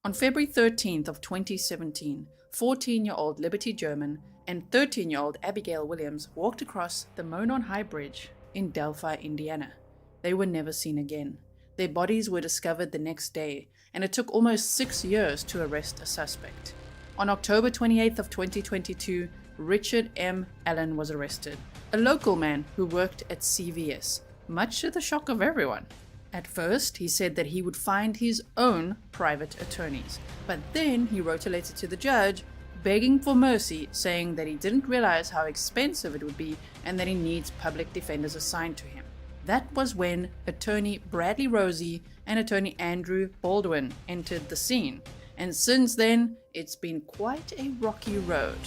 On February 13th of 2017, 14-year-old Libby German and 13-year-old Abigail Williams walked across the Monon High Bridge in Delphi, Indiana. They were never seen again. Their bodies were discovered the next day, and it took almost 6 years to arrest a suspect. On October 28th of 2022, Richard M. Allen was arrested, a local man who worked at CVS, much to the shock of everyone. At first, he said that he would find his own private attorneys, but then he wrote a letter to the judge begging for mercy, saying that he didn't realize how expensive it would be and that he needs public defenders assigned to him. That was when attorney Bradley Rosie and attorney Andrew Baldwin entered the scene, and since then, it's been quite a rocky road.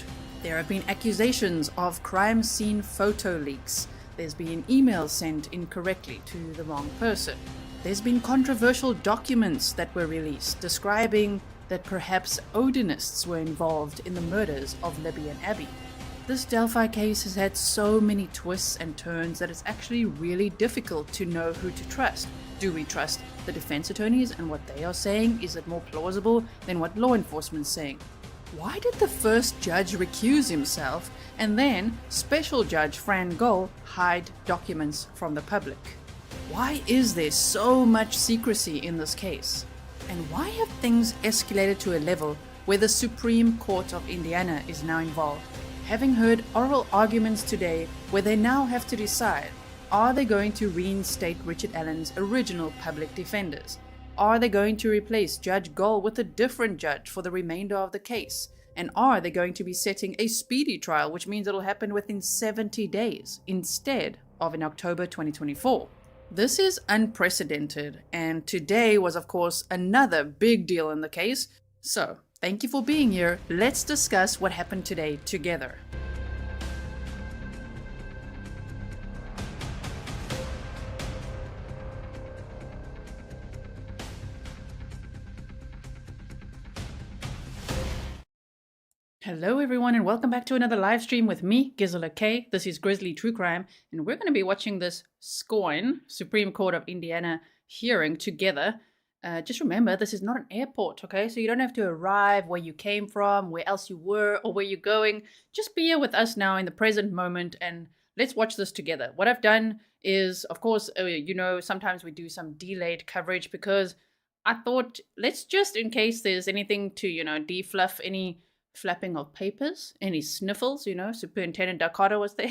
There have been accusations of crime scene photo leaks. There's been emails sent incorrectly to the wrong person. There's been controversial documents that were released describing that perhaps Odinists were involved in the murders of Libby and Abby. This Delphi case has had so many twists and turns that it's actually really difficult to know who to trust. Do we trust the defense attorneys and what they are saying? Is it more plausible than what law enforcement's saying? Why did the first judge recuse himself and then Special Judge Ron Gull hide documents from the public? Why is there so much secrecy in this case? And why have things escalated to a level where the Supreme Court of Indiana is now involved, having heard oral arguments today where they now have to decide, are they going to reinstate Richard Allen's original public defenders? Are they going to replace Judge Gull with a different judge for the remainder of the case? And are they going to be setting a speedy trial, which means it'll happen within 70 days instead of in October 2024? This is unprecedented, and today was of course another big deal in the case. So, thank you for being here. Let's discuss what happened today together. Hello everyone and welcome back to another live stream with me, Gizzler K. This is Grizzly True Crime, and we're going to be watching this SCOIN, Supreme Court of Indiana, hearing together. Just remember, this is not an airport, okay? So you don't have to arrive where you came from, where else you were, or where you're going. Just be here with us now in the present moment, and let's watch this together. What I've done is, of course, sometimes we do some delayed coverage because I thought, let's just, in case there's anything to, defluff any flapping of papers, any sniffles, Superintendent Dakota was there.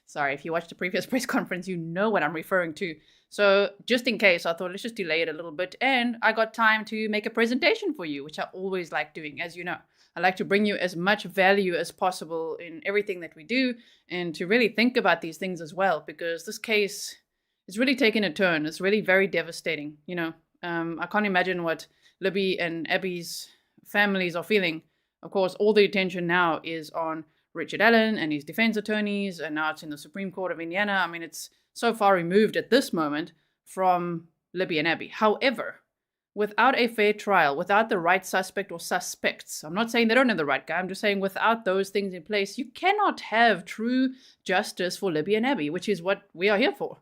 Sorry, if you watched the previous press conference, you know what I'm referring to. So just in case, I thought let's just delay it a little bit, and I got time to make a presentation for you, which I always like doing, as you know. I like to bring you as much value as possible in everything that we do, and to really think about these things as well, because this case is really taking a turn. It's really very devastating, I can't imagine what Libby and Abby's families are feeling. Of course, all the attention now is on Richard Allen and his defense attorneys, and now it's in the Supreme Court of Indiana. I mean, it's so far removed at this moment from Libby and Abby. However, without a fair trial, without the right suspect or suspects, I'm not saying they don't have the right guy, I'm just saying without those things in place, you cannot have true justice for Libby and Abby, which is what we are here for.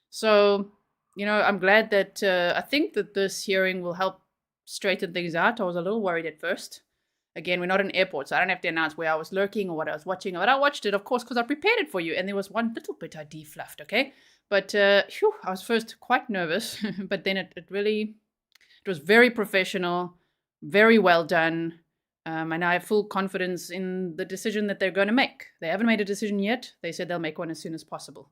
So, I'm glad that I think that this hearing will help straighten things out. I was a little worried at first. Again, we're not in an airport, so I don't have to announce where I was lurking or what I was watching. But I watched it, of course, because I prepared it for you. And there was one little bit I defluffed, okay? But, I was first quite nervous. But then it was very professional, very well done. And I have full confidence in the decision that they're going to make. They haven't made a decision yet. They said they'll make one as soon as possible.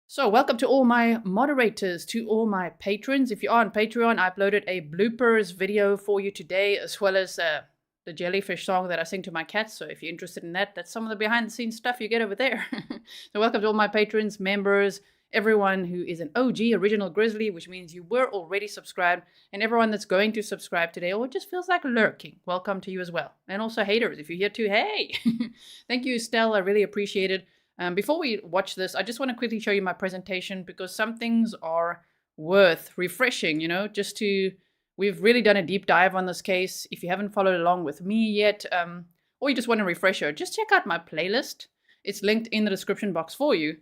So welcome to all my moderators, to all my patrons. If you are on Patreon, I uploaded a bloopers video for you today, as well as the jellyfish song that I sing to my cats. So if you're interested in that, that's some of the behind the scenes stuff you get over there. So welcome to all my patrons, members, everyone who is an OG original Grizzly, which means you were already subscribed, and everyone that's going to subscribe today or just feels like lurking, welcome to you as well. And also haters, if you're here too, hey! Thank you, Estelle, I really appreciate it. Before we watch this, I just want to quickly show you my presentation because some things are worth refreshing, just to... We've really done a deep dive on this case. If you haven't followed along with me yet, or you just want a refresher, just check out my playlist. It's linked in the description box for you.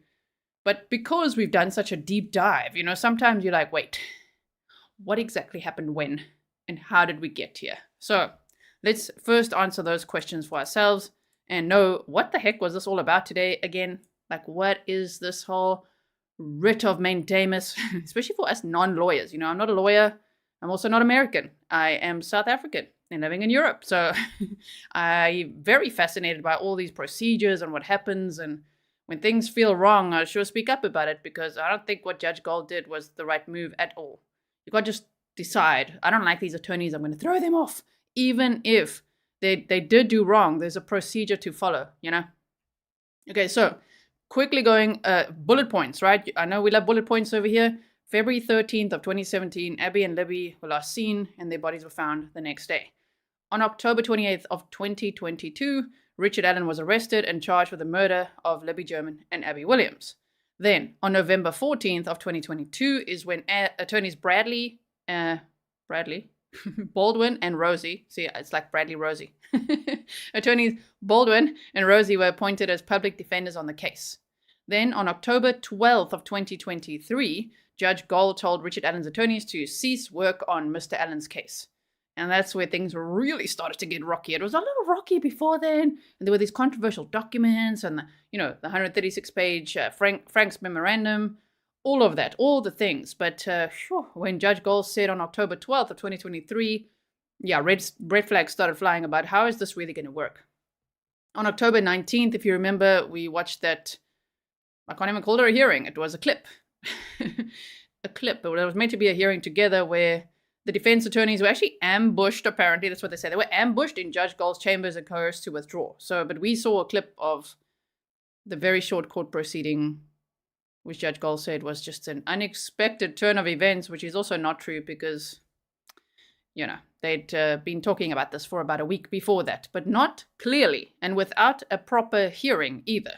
But because we've done such a deep dive, sometimes you're like, wait, what exactly happened when? and how did we get here? So let's first answer those questions for ourselves and know what the heck was this all about today again? Like, what is this whole writ of mandamus, especially for us non-lawyers? You know, I'm not a lawyer. I'm also not American. I am South African and living in Europe. So I'm very fascinated by all these procedures and what happens. And when things feel wrong, I sure speak up about it, because I don't think what Judge Gull did was the right move at all. You can't just decide, I don't like these attorneys, I'm going to throw them off. Even if they did do wrong, there's a procedure to follow, you know? Okay, so quickly going, bullet points, right? I know we love bullet points over here. February 13th of 2017, Abby and Libby were last seen and their bodies were found the next day. On October 28th of 2022, Richard Allen was arrested and charged with the murder of Libby German and Abby Williams. Then, on November 14th of 2022 is when attorneys Bradley, Baldwin and Rosie, see, it's like Bradley Rosie. Attorneys Baldwin and Rosie were appointed as public defenders on the case. Then, on October 12th of 2023, Judge Gull told Richard Allen's attorneys to cease work on Mr. Allen's case. And that's where things really started to get rocky. It was a little rocky before then. And there were these controversial documents and, the 136-page Frank's memorandum, all of that, all the things. But when Judge Gull said on October 12th of 2023, red flags started flying about how is this really going to work. On October 19th, if you remember, we watched that, I can't even call it a hearing. It was a clip. A clip. It was meant to be a hearing together where the defense attorneys were actually ambushed, apparently. That's what they say. They were ambushed in Judge Gull's chambers and coerced to withdraw. But we saw a clip of the very short court proceeding, which Judge Gull said was just an unexpected turn of events, which is also not true because, they'd been talking about this for about a week before that, but not clearly and without a proper hearing either.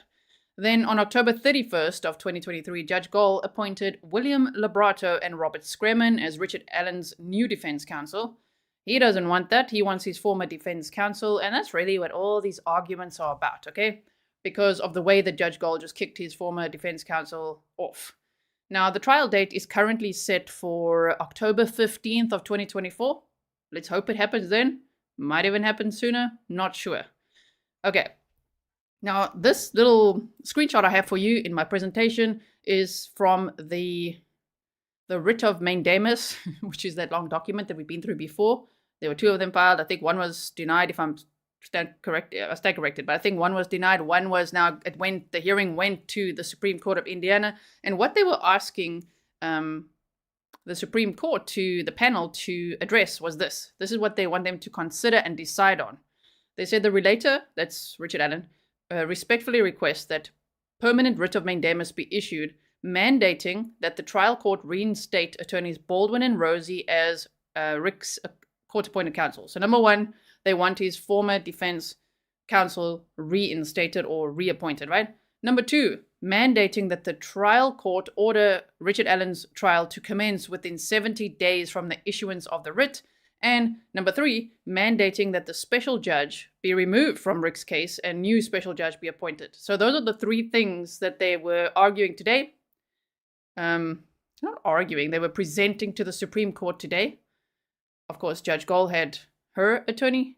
Then on October 31st of 2023, Judge Gull appointed William Librato and Robert Scremen as Richard Allen's new defense counsel. He doesn't want that. He wants his former defense counsel, and that's really what all these arguments are about, okay? Because of the way that Judge Gull just kicked his former defense counsel off. Now, the trial date is currently set for October 15th of 2024. Let's hope it happens then. Might even happen sooner. Not sure. Okay. Now, this little screenshot I have for you in my presentation is from the writ of mandamus, which is that long document that we've been through before. There were two of them filed. I think one was denied, if I'm stand corrected, but I think one was denied. One was the hearing went to the Supreme Court of Indiana. And what they were asking the Supreme Court to the panel to address was this. This is what they want them to consider and decide on. They said the relator, that's Richard Allen, respectfully request that permanent writ of mandamus be issued, mandating that the trial court reinstate attorneys Baldwin and Rosie as Rick's court-appointed counsel. So number one, they want his former defense counsel reinstated or reappointed, right? Number two, mandating that the trial court order Richard Allen's trial to commence within 70 days from the issuance of the writ. And number three, mandating that the special judge be removed from Rick's case and new special judge be appointed. So those are the three things that they were arguing today. Not arguing, they were presenting to the Supreme Court today. Of course, Judge Gull had her attorney,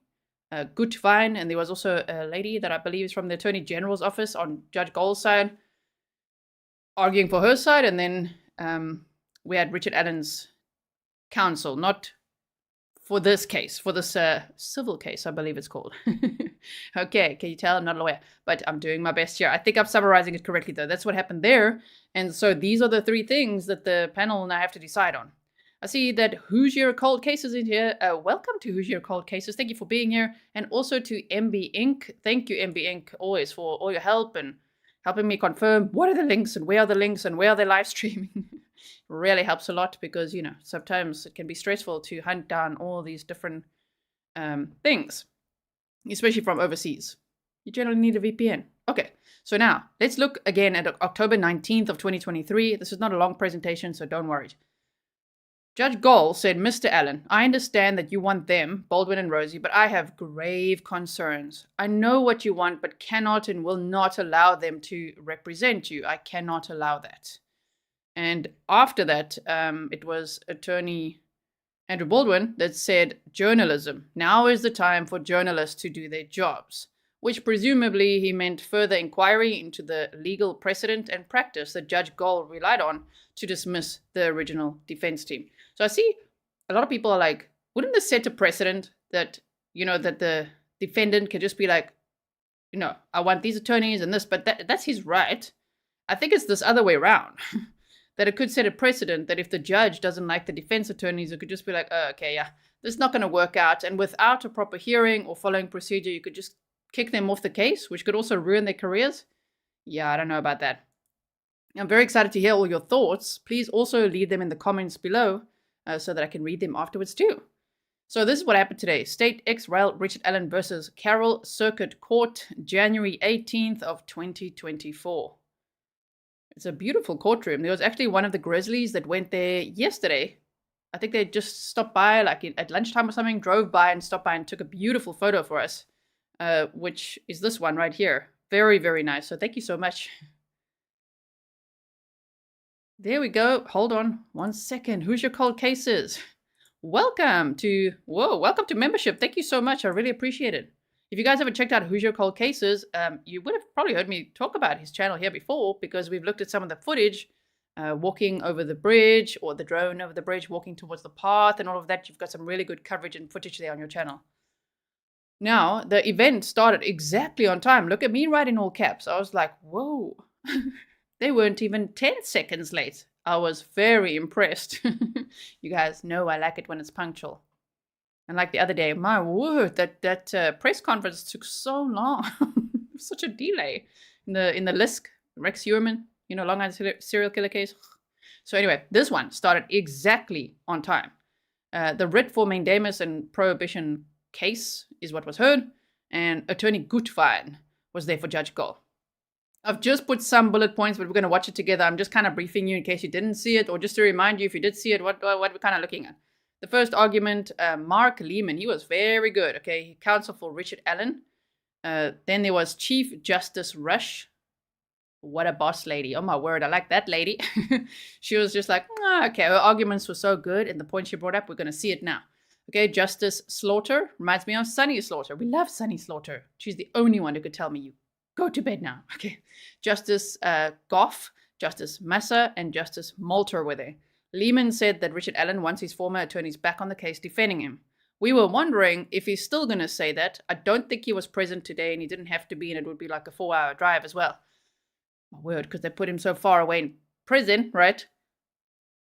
Guttwein, and there was also a lady that I believe is from the Attorney General's office on Judge Gull's side, arguing for her side. And then we had Richard Allen's counsel, not for this case, for this civil case, I believe it's called. Okay, can you tell I'm not a lawyer, but I'm doing my best here. I think I'm summarizing it correctly, though. That's what happened there. And so these are the three things that the panel now have to decide on. I see that Who's Your Cold Cases in here. Welcome to Who's Your Cold Cases. Thank you for being here. And also to MB Inc. Thank you, MB Inc. always for all your help and helping me confirm what are the links and where are the links and where are they live streaming. Really helps a lot because, sometimes it can be stressful to hunt down all these different things, especially from overseas. You generally need a VPN. Okay, so now let's look again at October 19th of 2023. This is not a long presentation, so don't worry. Judge Gull said, Mr. Allen, I understand that you want them, Baldwin and Rosie, but I have grave concerns. I know what you want, but cannot and will not allow them to represent you. I cannot allow that. And after that, it was Attorney Andrew Baldwin that said, journalism. Now is the time for journalists to do their jobs, which presumably he meant further inquiry into the legal precedent and practice that Judge Gull relied on to dismiss the original defense team. So I see a lot of people are like, wouldn't this set a precedent that, that the defendant could just be like, I want these attorneys and this, but that's his right. I think it's this other way around. That it could set a precedent that if the judge doesn't like the defense attorneys, it could just be like, oh, okay, yeah, this is not going to work out. And without a proper hearing or following procedure, you could just kick them off the case, which could also ruin their careers. Yeah, I don't know about that. I'm very excited to hear all your thoughts. Please also leave them in the comments below so that I can read them afterwards too. So this is what happened today. State ex-rel Richard Allen versus Carroll Circuit Court, January 18th of 2024. It's a beautiful courtroom. There was actually one of the Grizzlies that went there yesterday. I think they just stopped by at lunchtime or something, drove by and stopped by and took a beautiful photo for us, which is this one right here. Very, very nice. So thank you so much. There we go. Hold on 1 second. Who's your cold cases? Welcome to membership. Thank you so much. I really appreciate it. If you guys haven't checked out Who's Your Cold Cases, you would have probably heard me talk about his channel here before because we've looked at some of the footage walking over the bridge or the drone over the bridge walking towards the path and all of that. You've got some really good coverage and footage there on your channel. Now, the event started exactly on time. Look at me right in all caps. I was like, whoa. They weren't even 10 seconds late. I was very impressed. You guys know I like it when it's punctual. And like the other day, my word, that press conference took so long. Such a delay in the Lisk, Rex Heuermann, Long Island serial killer case. So anyway, this one started exactly on time. The writ for mandamus and prohibition case is what was heard, and Attorney Guttwein was there for Judge Gull. I've just put some bullet points, but we're going to watch it together. I'm just kind of briefing you in case you didn't see it, or just to remind you if you did see it, what we're kind of looking at. The first argument, Mark Leeman, he was very good, okay? Counsel for Richard Allen. Then there was Chief Justice Rush. What a boss lady. Oh, my word, I like that lady. She was just like, okay, her arguments were so good, and the point she brought up, we're going to see it now. Okay, Justice Slaughter reminds me of Sunny Slaughter. We love Sunny Slaughter. She's the only one who could tell me, you go to bed now. Okay, Justice Goff, Justice Massa, and Justice Moulter were there. Leeman said that Richard Allen wants his former attorneys back on the case defending him. We were wondering if he's still going to say that. I don't think he was present today and he didn't have to be, and it would be like a 4-hour drive as well. My word, because they put him so far away in prison, right?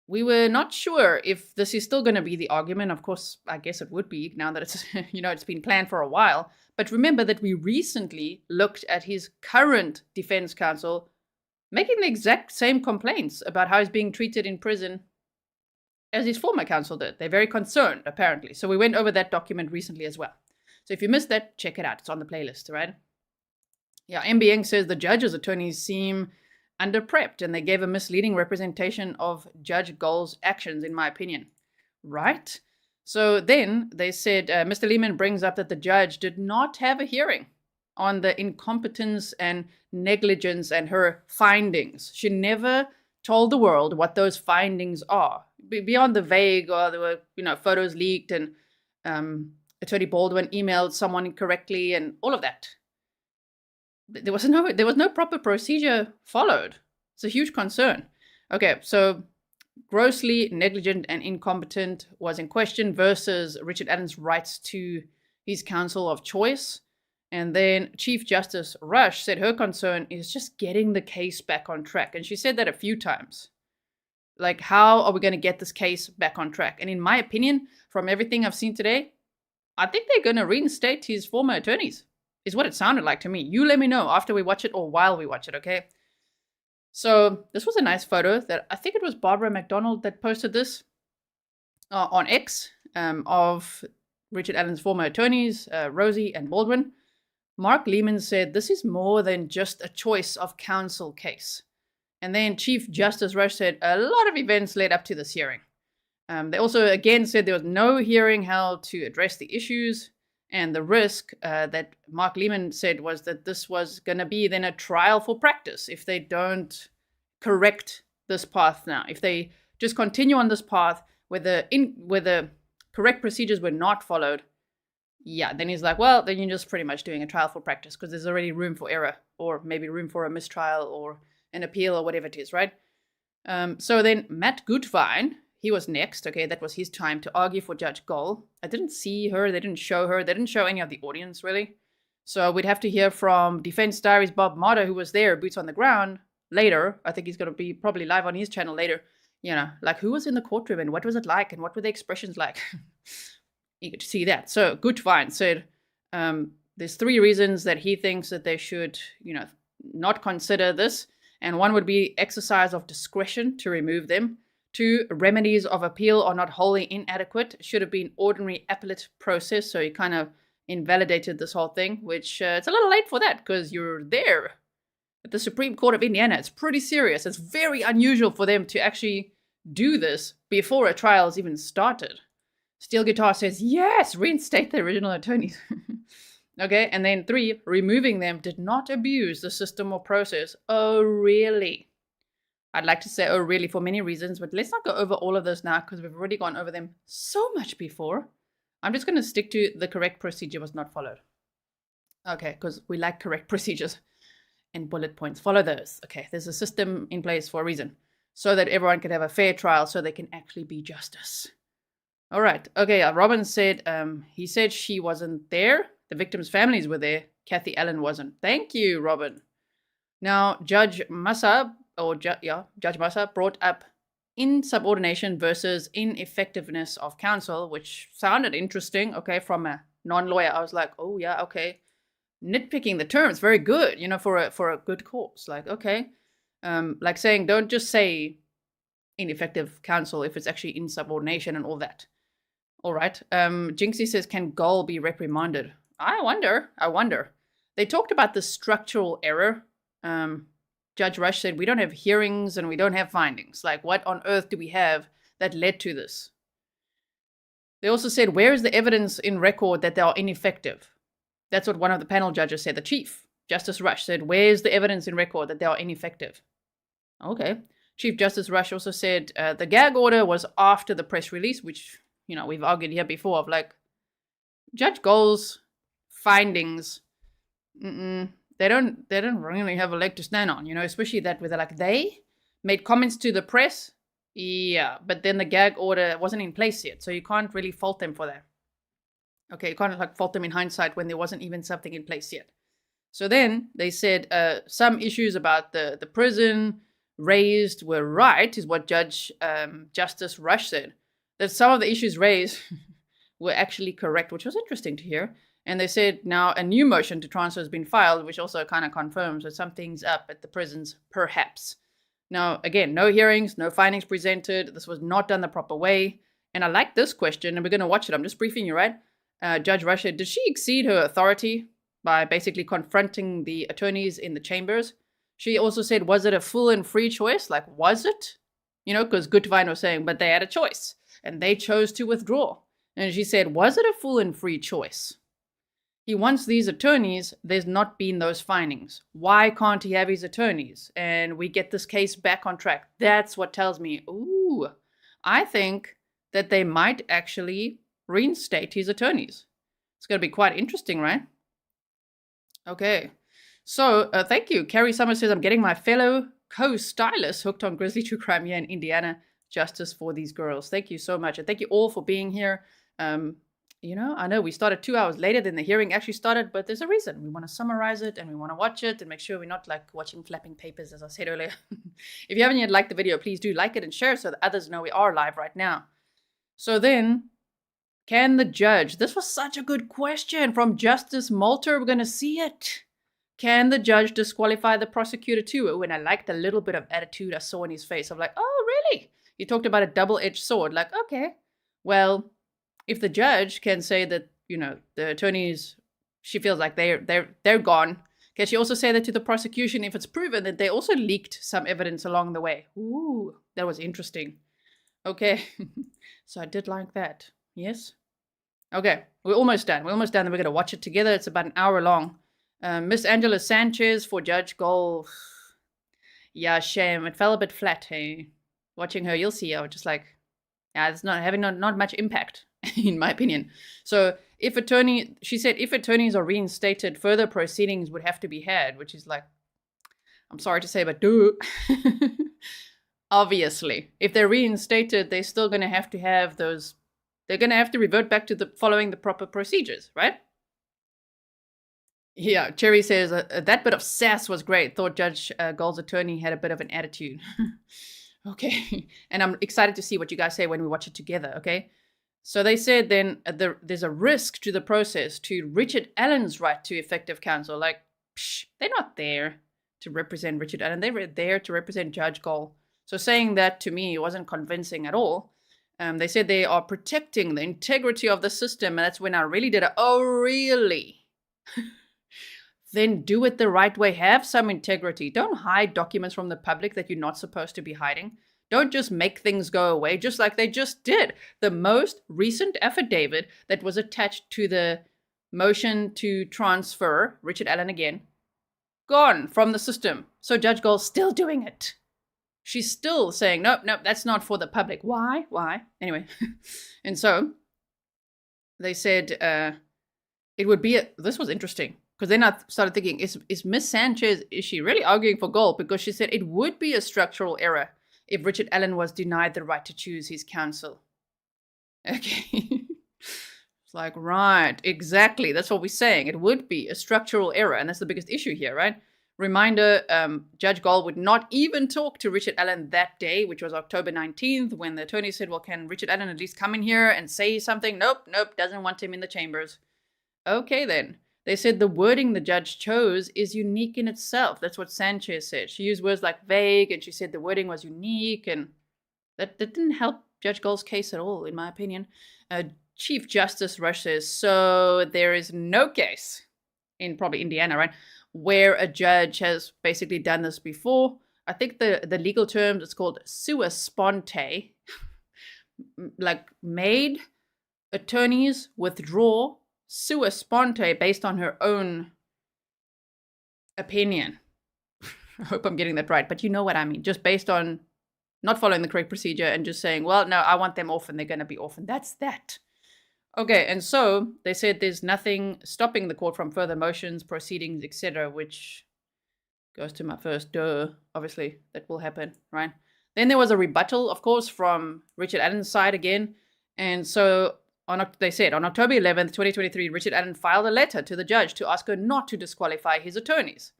We were not sure if this is still going to be the argument. Of course, I guess it would be now that it's, it's been planned for a while. But remember that we recently looked at his current defense counsel making the exact same complaints about how he's being treated in prison as his former counsel did. They're very concerned, apparently. So we went over that document recently as well. So if you missed that, check it out. It's on the playlist, right? Yeah, MBN says the judge's attorneys seem under-prepped and they gave a misleading representation of Judge Gull's actions, in my opinion. Right? So then they said, Mr. Leeman brings up that the judge did not have a hearing on the incompetence and negligence and her findings. She never told the world what those findings are. Beyond the vague, or there were, photos leaked and Attorney Baldwin emailed someone incorrectly and all of that. There was no proper procedure followed. It's a huge concern. Okay, so grossly negligent and incompetent was in question versus Richard Allen's rights to his counsel of choice. And then Chief Justice Rush said her concern is just getting the case back on track. And she said that a few times. Like, how are we going to get this case back on track? And in my opinion, from everything I've seen today, I think they're going to reinstate his former attorneys, is what it sounded like to me. You let me know after we watch it or while we watch it, okay? So this was a nice photo that I think it was Barbara McDonald that posted this on X of Richard Allen's former attorneys, Rosie and Baldwin. Mark Leeman said this is more than just a choice of counsel case. And then Chief Justice Rush said a lot of events led up to this hearing. They also again said there was no hearing held to address the issues. And the risk that Mark Leeman said was that this was going to be then a trial for practice if they don't correct this path now. If they just continue on this path where the correct procedures were not followed, yeah, then he's like, well, then you're just pretty much doing a trial for practice because there's already room for error or maybe room for a mistrial or an appeal or whatever it is, right? So then Matt Guttwein, he was next. Okay, that was his time to argue for Judge Gull. I didn't see her. They didn't show her. They didn't show any of the audience, really. So we'd have to hear from Defense Diaries' Bob Motter, who was there, boots on the ground, later. I think he's going to be probably live on his channel later. You know, like who was in the courtroom and what was it like and what were the expressions like? You get to see that. So Guttwein said there's 3 reasons that he thinks that they should, not consider this. And one would be exercise of discretion to remove them. 2, remedies of appeal are not wholly inadequate. It should have been ordinary appellate process. So he kind of invalidated this whole thing, which it's a little late for that because you're there at the Supreme Court of Indiana. It's pretty serious. It's very unusual for them to actually do this before a trial's even started. Steel Guitar says, yes, reinstate the original attorneys. Okay, and then 3, removing them did not abuse the system or process. Oh, really? I'd like to say, oh, really, for many reasons, but let's not go over all of this now because we've already gone over them so much before. I'm just going to stick to the correct procedure was not followed. Okay, because we like correct procedures and bullet points. Follow those. Okay, there's a system in place for a reason so that everyone can have a fair trial so there can actually be justice. All right. Okay, Robin said, he said she wasn't there. The victims' families were there. Kathy Allen wasn't. Thank you, Robin. Now, Judge Massa brought up insubordination versus ineffectiveness of counsel, which sounded interesting. Okay, from a non-lawyer, I was like, oh yeah, okay. Nitpicking the terms, very good. For a good cause. Like, okay, like saying don't just say ineffective counsel if it's actually insubordination and all that. All right. Jinxie says, can Gull be reprimanded? I wonder. They talked about the structural error. Judge Rush said, we don't have hearings and we don't have findings. Like, what on earth do we have that led to this? They also said, where is the evidence in record that they are ineffective? That's what one of the panel judges said. The Chief Justice Rush said, where's the evidence in record that they are ineffective? Okay. Chief Justice Rush also said, the gag order was after the press release, which, we've argued here before of like, Judge Gull's findings, they don't really have a leg to stand on, especially that where they're like, they made comments to the press. Yeah, but then the gag order wasn't in place yet, so you can't really fault them for that. Okay, you can't fault them in hindsight when there wasn't even something in place yet. So then they said some issues about the prison raised were right, is what Judge Justice Rush said. That some of the issues raised were actually correct, which was interesting to hear. And they said now a new motion to transfer has been filed, which also kind of confirms that something's up at the prisons, perhaps. Now, again, no hearings, no findings presented. This was not done the proper way. And I like this question, and we're going to watch it. I'm just briefing you, right? Judge Rush said, did she exceed her authority by basically confronting the attorneys in the chambers? She also said, was it a full and free choice? Like, was it? Because Guttwein was saying, but they had a choice, and they chose to withdraw. And she said, was it a full and free choice? He wants these attorneys. There's not been those findings. Why can't he have his attorneys? And we get this case back on track. That's what tells me, ooh, I think that they might actually reinstate his attorneys. It's going to be quite interesting, right? Okay. So, thank you. Carrie Summers says, I'm getting my fellow co-stylist hooked on Grizzly True Crime here in Indiana. Justice for these girls. Thank you so much. And thank you all for being here. I know we started 2 hours later than the hearing actually started, but there's a reason. We want to summarize it and we want to watch it and make sure we're not like watching flapping papers, as I said earlier. If you haven't yet liked the video, please do like it and share so that others know we are live right now. So then, can the judge, this was such a good question from Justice Malter. We're going to see it. Can the judge disqualify the prosecutor too? Oh, and I liked the little bit of attitude I saw in his face of like, oh, really? He talked about a double-edged sword. Like, okay, well, if the judge can say that, the attorneys, she feels like they're gone, can she also say that to the prosecution if it's proven that they also leaked some evidence along the way? Ooh, that was interesting. Okay, so I did like that. Yes? Okay, we're almost done. Then we're going to watch it together. It's about an hour long. Miss Angela Sanchez for Judge Gull. Yeah, shame. It fell a bit flat, hey? Watching her, you'll see. I was just like, yeah, it's not having not much impact. in my opinion. So she said if attorneys are reinstated, further proceedings would have to be had, which is like, I'm sorry to say, but duh. Obviously, if they're reinstated, they're still going to have those, they're going to have to revert back to following the proper procedures, right? Yeah, Cherry says, that bit of sass was great. Thought Judge Gull's attorney had a bit of an attitude. Okay, and I'm excited to see what you guys say when we watch it together, okay? So they said then there's a risk to the process to Richard Allen's right to effective counsel. Like, they're not there to represent Richard Allen. They were there to represent Judge Gull. So saying that to me wasn't convincing at all. They said they are protecting the integrity of the system, and that's when I really did oh, really? Then do it the right way. Have some integrity. Don't hide documents from the public that you're not supposed to be hiding. Don't just make things go away, just like they just did. The most recent affidavit that was attached to the motion to transfer Richard Allen again, gone from the system. So Judge Gull's still doing it. She's still saying, nope, that's not for the public. Why? Anyway, and so they said it would be, this was interesting. Because then I started thinking, is Miss Sanchez, is she really arguing for Gull? Because she said it would be a structural error if Richard Allen was denied the right to choose his counsel. Okay. It's like, right, exactly. That's what we're saying. It would be a structural error. And that's the biggest issue here, right? Reminder, Judge Gull would not even talk to Richard Allen that day, which was October 19th, when the attorney said, well, can Richard Allen at least come in here and say something? Nope, doesn't want him in the chambers. Okay, then. They said the wording the judge chose is unique in itself. That's what Sanchez said. She used words like vague, and she said the wording was unique, and that didn't help Judge Gull's case at all, in my opinion. Chief Justice Rush says, so there is no case, in probably Indiana, right, where a judge has basically done this before. I think the legal terms, it's called sua sponte, like made attorneys withdraw sua sponte based on her own opinion. I hope I'm getting that right, but you know what I mean. Just based on not following the correct procedure and just saying, well, no, I want them off and they're going to be off. And that's that. Okay, and so they said there's nothing stopping the court from further motions, proceedings, etc., which goes to my first obviously, that will happen, right? Then there was a rebuttal, of course, from Richard Allen's side again. And so they said on October 11th, 2023, Richard Allen filed a letter to the judge to ask her not to disqualify his attorneys.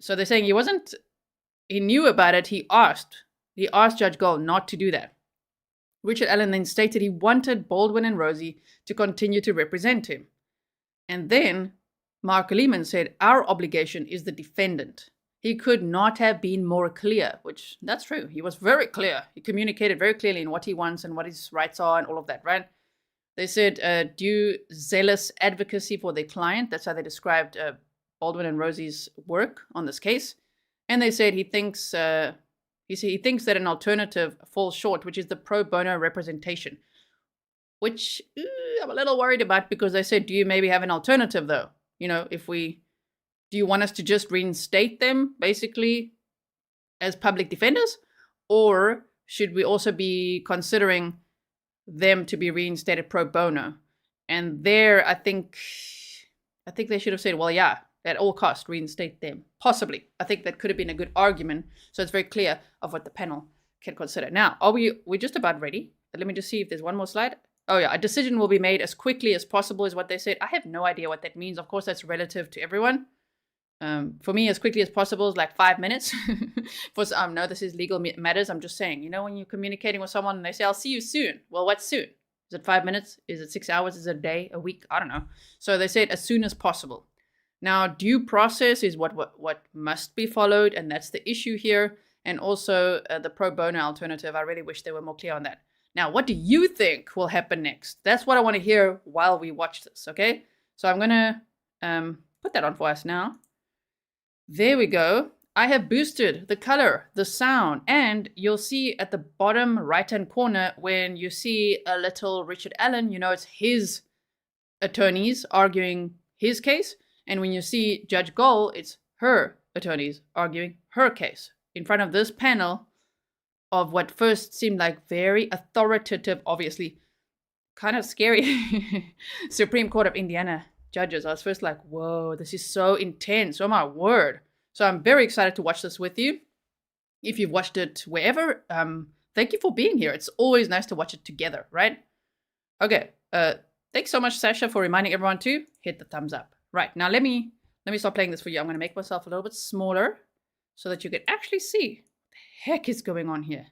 So they're saying he knew about it. He asked Judge Gull not to do that. Richard Allen then stated he wanted Baldwin and Rosie to continue to represent him. And then Mark Leeman said, our obligation is the defendant. He could not have been more clear, which that's true. He was very clear. He communicated very clearly in what he wants and what his rights are and all of that, right? They said due zealous advocacy for their client. That's how they described Baldwin and Rosie's work on this case. And they said he thinks that an alternative falls short, which is the pro bono representation, which I'm a little worried about, because they said, do you maybe have an alternative though? You know, do you want us to just reinstate them basically as public defenders? Or should we also be considering them to be reinstated pro bono? And there, I think they should have said, well, yeah, at all costs, reinstate them. Possibly. I think that could have been a good argument. So it's very clear of what the panel can consider. Now, we're just about ready. But let me just see if there's one more slide. Oh yeah, a decision will be made as quickly as possible is what they said. I have no idea what that means. Of course, that's relative to everyone. For me, as quickly as possible is like 5 minutes. For some, no, this is legal matters. I'm just saying, when you're communicating with someone and they say, I'll see you soon. Well, what's soon? Is it 5 minutes? Is it 6 hours? Is it a day, a week? I don't know. So they said as soon as possible. Now, due process is what must be followed, and that's the issue here. And also the pro bono alternative. I really wish they were more clear on that. Now, what do you think will happen next? That's what I want to hear while we watch this, okay? So I'm going to put that on for us now. There we go. I have boosted the color, the sound, and you'll see at the bottom right-hand corner when you see a little Richard Allen, it's his attorneys arguing his case. And when you see Judge Gull, it's her attorneys arguing her case in front of this panel of what first seemed like very authoritative, obviously, kind of scary Supreme Court of Indiana judges. I was first like, whoa, this is so intense. Oh my word. So I'm very excited to watch this with you. If you've watched it wherever, thank you for being here. It's always nice to watch it together, right? Okay. Thanks so much, Sasha, for reminding everyone to hit the thumbs up. Right. Now let me start playing this for you. I'm going to make myself a little bit smaller so that you can actually see what the heck is going on here.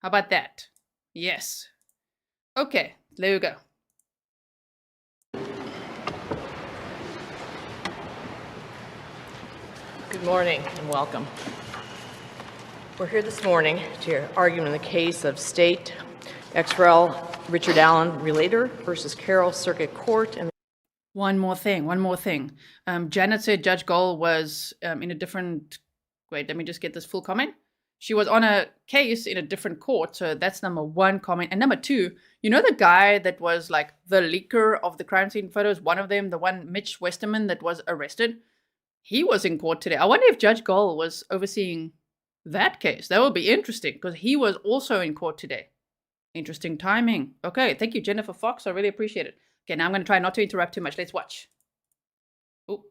How about that? Yes. Okay, there you go. Good morning and welcome. We're here this morning to argue in the case of State ex rel. Richard Allen Relator versus Carroll Circuit Court. And One more thing. Janet said Judge Gull was in a different... Wait, let me just get this full comment. She was on a case in a different court, so that's number one comment. And number two, you know the guy that was like the leaker of the crime scene photos, one of them, the one Mitch Westerman that was arrested? He was in court today. I wonder if Judge Gull was overseeing that case. That would be interesting because he was also in court today. Interesting timing. Okay, thank you, Jennifer Fox. I really appreciate it. Okay, now I'm going to try not to interrupt too much. Let's watch. Ooh.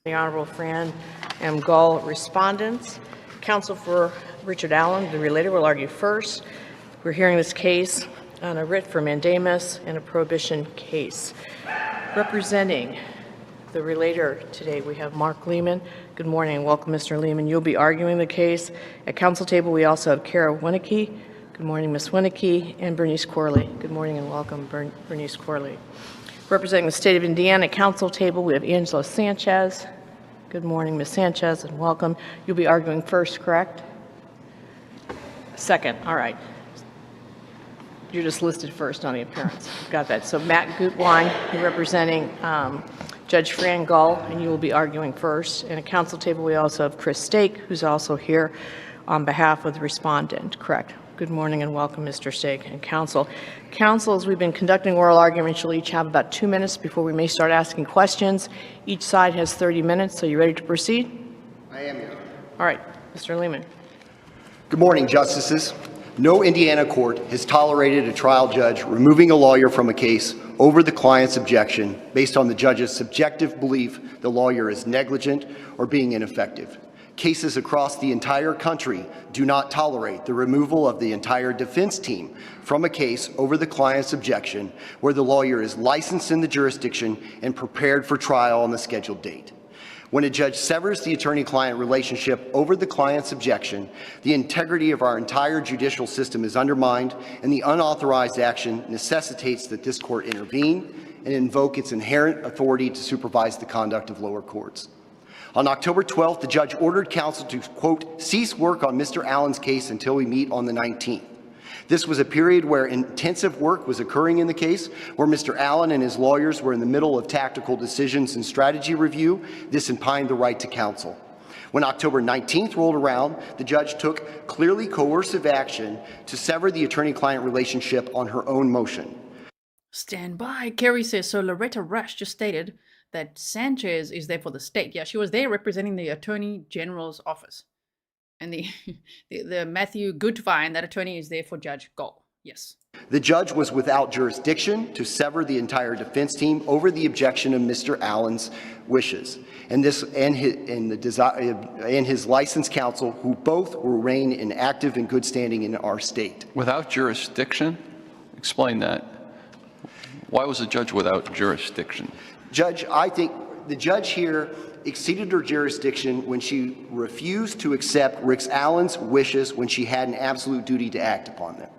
the Honorable Fran M. Gull, respondents. Counsel for Richard Allen, the relator, will argue first. We're hearing this case on a writ for mandamus and a prohibition case. Representing the relator today, we have Mark Leeman. Good morning and welcome, Mr. Leeman. You'll be arguing the case. At council table, we also have Kara Winnicky. Good morning, Ms. Winnicky, and Bernice Corley. Good morning and welcome, Bernice Corley. Representing the state of Indiana at council table, we have Angela Sanchez. Good morning, Ms. Sanchez, and welcome. You'll be arguing first, correct? Second, all right. You're just listed first on the appearance. Got that. So Matt Guttwein, representing Judge Fran Gull, and you will be arguing first. And at council table, we also have Chris Stake, who's also here on behalf of the respondent, correct? Good morning and welcome, Mr. Stake and counsel. Counsel, as we've been conducting oral arguments, you'll each have about 2 minutes before we may start asking questions. Each side has 30 minutes. So you ready to proceed? I am, Your Honor. All right, Mr. Leeman. Good morning, Justices. No Indiana court has tolerated a trial judge removing a lawyer from a case over the client's objection based on the judge's subjective belief the lawyer is negligent or being ineffective. Cases across the entire country do not tolerate the removal of the entire defense team from a case over the client's objection where the lawyer is licensed in the jurisdiction and prepared for trial on the scheduled date. When a judge severs the attorney-client relationship over the client's objection, the integrity of our entire judicial system is undermined, and the unauthorized action necessitates that this court intervene and invoke its inherent authority to supervise the conduct of lower courts. On October 12th, the judge ordered counsel to, quote, cease work on Mr. Allen's case until we meet on the 19th. This was a period where intensive work was occurring in the case, where Mr. Allen and his lawyers were in the middle of tactical decisions and strategy review. This impied the right to counsel. When October 19th rolled around, the judge took clearly coercive action to sever the attorney-client relationship on her own motion. Stand by. Kerry says, so Loretta Rush just stated that Sanchez is there for the state. Yeah, she was there representing the Attorney General's office. And the Matthew Guttwein, that attorney, is there for Judge Gull. Yes. The judge was without jurisdiction to sever the entire defense team over the objection of Mr. Allen's wishes, and his licensed counsel, who both remain in active and good standing in our state. Without jurisdiction? Explain that. Why was the judge without jurisdiction? Judge, I think the judge here exceeded her jurisdiction when she refused to accept Rick Allen's wishes when she had an absolute duty to act upon them.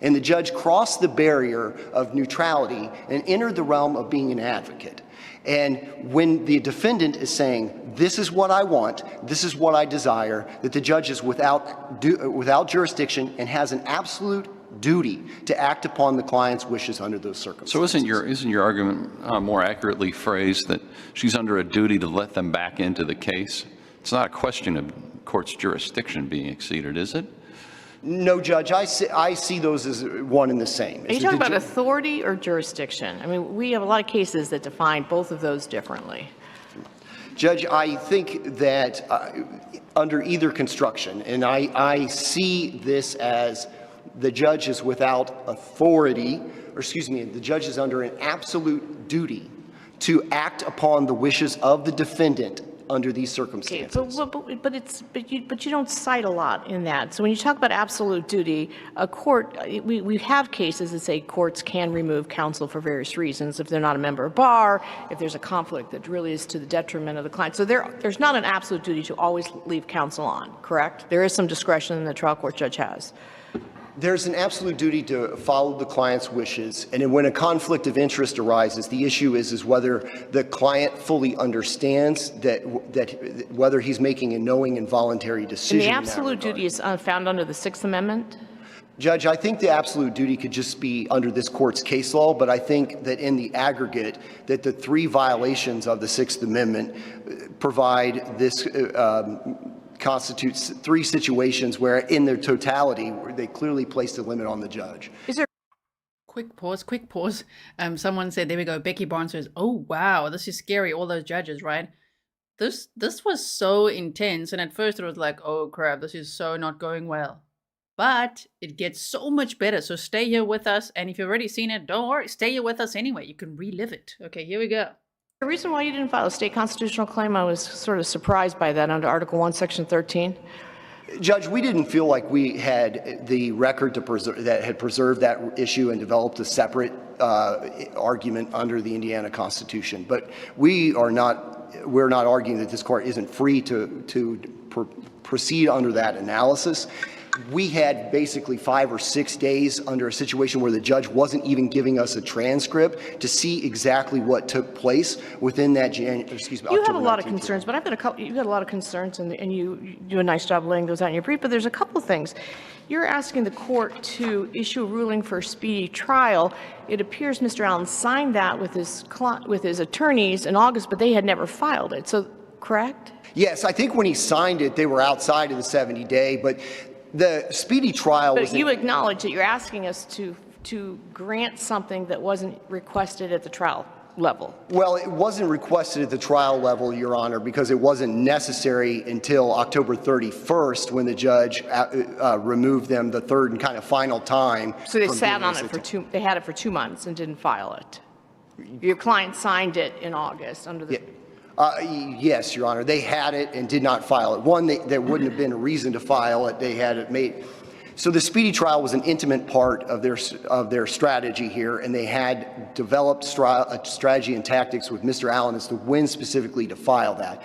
And the judge crossed the barrier of neutrality and entered the realm of being an advocate. And when the defendant is saying, this is what I want, this is what I desire, that the judge is without jurisdiction and has an absolute duty to act upon the client's wishes under those circumstances. So isn't your argument more accurately phrased that she's under a duty to let them back into the case? It's not a question of court's jurisdiction being exceeded, is it? No, Judge. I see those as one and the same. Are you talking about authority or jurisdiction? I mean, we have a lot of cases that define both of those differently. Judge, I think that under either construction, and I see this as the judge is without authority, or excuse me, the judge is under an absolute duty to act upon the wishes of the defendant under these circumstances. But you don't cite a lot in that. So when you talk about absolute duty, a court, we have cases that say courts can remove counsel for various reasons if they're not a member of bar, if there's a conflict that really is to the detriment of the client. So there's not an absolute duty to always leave counsel on, correct? There is some discretion the trial court judge has. There's an absolute duty to follow the client's wishes, and then when a conflict of interest arises, the issue is whether the client fully understands that whether he's making a knowing and voluntary decision. And the absolute duty is found under the Sixth Amendment? Judge, I think the absolute duty could just be under this court's case law, but I think that in the aggregate, that the three violations of the Sixth Amendment provide this constitutes three situations where in their totality they clearly placed a limit on the judge. Is there Quick pause. Someone said, there we go, Becky Barnes says, oh wow, this is scary, all those judges, right? This was so intense, and at first it was like, oh crap, this is so not going well. But it gets so much better, so stay here with us, and if you've already seen it, don't worry, stay here with us anyway, you can relive it. Okay, here we go. the reason why you didn't file a state constitutional claim? I was sort of surprised by that under Article 1, Section 13. Judge, we didn't feel like we had the record to preserve that had preserved that issue and developed a separate argument under the Indiana Constitution. But we're not arguing that this court isn't free to proceed under that analysis. We had basically 5 or 6 days under a situation where the judge wasn't even giving us a transcript to see exactly what took place within that You have a lot of concerns, but I've got a couple. You've got a lot of concerns, and you do a nice job laying those out in your brief. But there's a couple of things. You're asking the court to issue a ruling for a speedy trial. It appears Mr. Allen signed that with his attorneys in August, but they had never filed it. So, correct? Yes, I think when he signed it, they were outside of the 70-day, but the speedy trial was... But you acknowledge that you're asking us to grant something that wasn't requested at the trial level. Well, it wasn't requested at the trial level, Your Honor, because it wasn't necessary until October 31st when the judge removed them the third and kind of final time. So they sat on it for they had it for 2 months and didn't file it. Your client signed it in August under the... Yes, Your Honor. They had it and did not file it. One, there wouldn't have been a reason to file it. They had it made. So the speedy trial was an intimate part of their strategy here, and they had developed strategy and tactics with Mr. Allen as to when specifically to file that.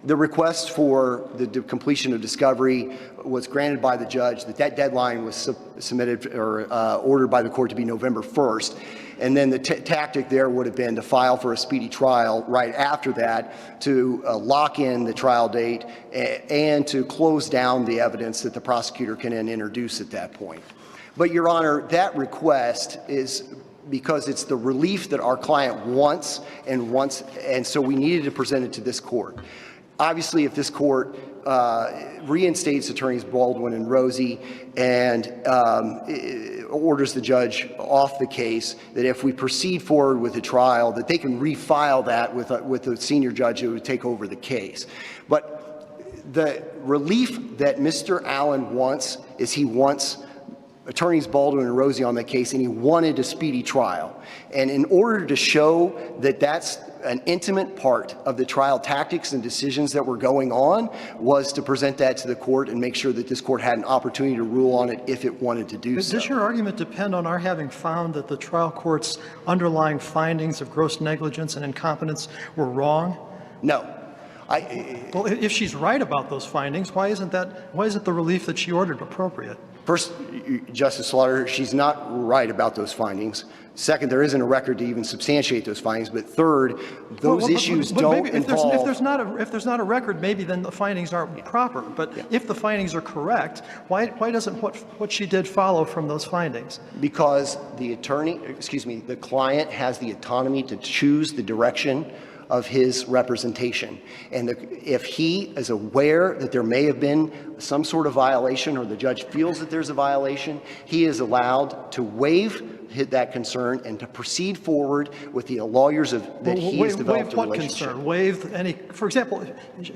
The request for the completion of discovery was granted by the judge. That deadline was submitted or ordered by the court to be November 1st. And then the tactic there would have been to file for a speedy trial right after that to lock in the trial date and to close down the evidence that the prosecutor can then introduce at that point. But, Your Honor, that request is because it's the relief that our client wants, and so we needed to present it to this court. Obviously, if this court reinstates attorneys Baldwin and Rosie and orders the judge off the case, that if we proceed forward with the trial, that they can refile that with a senior judge who would take over the case. But the relief that Mr. Allen wants is he wants attorneys Baldwin and Rosie on the case, and he wanted a speedy trial. And in order to show that that's an intimate part of the trial tactics and decisions that were going on was to present that to the court and make sure that this court had an opportunity to rule on it if it wanted to do so. Does your argument depend on our having found that the trial court's underlying findings of gross negligence and incompetence were wrong? No. Well, if she's right about those findings, why isn't the relief that she ordered appropriate? First, Justice Slaughter, she's not right about those findings. Second, there isn't a record to even substantiate those findings. But third, those issues don't involve... If there's not a record, maybe then the findings aren't proper. But if the findings are correct, why doesn't what she did follow from those findings? Because the client has the autonomy to choose the direction of his representation. And if he is aware that there may have been some sort of violation or the judge feels that there's a violation, he is allowed to waive that concern and to proceed forward with the lawyers that he has developed a relationship. Concern? Waive any, for example,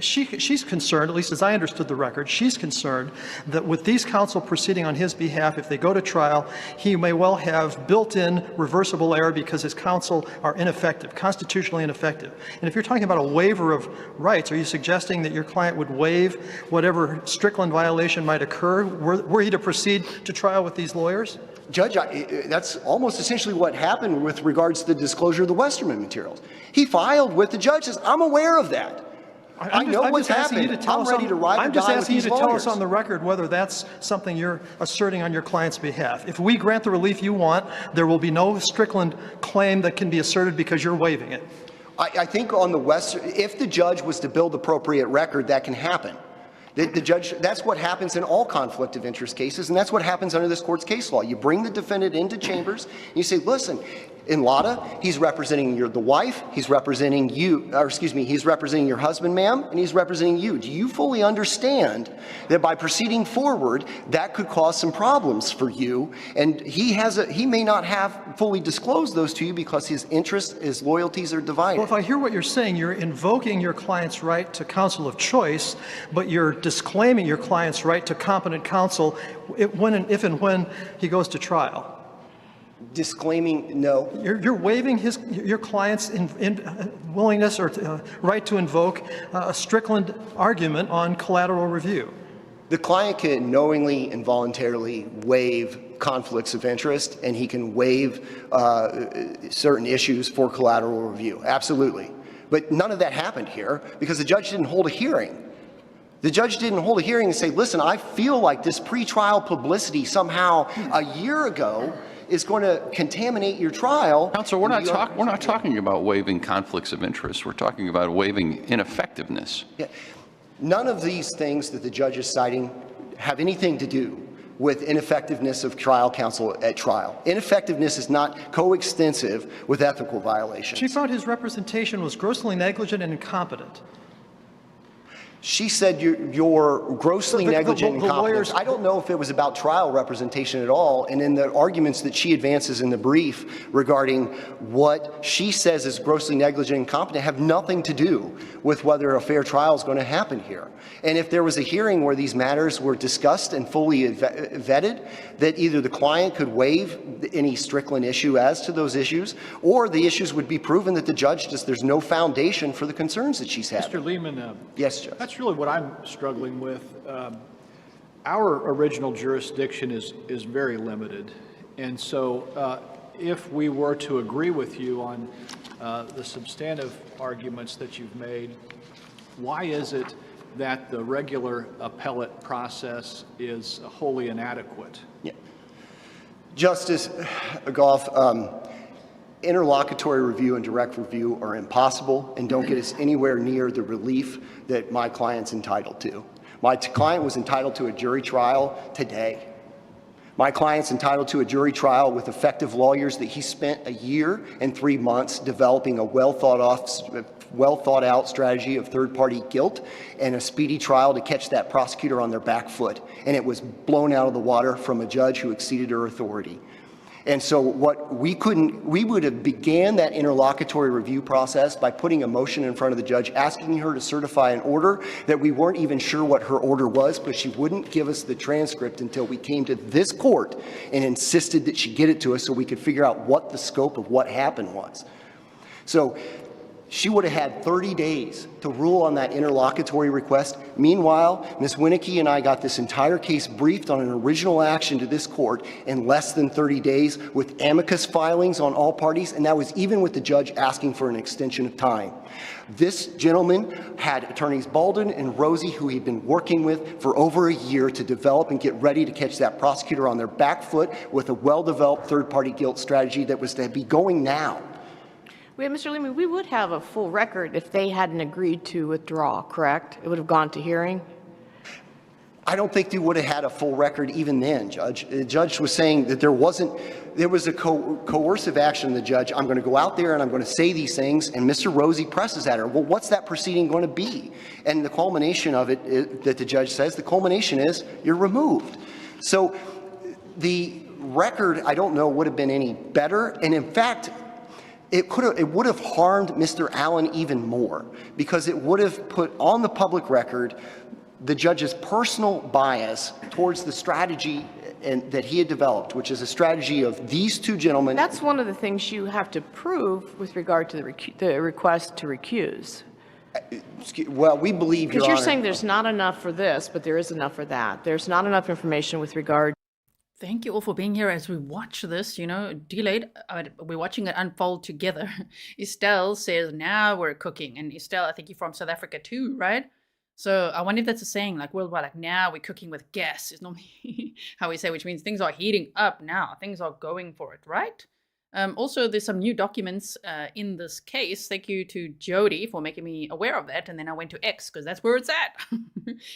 she's concerned, at least as I understood the record, she's concerned that with these counsel proceeding on his behalf, if they go to trial, he may well have built-in reversible error because his counsel are ineffective, constitutionally ineffective. And if you're talking about a waiver of rights, are you suggesting that your client would waive whatever Strickland violation might occur were he to proceed to trial with these lawyers? Judge, that's almost essentially what happened with regards to the disclosure of the Westerman materials. He filed with the judge, says, I'm aware of that. I know what's happened. I'm ready to ride or die with these lawyers. I'm just asking you to tell us on the record whether that's something you're asserting on your client's behalf. If we grant the relief you want, there will be no Strickland claim that can be asserted because you're waiving it. I think on the if the judge was to build appropriate record, that can happen. The judge, that's what happens in all conflict of interest cases, and that's what happens under this court's case law. You bring the defendant into chambers, and you say, listen, in Lada, he's representing the wife, he's representing you, or excuse me, he's representing your husband, ma'am, and he's representing you. Do you fully understand that by proceeding forward, that could cause some problems for you? And he may not have fully disclosed those to you because his interests, his loyalties are divided. Well, if I hear what you're saying, you're invoking your client's right to counsel of choice, but you're disclaiming your client's right to competent counsel if and when he goes to trial. Disclaiming, no. You're waiving your client's willingness or right to invoke a Strickland argument on collateral review. The client can knowingly and voluntarily waive conflicts of interest, and he can waive certain issues for collateral review. Absolutely. But none of that happened here because the judge didn't hold a hearing. The judge didn't hold a hearing and say, listen, I feel like this pretrial publicity somehow a year ago is going to contaminate your trial. Counsel, we're not talking about waiving conflicts of interest. We're talking about waiving ineffectiveness. Yeah. None of these things that the judge is citing have anything to do with ineffectiveness of trial counsel at trial. Ineffectiveness is not coextensive with ethical violations. She found his representation was grossly negligent and incompetent. She said you're grossly negligent and incompetent. I don't know if it was about trial representation at all, and in the arguments that she advances in the brief regarding what she says is grossly negligent and incompetent have nothing to do with whether a fair trial is going to happen here. And if there was a hearing where these matters were discussed and fully vetted, that either the client could waive any Strickland issue as to those issues, or the issues would be proven that the judge there's no foundation for the concerns that she's having. Mr. Leeman, yes, Judge. That's really what I'm struggling with. Our original jurisdiction is very limited, and so if we were to agree with you on the substantive arguments that you've made, why is it that the regular appellate process is wholly inadequate? Yeah. Justice Goff, interlocutory review and direct review are impossible and don't get us anywhere near the relief that my client's entitled to. My client was entitled to a jury trial today. My client's entitled to a jury trial with effective lawyers that he spent 1 year and 3 months developing a well thought out strategy of third-party guilt and a speedy trial to catch that prosecutor on their back foot. And it was blown out of the water from a judge who exceeded her authority. And so we would have began that interlocutory review process by putting a motion in front of the judge, asking her to certify an order that we weren't even sure what her order was, but she wouldn't give us the transcript until we came to this court and insisted that she get it to us so we could figure out what the scope of what happened was. So she would have had 30 days to rule on that interlocutory request. Meanwhile, Ms. Winicky and I got this entire case briefed on an original action to this court in less than 30 days with amicus filings on all parties, and that was even with the judge asking for an extension of time. This gentleman had attorneys Balden and Rosie, who he'd been working with for over 1 year to develop and get ready to catch that prosecutor on their back foot with a well-developed third-party guilt strategy that was to be going now. Wait, Mr. Leeman, we would have a full record if they hadn't agreed to withdraw, correct? It would have gone to hearing? I don't think they would have had a full record even then, Judge. The judge was saying that there was a coercive action of the judge. I'm going to go out there and I'm going to say these things, and Mr. Rosie presses at her. Well, what's that proceeding going to be? And the culmination of it that the judge says, the culmination is you're removed. So the record, I don't know, would have been any better. And in fact, it would have harmed Mr. Allen even more, because it would have put on the public record the judge's personal bias towards the strategy that he had developed, which is a strategy of these two gentlemen. That's one of the things you have to prove with regard to the request to recuse. Well, we believe, Your Because you're Honor, saying there's not enough for this, but there is enough for that. There's not enough information with regard. Thank you all for being here as we watch this, delayed. We're watching it unfold together. Estelle says, now we're cooking. And Estelle, I think you're from South Africa too, right? So I wonder if that's a saying, like worldwide, like now we're cooking with gas is normally how we say, which means things are heating up now. Things are going for it, right? Also, there's some new documents in this case. Thank you to Jody for making me aware of that. And then I went to X because that's where it's at.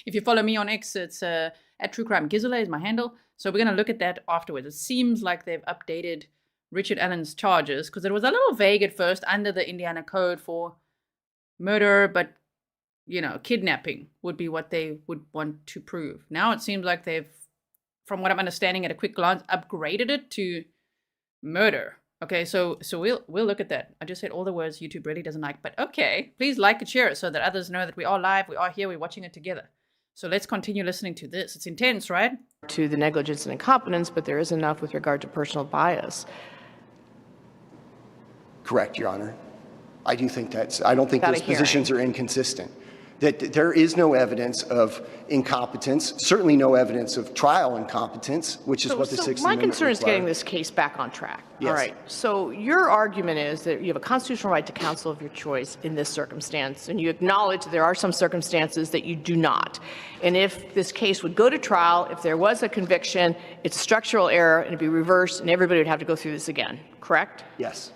If you follow me on X, it's at True Crime Gizzle is my handle. So we're going to look at that afterwards. It seems like they've updated Richard Allen's charges because it was a little vague at first under the Indiana Code for murder, but kidnapping would be what they would want to prove. Now it seems like they've, from what I'm understanding at a quick glance, upgraded it to murder. Okay, so we'll look at that. I just said all the words YouTube really doesn't like, but okay. Please like and share it so that others know that we are live, we are here, we're watching it together. So let's continue listening to this. It's intense, right? To the negligence and incompetence, but there is enough with regard to personal bias. Correct, Your Honor. I do think I don't think those positions are inconsistent. That there is no evidence of incompetence, certainly no evidence of trial incompetence, which is what the Sixth Amendment my concern is requires. getting this case back on track. Yes. All right. So your argument is that you have a constitutional right to counsel of your choice in this circumstance, and you acknowledge that there are some circumstances that you do not. And if this case would go to trial, if there was a conviction, it's a structural error, and it'd be reversed, and everybody would have to go through this again. Correct? Yes.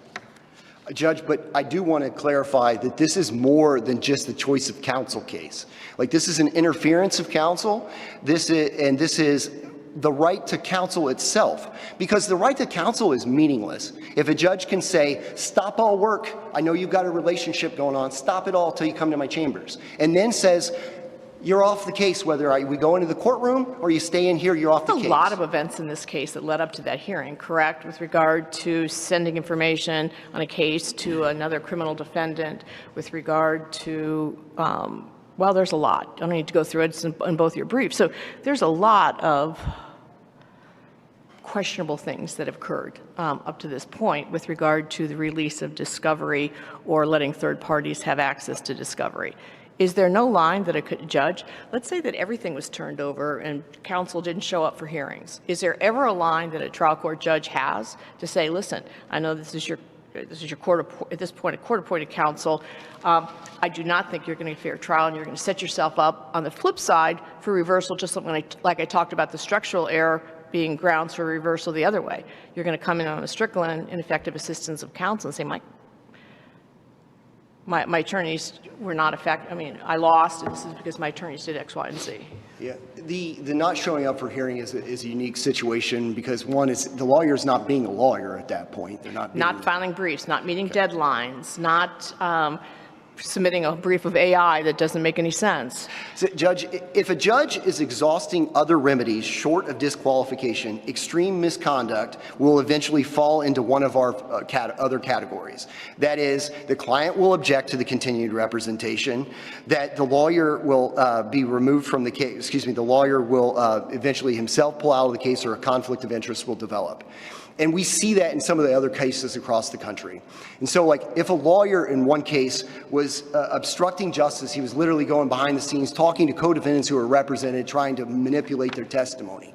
Judge, but I do want to clarify that this is more than just the choice of counsel case. Like, this is an interference of counsel. This is the right to counsel itself, because the right to counsel is meaningless. If a judge can say, stop all work, I know you've got a relationship going on, stop it all till you come to my chambers, and then says, you're off the case, whether we go into the courtroom or you stay in here, you're off the case. There's a lot of events in this case that led up to that hearing, correct, with regard to sending information on a case to another criminal defendant, with regard to, well, there's a lot. I don't need to go through it in both your briefs. So there's a lot of questionable things that have occurred up to this point with regard to the release of discovery or letting third parties have access to discovery. Is there no line that a judge, let's say that everything was turned over and counsel didn't show up for hearings. Is there ever a line that a trial court judge has to say, listen, I know this is your court, at this point, a court-appointed counsel. I do not think you're going to get a fair trial, and you're going to set yourself up on the flip side for reversal, just like I talked about the structural error being grounds for reversal the other way. You're going to come in on a Strickland ineffective assistance of counsel and say, my attorneys were not effective. I mean, I lost, and this is because my attorneys did X, Y, and Z. Yeah, the not showing up for hearing is a unique situation because one is the lawyer's not being a lawyer at that point. They're not filing briefs, not meeting deadlines, not submitting a brief of AI that doesn't make any sense. So, Judge, if a judge is exhausting other remedies short of disqualification, extreme misconduct will eventually fall into one of our other categories. That is, the client will object to the continued representation, that the lawyer will be removed from the case, the lawyer will eventually himself pull out of the case, or a conflict of interest will develop. And we see that in some of the other cases across the country. And so, like, if a lawyer in one case was obstructing justice, he was literally going behind the scenes, talking to co-defendants who were represented, trying to manipulate their testimony.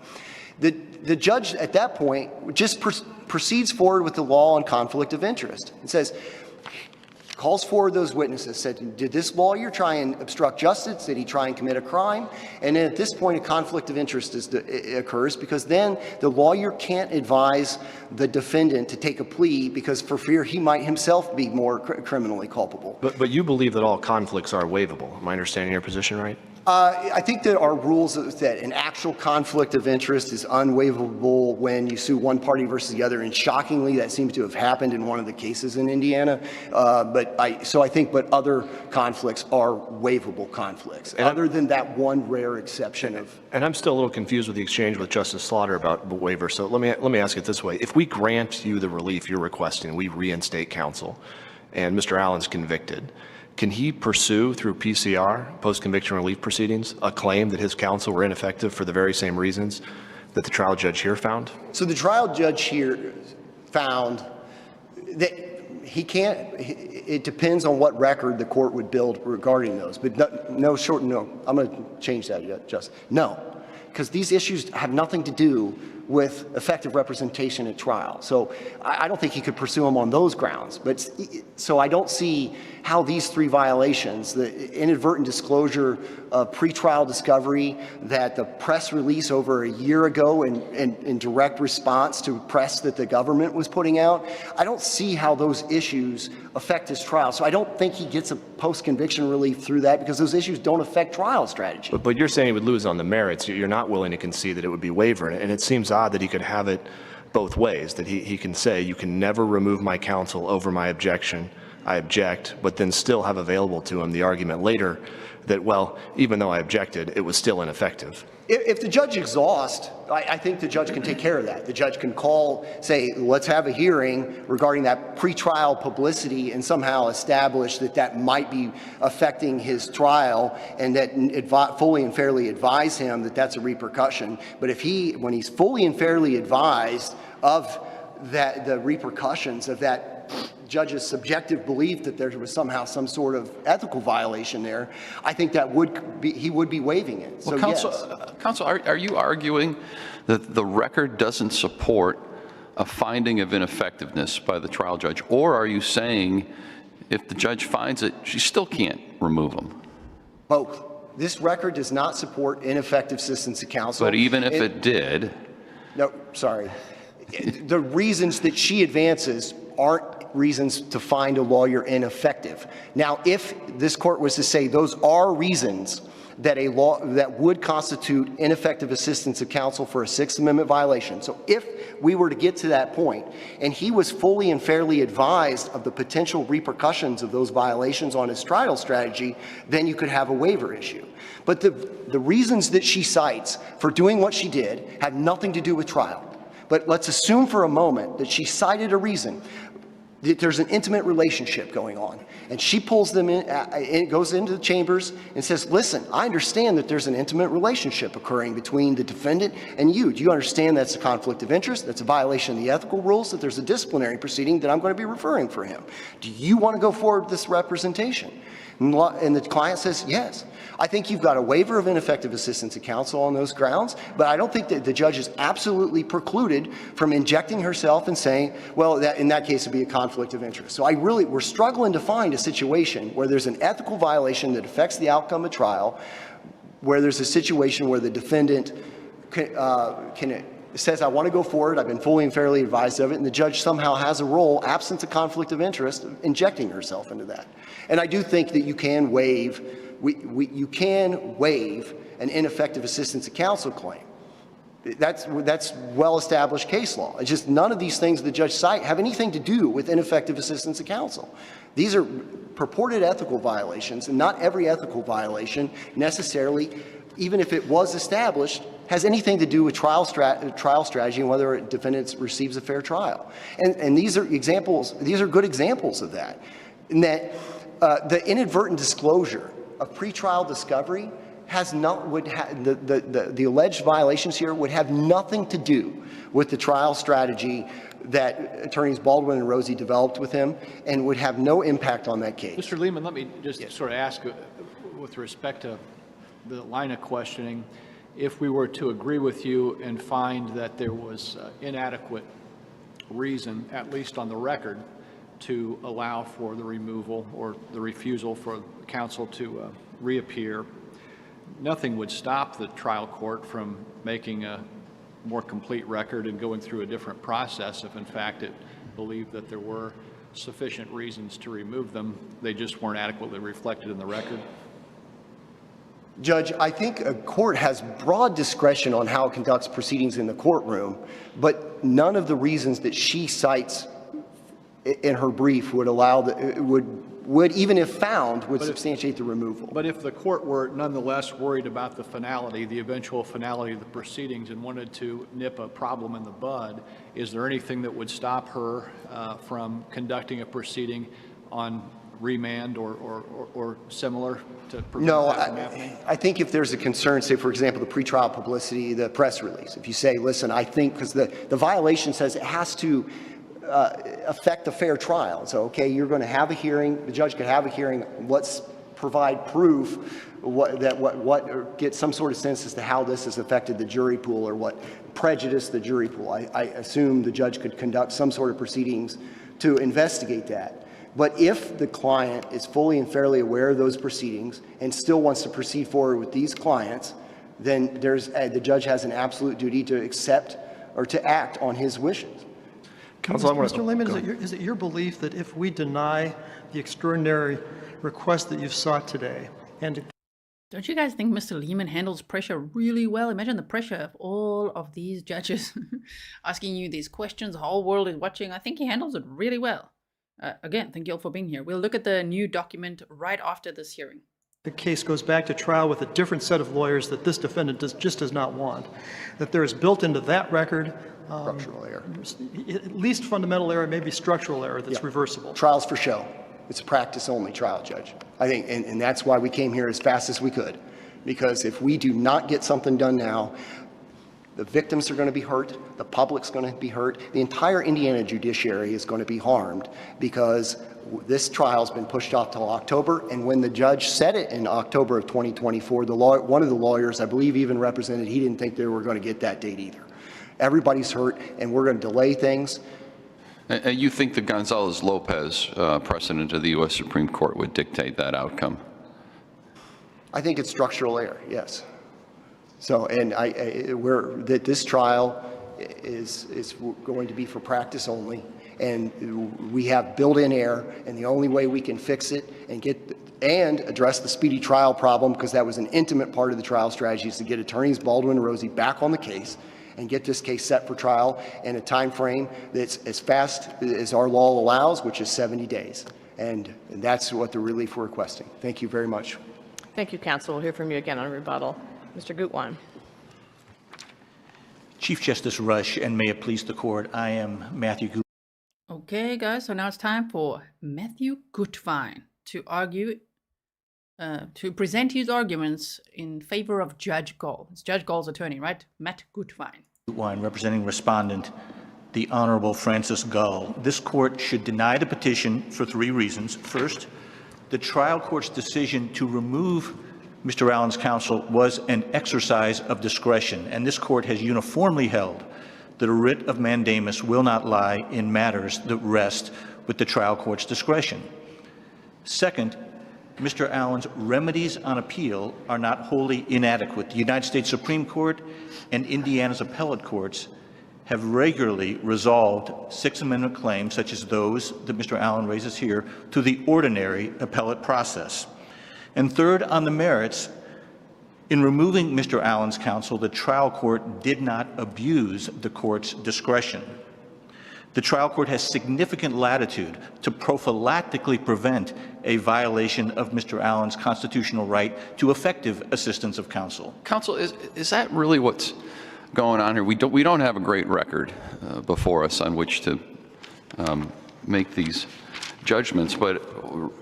The judge at that point just proceeds forward with the law on conflict of interest and says, calls forward those witnesses, said, did this lawyer try and obstruct justice? Did he try and commit a crime? And then at this point, a conflict of interest occurs, because then the lawyer can't advise the defendant to take a plea because for fear he might himself be more criminally culpable. But you believe that all conflicts are waivable. Am I understanding your position right? I think that our rules that an actual conflict of interest is unwaivable when you sue one party versus the other, and shockingly, that seems to have happened in one of the cases in Indiana. But other conflicts are waivable conflicts, and other than that one rare exception of. And I'm still a little confused with the exchange with Justice Slaughter about the waiver. So let me ask it this way: if we grant you the relief you're requesting, we reinstate counsel, and Mr. Allen's convicted, can he pursue through PCR, post-conviction relief proceedings, a claim that his counsel were ineffective for the very same reasons that the trial judge here found? So the trial judge here found that he can't, it depends on what record the court would build regarding those. But no, I'm going to change that, Justice. No, because these issues have nothing to do with effective representation at trial. So I don't think he could pursue them on those grounds. But so I don't see how these three violations, the inadvertent disclosure of pretrial discovery, that the press release over a year ago in direct response to press that the government was putting out, I don't see how those issues affect his trial. So I don't think he gets a post-conviction relief through that, because those issues don't affect trial strategy. But you're saying he would lose on the merits. You're not willing to concede that it would be waiver. And it seems odd that he could have it both ways, that he can say, you can never remove my counsel over my objection, I object, but then still have available to him the argument later that, well, even though I objected, it was still ineffective. If the judge exhausts, I think the judge can take care of that. The judge can call, say, let's have a hearing regarding that pretrial publicity and somehow establish that that might be affecting his trial, and that fully and fairly advise him that that's a repercussion. But if when he's fully and fairly advised of that, the repercussions of that judge's subjective belief that there was somehow some sort of ethical violation there, I think that he would be waiving it. So, well, Counsel, are you arguing that the record doesn't support a finding of ineffectiveness by the trial judge, or are you saying if the judge finds it, she still can't remove him? Both. This record does not support ineffective assistance to counsel. But even if it did? No, sorry. The reasons that she advances aren't reasons to find a lawyer ineffective. Now, if this court was to say those are reasons that a law that would constitute ineffective assistance of counsel for a Sixth Amendment violation, so if we were to get to that point and he was fully and fairly advised of the potential repercussions of those violations on his trial strategy, then you could have a waiver issue. But the reasons that she cites for doing what she did have nothing to do with trial. But let's assume for a moment that she cited a reason that there's an intimate relationship going on, and she pulls them in, goes into the chambers and says, listen, I understand that there's an intimate relationship occurring between the defendant and you. Do you understand that's a conflict of interest? That's a violation of the ethical rules, that there's a disciplinary proceeding that I'm going to be referring for him. Do you want to go forward with this representation? And the client says, yes. I think you've got a waiver of ineffective assistance of counsel on those grounds, but I don't think that the judge is absolutely precluded from injecting herself and saying, well, in that case, it'd be a conflict of interest. So we're struggling to find a situation where there's an ethical violation that affects the outcome of trial, where there's a situation where the defendant says, I want to go forward, I've been fully and fairly advised of it, and the judge somehow has a role, absent a conflict of interest, injecting herself into that. And I do think that you can waive an ineffective assistance of counsel claim. That's well-established case law. It's just none of these things the judge cite have anything to do with ineffective assistance of counsel. These are purported ethical violations, and not every ethical violation necessarily, even if it was established, has anything to do with trial strategy and whether a defendant receives a fair trial. And these are examples. These are good examples of that. In that the inadvertent disclosure of pretrial discovery the alleged violations here would have nothing to do with the trial strategy that attorneys Baldwin and Rosie developed with him, and would have no impact on that case. Mr. Leeman, let me just sort of ask, with respect to the line of questioning, if we were to agree with you and find that there was inadequate reason, at least on the record, to allow for the removal or the refusal for counsel to reappear, nothing would stop the trial court from making a more complete record and going through a different process if in fact it believed that there were sufficient reasons to remove them. They just weren't adequately reflected in the record. Judge, I think a court has broad discretion on how it conducts proceedings in the courtroom, but none of the reasons that she cites in her brief would allow would even if found would substantiate the removal. But if the court were nonetheless worried about the finality, the eventual finality of the proceedings, and wanted to nip a problem in the bud, is there anything that would stop her from conducting a proceeding on remand or similar to prevent that from happening? I think if there's a concern, say, for example, the pretrial publicity, the press release, if you say, listen, I think, because the violation says it has to affect a fair trial. So, okay, you're going to have a hearing, the judge could have a hearing, let's provide proof or get some sort of sense as to how this has affected the jury pool or what prejudiced the jury pool. I assume the judge could conduct some sort of proceedings to investigate that. But if the client is fully and fairly aware of those proceedings and still wants to proceed forward with these clients, then the judge has an absolute duty to accept or to act on his wishes. Counsel, Mr. Leeman, is it your belief that if we deny the extraordinary request that you've sought today, and don't you guys think Mr. Leeman handles pressure really well? Imagine the pressure of all of these judges asking you these questions. The whole world is watching. I think he handles it really well. Again, thank you all for being here. We'll look at the new document right after this hearing. the case goes back to trial with a different set of lawyers that this defendant just does not want, that there is built into that record Structural error. at least fundamental error, maybe structural error that's reversible. Trials for show. It's a practice-only trial, Judge. I think, and that's why we came here as fast as we could, because if we do not get something done now, the victims are going to be hurt, the public's going to be hurt, the entire Indiana judiciary is going to be harmed because this trial's been pushed off till October, and when the judge said it in October of 2024, one of the lawyers, I believe, even represented he didn't think they were going to get that date either. Everybody's hurt, and we're going to delay things. And you think the Gonzalez-Lopez precedent of the U.S. Supreme Court would dictate that outcome? I think it's structural error, yes. So, and that this trial is going to be for practice only, and we have built-in error, and the only way we can fix it and address the speedy trial problem, because that was an intimate part of the trial strategy, is to get attorneys Baldwin and Rosie back on the case and get this case set for trial in a time frame that's as fast as our law allows, which is 70 days. And that's what the relief we're requesting. Thank you very much. Thank you, counsel. We'll hear from you again on rebuttal. Mr. Guttwein. Chief Justice Rush, and may it please the court, I am Matthew Guttwein. Okay, guys, so now it's time for Matthew Guttwein to argue, to present his arguments in favor of Judge Gull. It's Judge Gull's attorney, right? Matt Guttwein. Guttwein, representing respondent, the Honorable Francis Gull. This court should deny the petition for 3 reasons. First, the trial court's decision to remove Mr. Allen's counsel was an exercise of discretion, and this court has uniformly held that a writ of mandamus will not lie in matters that rest with the trial court's discretion. Second, Mr. Allen's remedies on appeal are not wholly inadequate. The United States Supreme Court and Indiana's appellate courts have regularly resolved Sixth Amendment claims, such as those that Mr. Allen raises here, to the ordinary appellate process. And third, on the merits, in removing Mr. Allen's counsel, the trial court did not abuse the court's discretion. The trial court has significant latitude to prophylactically prevent a violation of Mr. Allen's constitutional right to effective assistance of counsel. Counsel, is that really what's going on here? We don't have a great record before us on which to make these judgments, but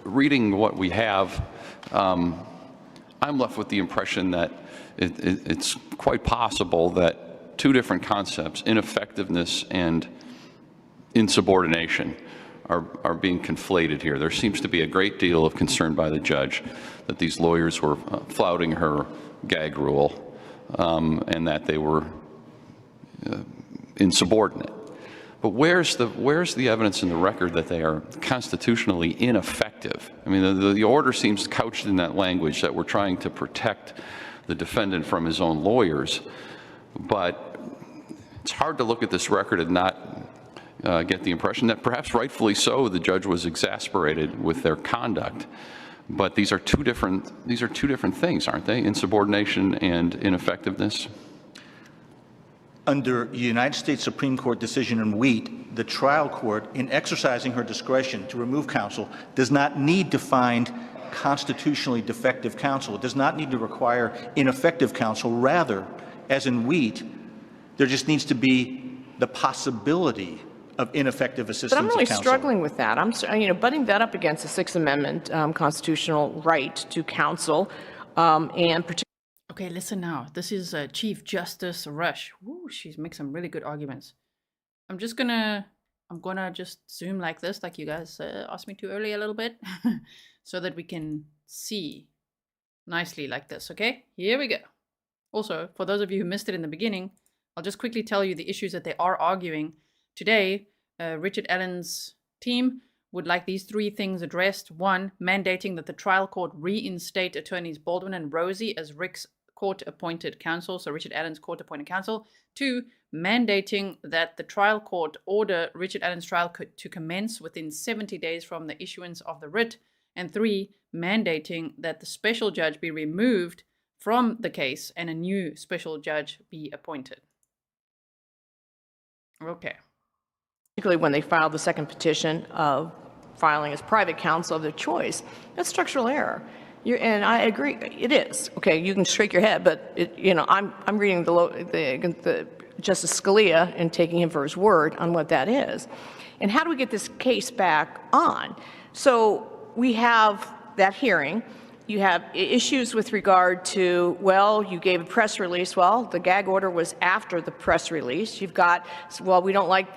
reading what we have, I'm left with the impression that it's quite possible that 2 different concepts, ineffectiveness and insubordination, are being conflated here. There seems to be a great deal of concern by the judge that these lawyers were flouting her gag rule and that they were insubordinate. But where's the evidence in the record that they are constitutionally ineffective? I mean, the order seems couched in that language that we're trying to protect the defendant from his own lawyers, but it's hard to look at this record and not get the impression that perhaps rightfully so the judge was exasperated with their conduct. But these are two different things, aren't they? Insubordination and ineffectiveness. Under the United States Supreme Court decision in Wheat, the trial court, in exercising her discretion to remove counsel, does not need to find constitutionally defective counsel. It does not need to require ineffective counsel. Rather, as in Wheat, there just needs to be the possibility of ineffective assistance But I'm really of counsel. struggling with that. I'm, butting that up against the Sixth Amendment constitutional right to counsel, and particularly. Okay, listen now. This is Chief Justice Rush. Ooh, she's made some really good arguments. I'm gonna just zoom like this, like you guys asked me to earlier a little bit, so that we can see nicely like this. Okay, here we go. Also, for those of you who missed it in the beginning, I'll just quickly tell you the issues that they are arguing. Today, Richard Allen's team would like these three things addressed. One, mandating that the trial court reinstate attorneys Baldwin and Rosie as Rick's court-appointed counsel, so Richard Allen's court-appointed counsel. Two, mandating that the trial court order Richard Allen's trial to commence within 70 days from the issuance of the writ. And three, mandating that the special judge be removed from the case and a new special judge be appointed. Okay. Particularly when they filed the second petition of filing as private counsel of their choice. That's structural error. And I agree, it is. Okay, you can shake your head, but I'm reading the Justice Scalia and taking him for his word on what that is. And how do we get this case back on? So we have that hearing. You have issues with regard to, well, you gave a press release. Well, the gag order was after the press release. You've got, well, we don't like,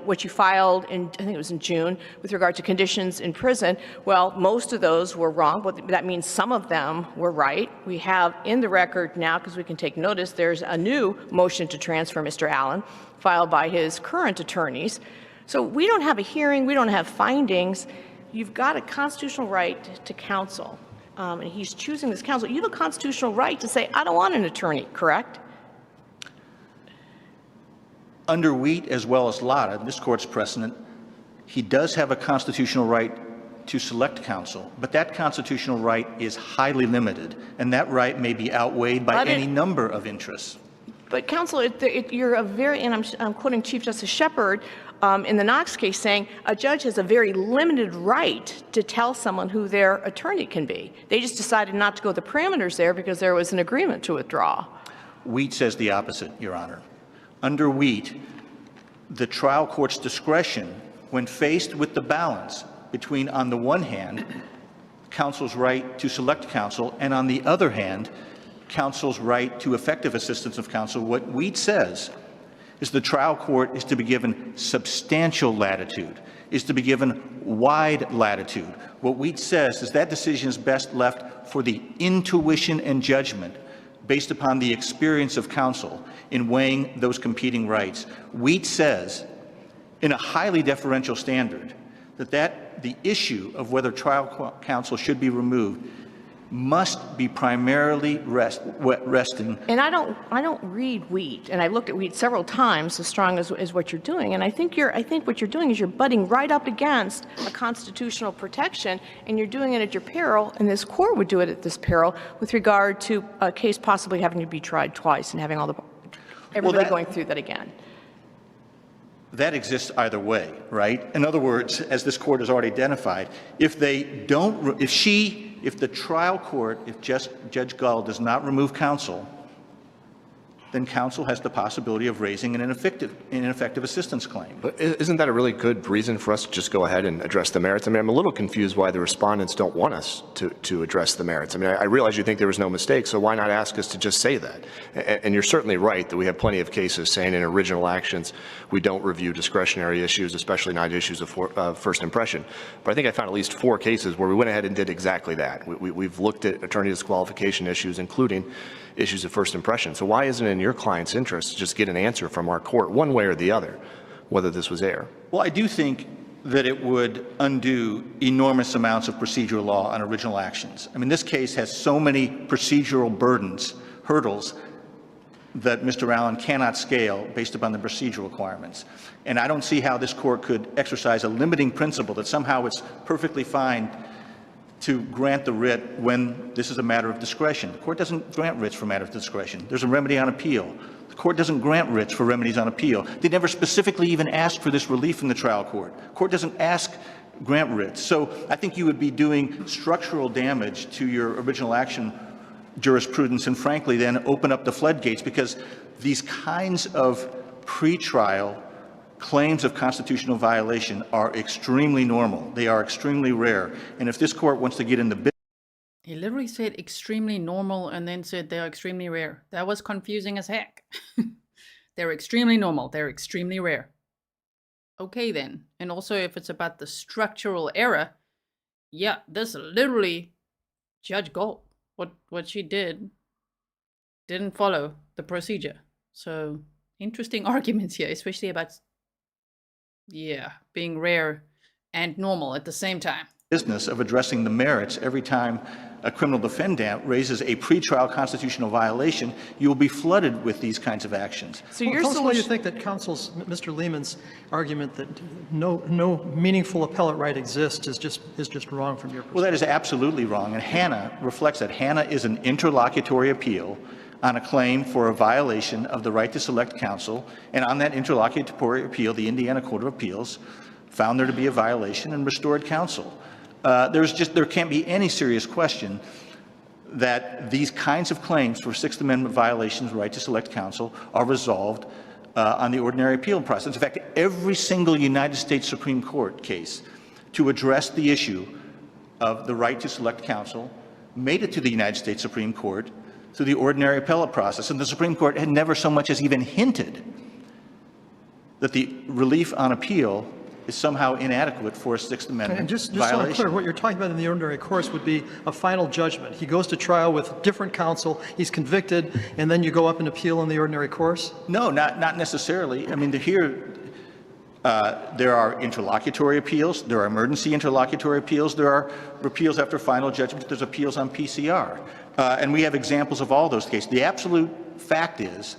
what you filed in, I think it was in June, with regard to conditions in prison. Well, most of those were wrong, but that means some of them were right. We have in the record now, because we can take notice, there's a new motion to transfer Mr. Allen filed by his current attorneys. So we don't have a hearing. We don't have findings. You've got a constitutional right to counsel. And he's choosing this counsel. You have a constitutional right to say, I don't want an attorney, correct? Under Wheat as well as Lotta, this court's precedent, he does have a constitutional right to select counsel, but that constitutional right is highly limited, and that right may be outweighed by any number of interests. But counsel, you're a very, and I'm quoting Chief Justice Shepard in the Knox case saying, a judge has a very limited right to tell someone who their attorney can be. They just decided not to go the parameters there because there was an agreement to withdraw. Wheat says the opposite, Your Honor. Under Wheat, the trial court's discretion, when faced with the balance between, on the one hand, counsel's right to select counsel, and on the other hand, counsel's right to effective assistance of counsel, what Wheat says is the trial court is to be given substantial latitude, is to be given wide latitude. What Wheat says is that decision is best left for the intuition and judgment based upon the experience of counsel in weighing those competing rights. Wheat says, in a highly deferential standard, that the issue of whether trial counsel should be removed must be primarily resting. And I don't read Wheat, and I looked at Wheat several times as strong as what you're doing. And I think what you're doing is you're butting right up against a constitutional protection, and you're doing it at your peril. And this court would do it at this peril with regard to a case possibly having to be tried twice and having everybody going through that again. That exists either way, right? In other words, as this court has already identified, if the trial court, if Judge Gull does not remove counsel, then counsel has the possibility of raising an ineffective assistance claim. But isn't that a really good reason for us to just go ahead and address the merits? I mean, I'm a little confused why the respondents don't want us to address the merits. I mean, I realize you think there was no mistake, so why not ask us to just say that? And you're certainly right that we have plenty of cases saying in original actions we don't review discretionary issues, especially not issues of first impression. But I think I found at least 4 cases where we went ahead and did exactly that. We've looked at attorney disqualification issues, including issues of first impression. So why isn't it in your client's interest to just get an answer from our court, one way or the other, whether this was error? Well, I do think that it would undo enormous amounts of procedural law on original actions. I mean, this case has so many procedural hurdles, that Mr. Allen cannot scale based upon the procedural requirements. And I don't see how this court could exercise a limiting principle that somehow it's perfectly fine to grant the writ when this is a matter of discretion. The court doesn't grant writs for matter of discretion. There's a remedy on appeal. The court doesn't grant writs for remedies on appeal. They never specifically even asked for this relief in the trial court. The court doesn't grant writs. So I think you would be doing structural damage to your original action jurisprudence and, frankly, then open up the floodgates, because these kinds of pretrial claims of constitutional violation are extremely normal. They are extremely rare. And if this court wants to get in the business... He literally said extremely normal and then said they're extremely rare. That was confusing as heck. They're extremely normal. They're extremely rare. Okay then. And also if it's about the structural error, yeah, this literally Judge Gull. What she didn't follow the procedure. So interesting arguments here, especially about, yeah, being rare and normal at the same time. Business of addressing the merits every time a criminal defendant raises a pretrial constitutional violation, you will be flooded with these kinds of actions. So your solution... Why do you think that counsel's, Mr. Leeman's argument that no meaningful appellate right exists is just wrong from your perspective? Well, that is absolutely wrong, and Hannah reflects that. Hannah is an interlocutory appeal on a claim for a violation of the right to select counsel, and on that interlocutory appeal, the Indiana Court of Appeals found there to be a violation and restored counsel. There can't be any serious question that these kinds of claims for Sixth Amendment violations, right to select counsel, are resolved on the ordinary appeal process. In fact, every single United States Supreme Court case to address the issue of the right to select counsel made it to the United States Supreme Court through the ordinary appellate process, and the Supreme Court had never so much as even hinted that the relief on appeal is somehow inadequate for a Sixth Amendment and just violation. So I'm clear, what you're talking about in the ordinary course would be a final judgment. He goes to trial with different counsel, he's convicted, and then you go up and appeal in the ordinary course? No, not necessarily. I mean, here there are interlocutory appeals, there are emergency interlocutory appeals, there are appeals after final judgment, there's appeals on PCR. And we have examples of all those cases. The absolute fact is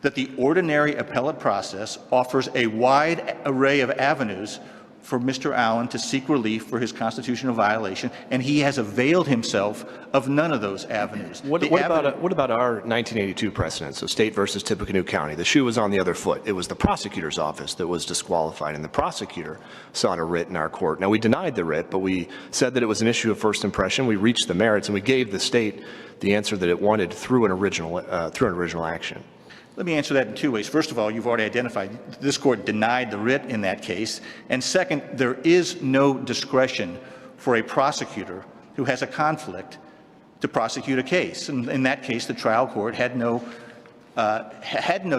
that the ordinary appellate process offers a wide array of avenues for Mr. Allen to seek relief for his constitutional violation, and he has availed himself of none of those avenues. What about our 1982 precedent? So State versus Tippecanoe County. The shoe was on the other foot. It was the prosecutor's office that was disqualified, and the prosecutor sought a writ in our court. Now, we denied the writ, but we said that it was an issue of first impression. We reached the merits, and we gave the state the answer that it wanted through an original action. Let me answer that in two ways. First of all, you've already identified this court denied the writ in that case. And second, there is no discretion for a prosecutor who has a conflict to prosecute a case. And in that case, the trial court had no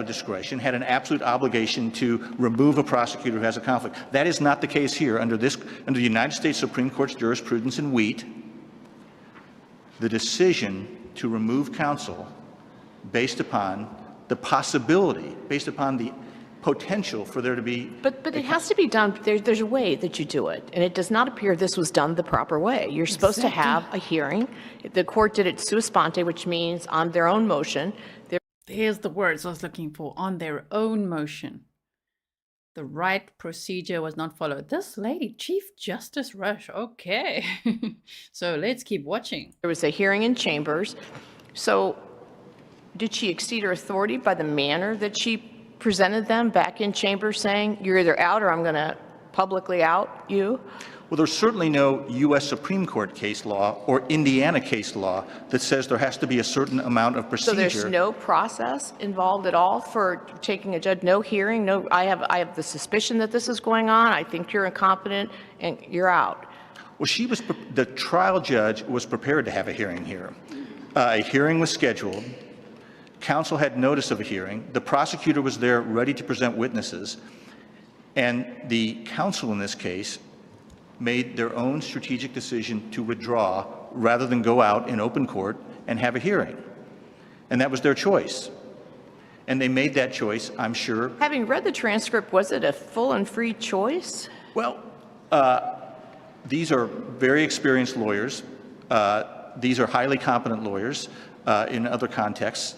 discretion, had an absolute obligation to remove a prosecutor who has a conflict. That is not the case here. Under the United States Supreme Court's jurisprudence in Wheat, the decision to remove counsel based upon the possibility, based upon the potential for there to be... But it has to be done, there's a way that you do it, and it does not appear this was done the proper way. You're supposed to have a hearing. The court did it sua sponte, which means on their own motion. There's the words I was looking for, on their own motion. The right procedure was not followed. This lady, Chief Justice Rush, okay. So let's keep watching. There was a hearing in chambers. So did she exceed her authority by the manner that she presented them back in chambers, saying, you're either out or I'm going to publicly out you? Well, there's certainly no U.S. Supreme Court case law or Indiana case law that says there has to be a certain amount of procedure. So there's no process involved at all for taking a judge, no hearing, no, I have the suspicion that this is going on, I think you're incompetent, and you're out. Well, the trial judge was prepared to have a hearing here. A hearing was scheduled. Counsel had notice of a hearing. The prosecutor was there ready to present witnesses. And the counsel in this case made their own strategic decision to withdraw rather than go out in open court and have a hearing. And that was their choice. And they made that choice, I'm sure. Having read the transcript, was it a full and free choice? Well, these are very experienced lawyers. These are highly competent lawyers in other contexts.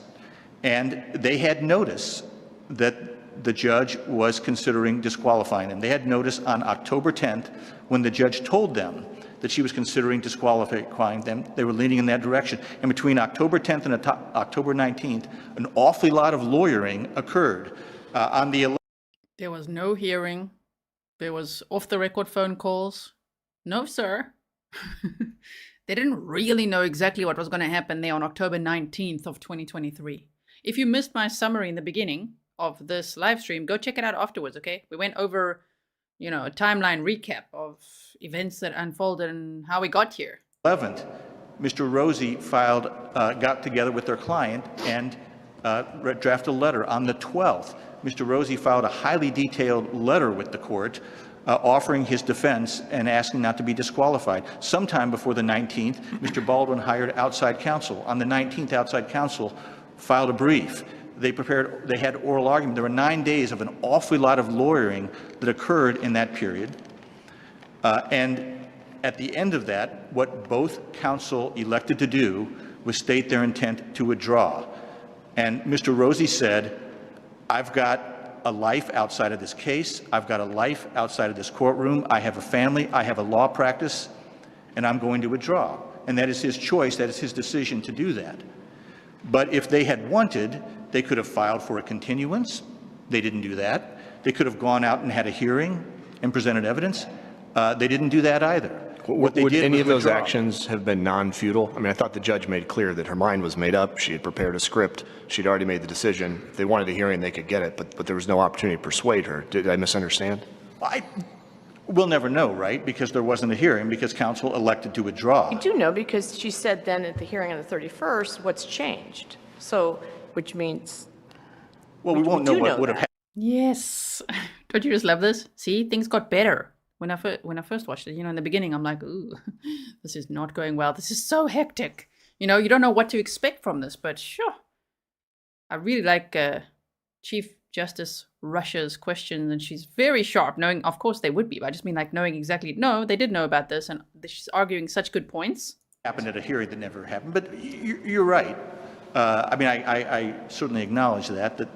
And they had notice that the judge was considering disqualifying them. They had notice on October 10th when the judge told them that she was considering disqualifying them. They were leaning in that direction. And between October 10th and October 19th, an awfully lot of lawyering occurred. On the 11th, There was no hearing. There was off-the-record phone calls. No, sir. They didn't really know exactly what was going to happen there on October 19th of 2023. If you missed my summary in the beginning of this live stream, go check it out afterwards, okay? We went over, a timeline recap of events that unfolded and how we got here. 11th, Mr. Rosie got together with their client and drafted a letter. On the 12th, Mr. Rosie filed a highly detailed letter with the court offering his defense and asking not to be disqualified. Sometime before the 19th, Mr. Baldwin hired outside counsel. On the 19th, outside counsel filed a brief. They had oral argument. There were 9 days of an awfully lot of lawyering that occurred in that period. And at the end of that, what both counsel elected to do was state their intent to withdraw. And Mr. Rosie said, I've got a life outside of this case. I've got a life outside of this courtroom. I have a family. I have a law practice, and I'm going to withdraw. And that is his choice. That is his decision to do that. But if they had wanted, they could have filed for a continuance. They didn't do that. They could have gone out and had a hearing and presented evidence. They didn't do that either. Would any of those actions have been non-futile? I mean, I thought the judge made clear that her mind was made up. She had prepared a script. She'd already made the decision. If they wanted a hearing, they could get it, but there was no opportunity to persuade her. Did I misunderstand? We'll never know, right? Because there wasn't a hearing, because counsel elected to withdraw. You do know, because she said then at the hearing on the 31st, what's changed. So, which means... Well, we won't know what would have happened. Yes. Don't you just love this? See, things got better. When I first watched it, in the beginning, I'm like, ooh, this is not going well. This is so hectic. You don't know what to expect from this, but sure. I really like Chief Justice Rush's questions, and she's very sharp, knowing, of course they would be, but I just mean like knowing exactly, no, they did know about this, and she's arguing such good points. Happened at a hearing that never happened, but you're right. I certainly acknowledge that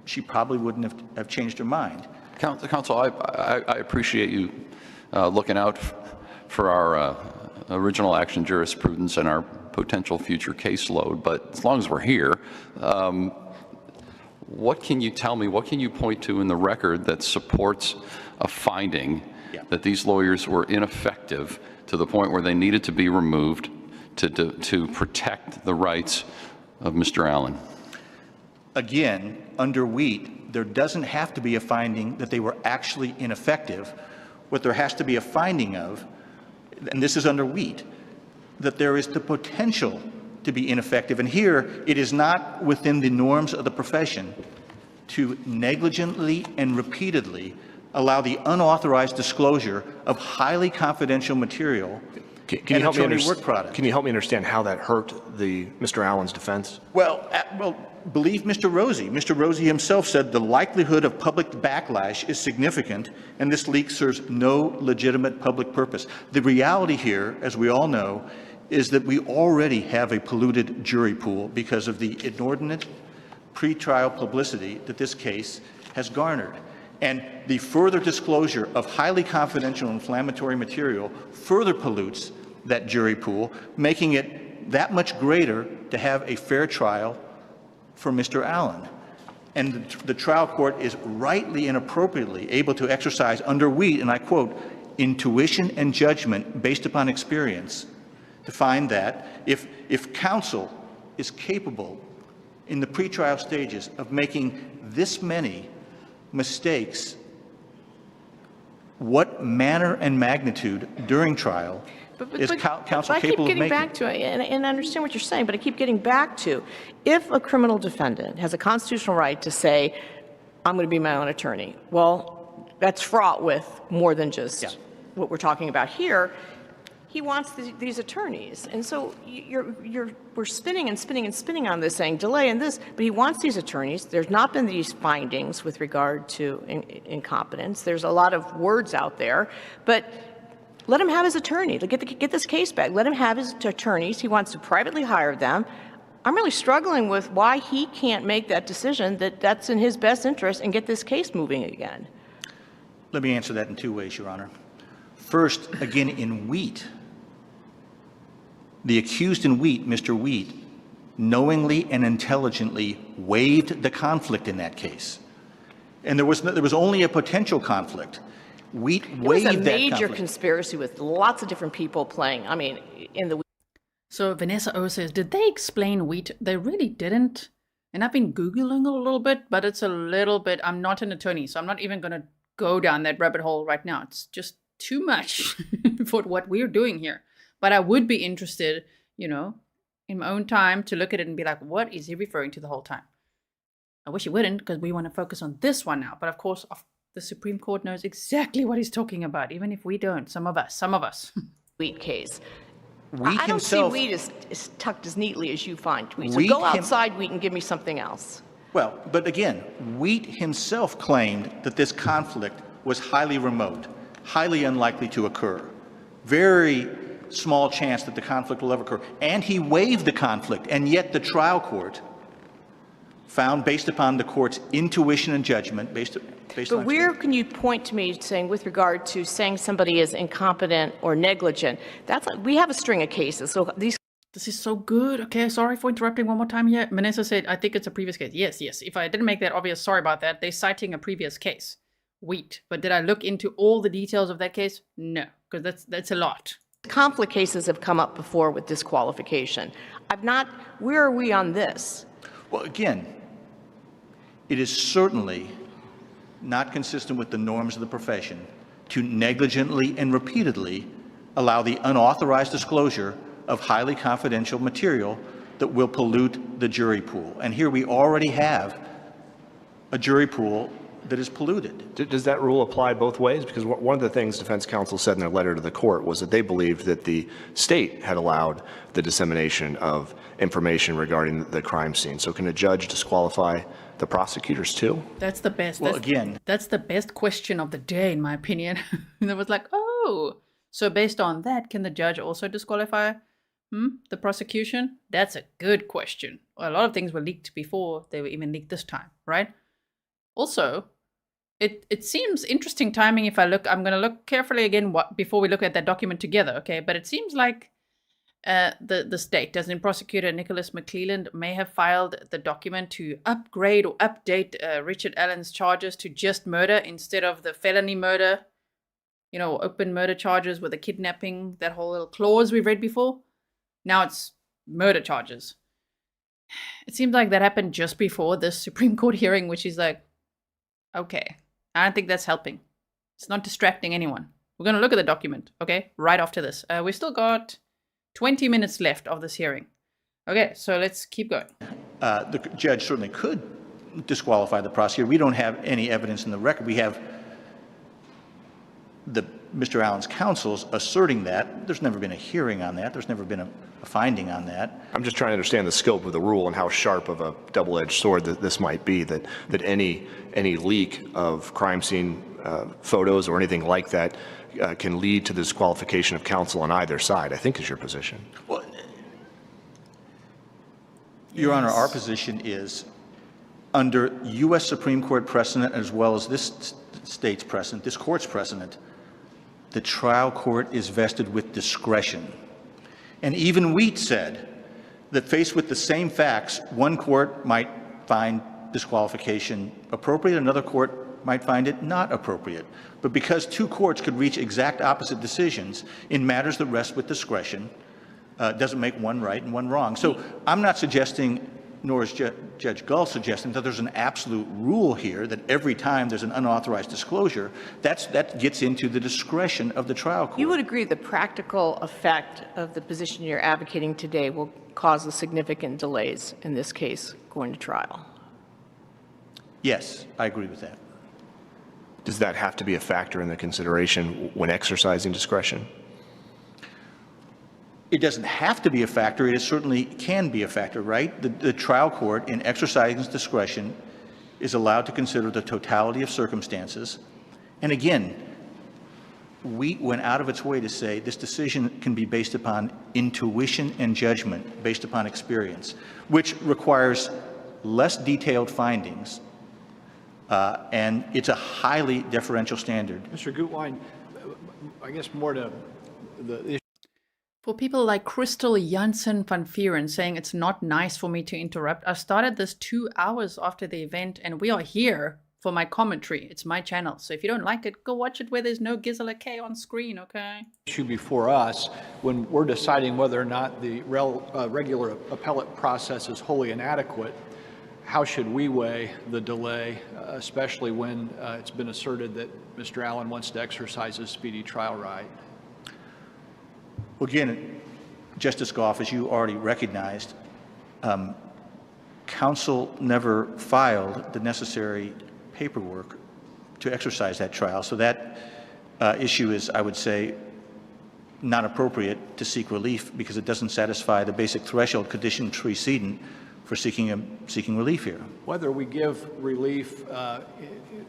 she probably wouldn't have changed her mind. Counsel, I appreciate you looking out for our original action jurisprudence and our potential future caseload, but as long as we're here, what can you tell me, what can you point to in the record that supports a finding that these lawyers were ineffective to the point where they needed to be removed to protect the rights of Mr. Allen? Again, under Wheat, there doesn't have to be a finding that they were actually ineffective. What there has to be a finding of, and this is under Wheat, that there is the potential to be ineffective. And here, it is not within the norms of the profession to negligently and repeatedly allow the unauthorized disclosure of highly confidential material Can you help me understand how that hurt Mr. Allen's defense? Well, believe Mr. Rosie. Mr. Rosie himself said the likelihood of public backlash is significant, and this leak serves no legitimate public purpose. The reality here, as we all know, is that we already have a polluted jury pool because of the inordinate pretrial publicity that this case has garnered. And the further disclosure of highly confidential inflammatory material further pollutes that jury pool, making it that much greater to have a fair trial for Mr. Allen. And the trial court is rightly and appropriately able to exercise under Wheat, and I quote, intuition and judgment based upon experience, to find that if counsel is capable in the pretrial stages of making this many mistakes, what manner and magnitude during trial is counsel capable of making? I keep getting back to it, and I understand what you're saying, but I keep getting back to, if a criminal defendant has a constitutional right to say, I'm going to be my own attorney, well, that's fraught with more than just what we're talking about here. He wants these attorneys, and so we're spinning and spinning and spinning on this, saying delay and this, but he wants these attorneys. There's not been these findings with regard to incompetence. There's a lot of words out there, but let him have his attorney. Get this case back. Let him have his attorneys. He wants to privately hire them. I'm really struggling with why he can't make that decision that that's in his best interest and get this case moving again. Let me answer that in two ways, Your Honor. First, again, in Wheat, the accused in Wheat, Mr. Wheat, knowingly and intelligently waived the conflict in that case. And there was only a potential conflict. Wheat waived that conflict. It was a major conspiracy with lots of different people playing. I mean, in the... So Vanessa O says, did they explain Wheat? They really didn't. And I've been Googling a little bit, but it's a little bit, I'm not an attorney, so I'm not even going to go down that rabbit hole right now. It's just too much for what we're doing here. But I would be interested, you know, in my own time to look at it and be like, what is he referring to the whole time? I wish he wouldn't, because we want to focus on this one now. But of course, the Supreme Court knows exactly what he's talking about, even if we don't. Some of us. Wheat case. Wheat I don't himself, see Wheat as tucked as neatly as you find Wheat. So go outside Wheat and give me something else. Well, but again, Wheat himself claimed that this conflict was highly remote, highly unlikely to occur. Very small chance that the conflict will ever occur. And he waived the conflict, and yet the trial court found, based upon the court's intuition and judgment, based but where can you point to me saying, with regard to saying somebody is incompetent or negligent? That's like, we have a string of cases. So this is so good. Okay, sorry for interrupting one more time here. Vanessa said, I think it's a previous case. Yes. If I didn't make that obvious, sorry about that. They're citing a previous case, Wheat. But did I look into all the details of that case? No, because that's a lot. Conflict cases have come up before with disqualification. Where are we on this? Well, again, it is certainly not consistent with the norms of the profession to negligently and repeatedly allow the unauthorized disclosure of highly confidential material that will pollute the jury pool. And here we already have a jury pool that is polluted. Does that rule apply both ways? Because one of the things defense counsel said in their letter to the court was that they believed that the state had allowed the dissemination of information regarding the crime scene. So can a judge disqualify the prosecutors too? That's the best. Well, that's the best question of the day, in my opinion. And it was like, oh, so based on that, can the judge also disqualify the prosecution? That's a good question. Well, a lot of things were leaked before they were even leaked this time, right? Also, it seems interesting timing. If I look, I'm going to look carefully again before we look at that document together, okay? But it seems like the state, as in prosecutor Nicholas McClelland, may have filed the document to upgrade or update Richard Allen's charges to just murder instead of the felony murder, you know, open murder charges with the kidnapping, that whole little clause we've read before. Now it's murder charges. It seems like that happened just before the Supreme Court hearing, which is like, okay, I don't think that's helping. It's not distracting anyone. We're going to look at the document, okay, right after this. We've still got 20 minutes left of this hearing. Okay, so let's keep going. The judge certainly could disqualify the prosecutor. We don't have any evidence in the record. We have Mr. Allen's counsels asserting that. There's never been a hearing on that. There's never been a finding on that. I'm just trying to understand the scope of the rule and how sharp of a double-edged sword that this might be, that any leak of crime scene photos or anything like that can lead to the disqualification of counsel on either side, I think is your position. Well, Your Honor, our position is under U.S. Supreme Court precedent as well as this state's precedent, this court's precedent, the trial court is vested with discretion. And even Wheat said that faced with the same facts, one court might find disqualification appropriate, another court might find it not appropriate. But because two courts could reach exact opposite decisions in matters that rest with discretion, doesn't make one right and one wrong. So I'm not suggesting, nor is Judge Gull suggesting, that there's an absolute rule here that every time there's an unauthorized disclosure, that gets into the discretion of the trial court. You would agree the practical effect of the position you're advocating today will cause significant delays in this case going to trial? Yes, I agree with that. Does that have to be a factor in the consideration when exercising discretion? It doesn't have to be a factor. It certainly can be a factor, right? The trial court, in exercising its discretion, is allowed to consider the totality of circumstances. And again, Wheat went out of its way to say this decision can be based upon intuition and judgment, based upon experience, which requires less detailed findings, and it's a highly deferential standard. Mr. Guttwein, I guess more to the issue. For people like Crystal Janssen van Vieren saying it's not nice for me to interrupt, I started this 2 hours after the event and we are here for my commentary. It's my channel. So if you don't like it, go watch it where there's no Gisela K on screen, okay? Issue before us, when we're deciding whether or not the regular appellate process is wholly inadequate, how should we weigh the delay, especially when it's been asserted that Mr. Allen wants to exercise his speedy trial right? Well, again, Justice Goff, as you already recognized, counsel never filed the necessary paperwork to exercise that trial. So that issue is, I would say, not appropriate to seek relief because it doesn't satisfy the basic threshold condition precedent for seeking relief here. Whether we give relief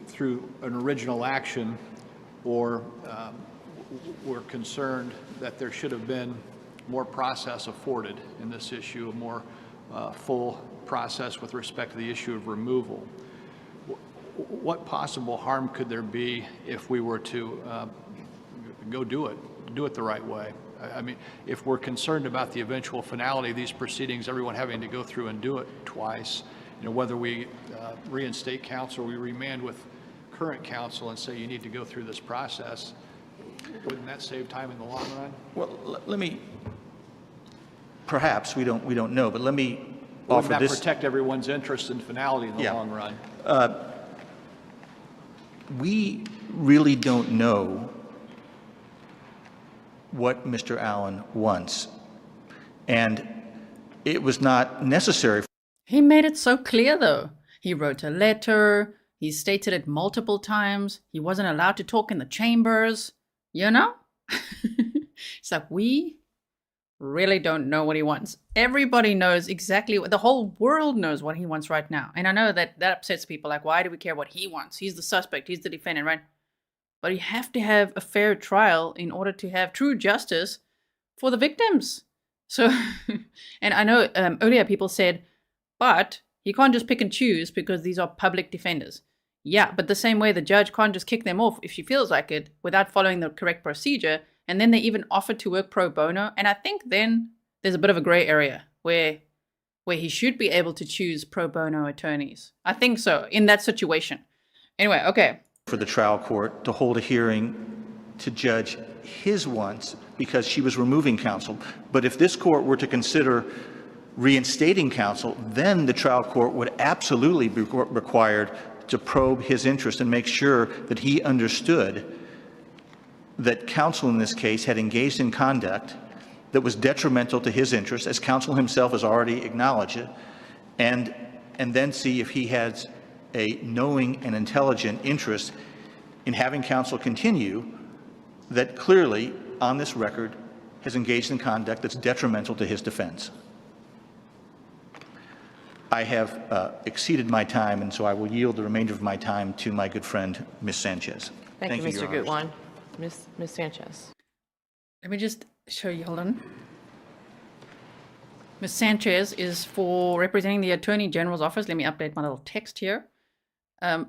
through an original action or we're concerned that there should have been more process afforded in this issue, a more full process with respect to the issue of removal. What possible harm could there be if we were to go do it the right way? I mean, if we're concerned about the eventual finality of these proceedings, everyone having to go through and do it twice, you know, whether we reinstate counsel or we remand with current counsel and say you need to go through this process, wouldn't that save time in the long run? Well, let me, perhaps, we don't know, but let me offer Wouldn't that this. protect everyone's interest in finality in the long run? We really don't know what Mr. Allen wants, and it was not necessary. He made it so clear, though. He wrote a letter. He stated it multiple times. He wasn't allowed to talk in the chambers. You know? It's like, we really don't know what he wants. Everybody knows exactly what, the whole world knows what he wants right now. And I know that upsets people. Like, why do we care what he wants? He's the suspect. He's the defendant, right? But you have to have a fair trial in order to have true justice for the victims. So, and I know earlier people said, but he can't just pick and choose because these are public defenders. Yeah, but the same way the judge can't just kick them off if she feels like it without following the correct procedure. And then they even offer to work pro bono. And I think then there's a bit of a gray area where he should be able to choose pro bono attorneys. I think so, in that situation. Anyway, okay. For the trial court to hold a hearing to judge his wants because she was removing counsel. But if this court were to consider reinstating counsel, then the trial court would absolutely be required to probe his interest and make sure that he understood that counsel in this case had engaged in conduct that was detrimental to his interest, as counsel himself has already acknowledged it, and then see if he has a knowing and intelligent interest in having counsel continue that clearly, on this record, has engaged in conduct that's detrimental to his defense. I have exceeded my time, and so I will yield the remainder of my time to my good friend, Ms. Sanchez. Thank you, Your Mr. Honors. Guttwein. Ms. Sanchez. Let me just show you, hold on. Ms. Sanchez is for representing the Attorney General's office. Let me update my little text here.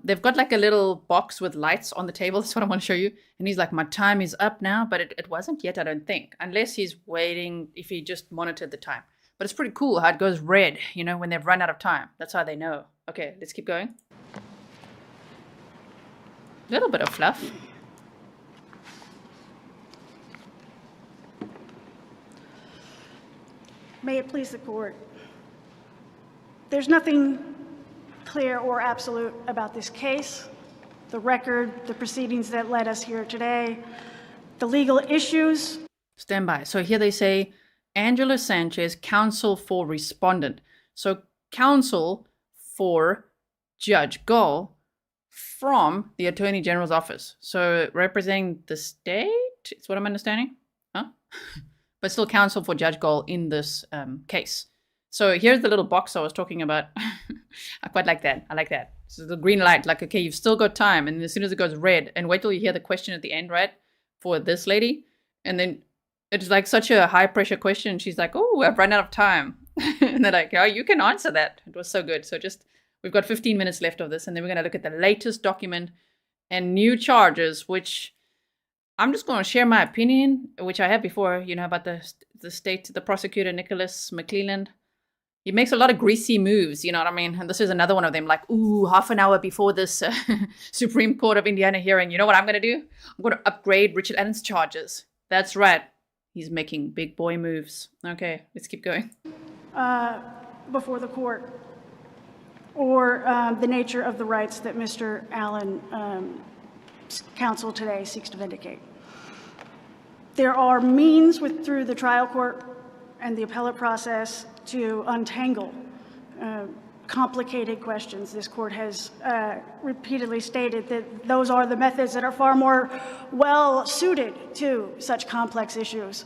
They've got like a little box with lights on the table. That's what I want to show you. And he's like, my time is up now, but it wasn't yet, I don't think. Unless he's waiting, if he just monitored the time. But it's pretty cool how it goes red, you know, when they've run out of time. That's how they know. Okay, let's keep going. A little bit of fluff. May it please the court. There's nothing clear or absolute about this case, the record, the proceedings that led us here today, the legal issues. Stand by. So here they say, Angela Sanchez, counsel for respondent. So counsel for Judge Gull from the Attorney General's office. So representing the state, is what I'm understanding? Huh? But still counsel for Judge Gull in this case. So here's the little box I was talking about. I quite like that. I like that. So the green light, like, okay, you've still got time. And as soon as it goes red, and wait till you hear the question at the end, right? For this lady. And then it's like such a high pressure question. She's like, oh, I've run out of time. And they're like, oh, you can answer that. It was so good. So just, we've got 15 minutes left of this. And then we're going to look at the latest document and new charges, which I'm just going to share my opinion, which I had before, about the prosecutor, Nicholas McClelland. He makes a lot of greasy moves, you know what I mean? And this is another one of them, like, ooh, half an hour before this Supreme Court of Indiana hearing, you know what I'm going to do? I'm going to upgrade Richard Allen's charges. That's right. He's making big boy moves. Okay, let's keep going. Before the court, or the nature of the rights that Mr. Allen, counsel today, seeks to vindicate. There are means through the trial court and the appellate process to untangle complicated questions. This court has repeatedly stated that those are the methods that are far more well suited to such complex issues.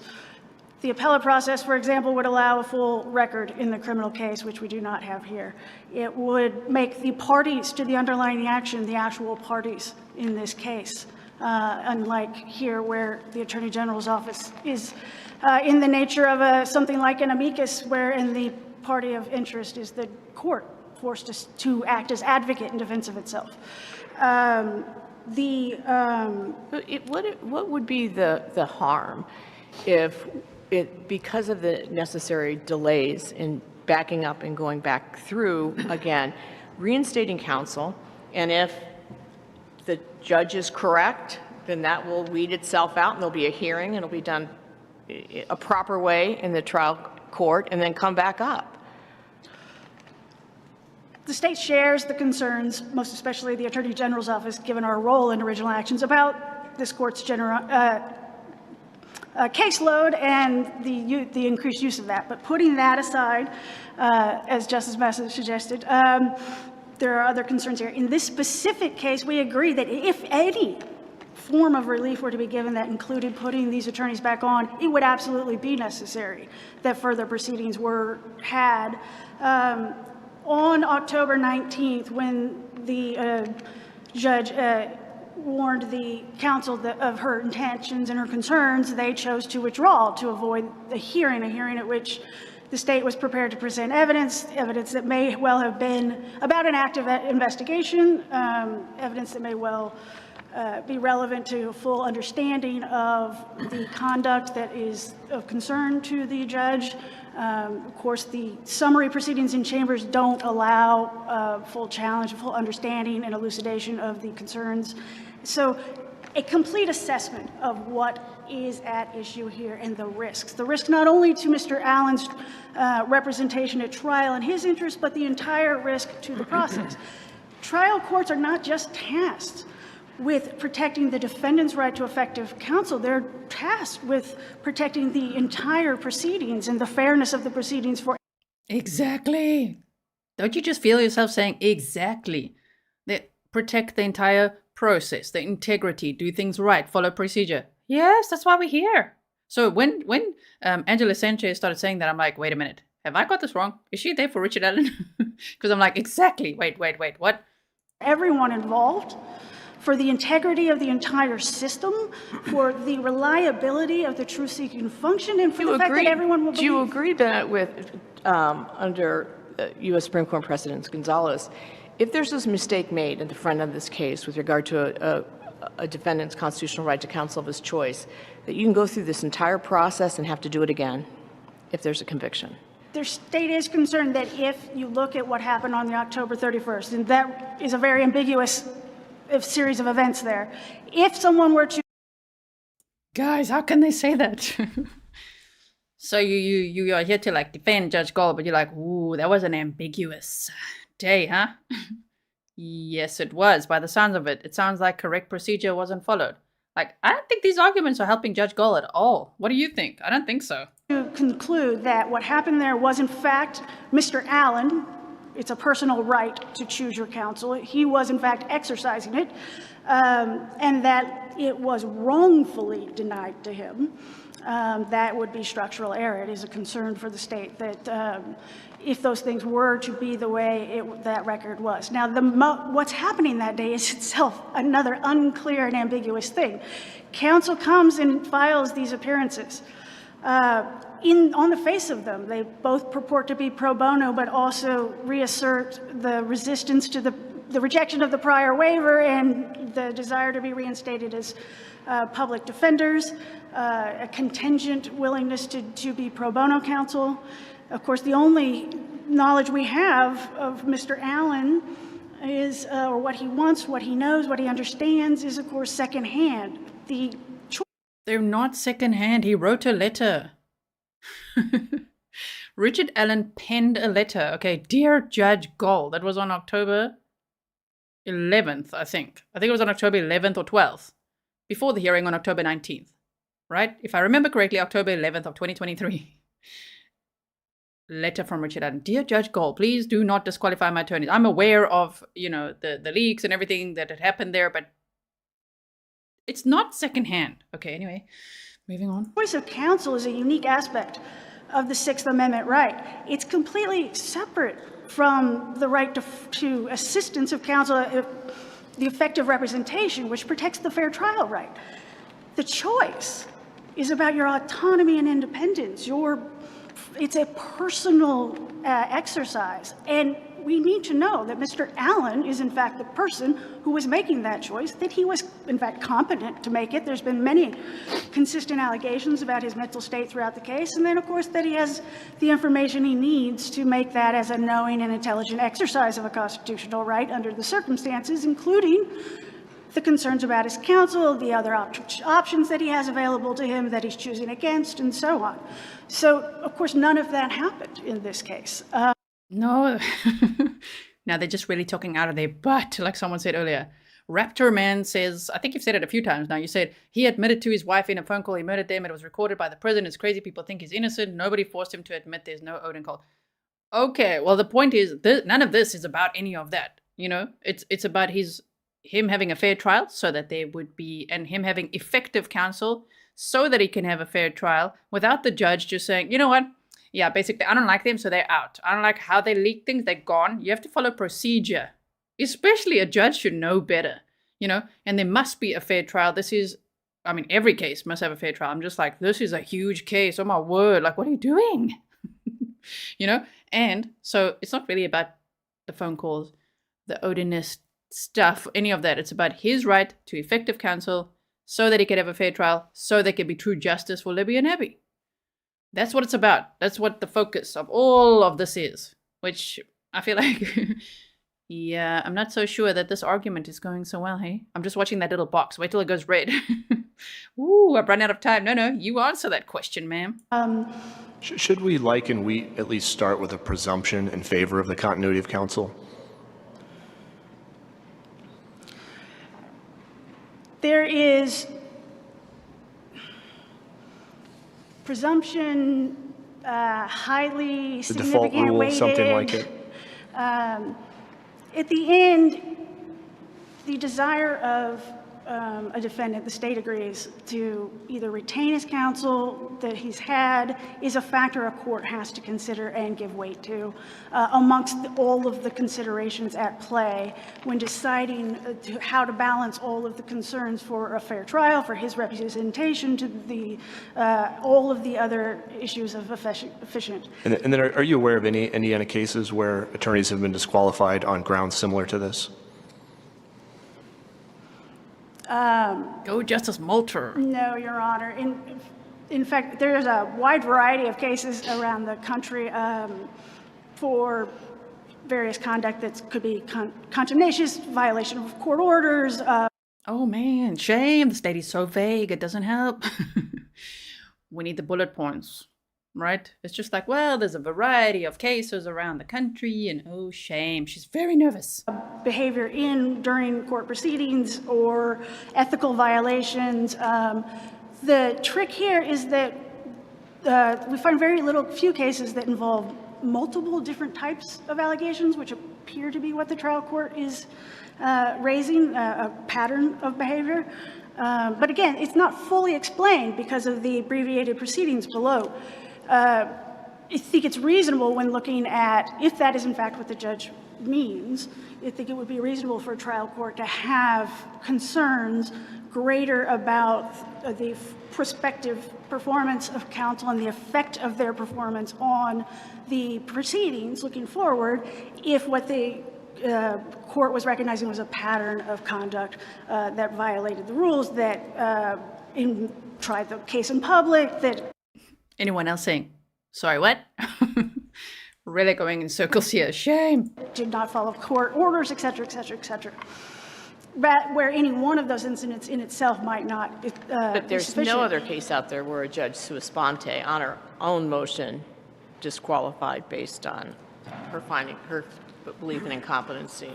The appellate process, for example, would allow a full record in the criminal case, which we do not have here. It would make the parties to the underlying action the actual parties in this case, unlike here where the Attorney General's office is in the nature of something like an amicus, wherein the party of interest is the court, forced to act as advocate in defense of itself. What would be the harm if because of the necessary delays in backing up and going back through again, reinstating counsel, and if the judge is correct, then that will weed itself out and there'll be a hearing and it'll be done a proper way in the trial court and then come back up? The state shares the concerns, most especially the Attorney General's office, given our role in original actions, about this court's caseload and the increased use of that. But putting that aside, as Justice Bassett suggested, there are other concerns here. In this specific case, we agree that if any form of relief were to be given that included putting these attorneys back on, it would absolutely be necessary that further proceedings were had. On October 19th, when the judge warned the counsel of her intentions and her concerns, they chose to withdraw to avoid a hearing at which the state was prepared to present evidence that may well have been about an active investigation, evidence that may well be relevant to a full understanding of the conduct that is of concern to the judge. Of course, the summary proceedings in chambers don't allow full challenge, full understanding and elucidation of the concerns. So a complete assessment of what is at issue here and the risks. The risk not only to Mr. Allen's representation at trial and his interest, but the entire risk to the process. Trial courts are not just tasked with protecting the defendant's right to effective counsel. They're tasked with protecting the entire proceedings and the fairness of the proceedings for... Exactly. Don't you just feel yourself saying exactly? They protect the entire process, the integrity, do things right, follow procedure. Yes, that's why we're here. So when Angela Sanchez started saying that, I'm like, wait a minute, have I got this wrong? Is she there for Richard Allen? Because I'm like, exactly. Wait, what? Everyone involved, for the integrity of the entire system, for the reliability of the truth-seeking function, and for the fact that everyone will believe. Do you agree that with, under U.S. Supreme Court precedents, Gonzalez, if there's this mistake made at the front of this case with regard to a defendant's constitutional right to counsel of his choice, that you can go through this entire process and have to do it again if there's a conviction? Their state is concerned that if you look at what happened on the October 31st, and that is a very ambiguous series of events there, if someone were to... Guys, how can they say that? So you are here to like defend Judge Gull, but you're like, ooh, that was an ambiguous day, huh? Yes, it was. By the sounds of it, it sounds like correct procedure wasn't followed. Like, I don't think these arguments are helping Judge Gull at all. What do you think? I don't think so. To conclude that what happened there was, in fact, Mr. Allen, it's a personal right to choose your counsel. He was, in fact, exercising it, and that it was wrongfully denied to him. That would be structural error. It is a concern for the state that if those things were to be the way that record was. Now, what's happening that day is itself another unclear and ambiguous thing. Counsel comes and files these appearances. On the face of them, they both purport to be pro bono, but also reassert the resistance to the the rejection of the prior waiver and the desire to be reinstated as public defenders, a contingent willingness to be pro bono counsel. Of course, the only knowledge we have of Mr. Allen is, or what he wants, what he knows, what he understands is, of course, secondhand. They're not secondhand. He wrote a letter. Richard Allen penned a letter. Okay, dear Judge Gull. That was on October 11th, I think. I think it was on October 11th or 12th. Before the hearing on October 19th. Right? If I remember correctly, October 11th of 2023. Letter from Richard Allen. Dear Judge Gull, please do not disqualify my attorneys. I'm aware of, the leaks and everything that had happened there, but it's not secondhand. Okay, anyway, moving on. Choice of counsel is a unique aspect of the Sixth Amendment right. It's completely separate from the right to assistance of counsel, the effective representation, which protects the fair trial right. The choice is about your autonomy and independence. It's a personal exercise. And we need to know that Mr. Allen is, in fact, the person who was making that choice, that he was, in fact, competent to make it. There's been many consistent allegations about his mental state throughout the case. And then, of course, that he has the information he needs to make that as a knowing and intelligent exercise of a constitutional right under the circumstances, including the concerns about his counsel, the other options that he has available to him that he's choosing against, and so on. So, of course, none of that happened in this case. No. Now they're just really talking out of their butt, like someone said earlier. Raptor Man says, I think you've said it a few times now, you said he admitted to his wife in a phone call he murdered them. It was recorded by the prison. It's crazy. People think he's innocent. Nobody forced him to admit. There's no Odin call. Okay, well, the point is, none of this is about any of that. It's about him having a fair trial so that there would be, and him having effective counsel so that he can have a fair trial without the judge just saying, you know what? Yeah, basically, I don't like them, so they're out. I don't like how they leak things, they're gone. You have to follow procedure. Especially a judge should know better, and there must be a fair trial. Every case must have a fair trial. I'm just like, this is a huge case. Oh my word, like, what are you doing? And so it's not really about the phone calls, the Odinist stuff, any of that. It's about his right to effective counsel so that he could have a fair trial, so there could be true justice for Libby and Abby. That's what it's about. That's what the focus of all of this is, which I feel like, yeah, I'm not so sure that this argument is going so well, hey? I'm just watching that little box. Wait till it goes red. Ooh, I've run out of time. No, you answer that question, ma'am. Should we at least start with a presumption in favor of the continuity of counsel? There is presumption, highly the default significant rule, weighted. something like it. At the end, the desire of a defendant, the state agrees, to either retain his counsel that he's had is a factor a court has to consider and give weight to amongst all of the considerations at play when deciding how to balance all of the concerns for a fair trial, for his representation, to the all of the other issues of efficient. And then are you aware of any Indiana cases where attorneys have been disqualified on grounds similar to this? Go Justice Moulter. No, Your Honor. In fact, there's a wide variety of cases around the country for various conduct that could be contumacious, violation of court orders. Oh man, shame. The state is so vague. It doesn't help. We need the bullet points, right? It's just like, well, there's a variety of cases around the country, and oh, shame. She's very nervous. Behavior during court proceedings or ethical violations. The trick here is that we find few cases that involve multiple different types of allegations, which appear to be what the trial court is raising, a pattern of behavior. But again, it's not fully explained because of the abbreviated proceedings below. I think it's reasonable when looking at, if that is in fact what the judge means, I think it would be reasonable for a trial court to have concerns greater about the prospective performance of counsel and the effect of their performance on the proceedings looking forward, if what they court was recognizing was a pattern of conduct that violated the rules, that tried the case in public, that... Anyone else saying, sorry, what? Really going in circles here. Shame. Did not follow court orders, et cetera, et cetera, et cetera. But where any one of those incidents in itself might not But there's sufficient. no other case out there where a judge sua sponte on her own motion disqualified based on her belief in incompetency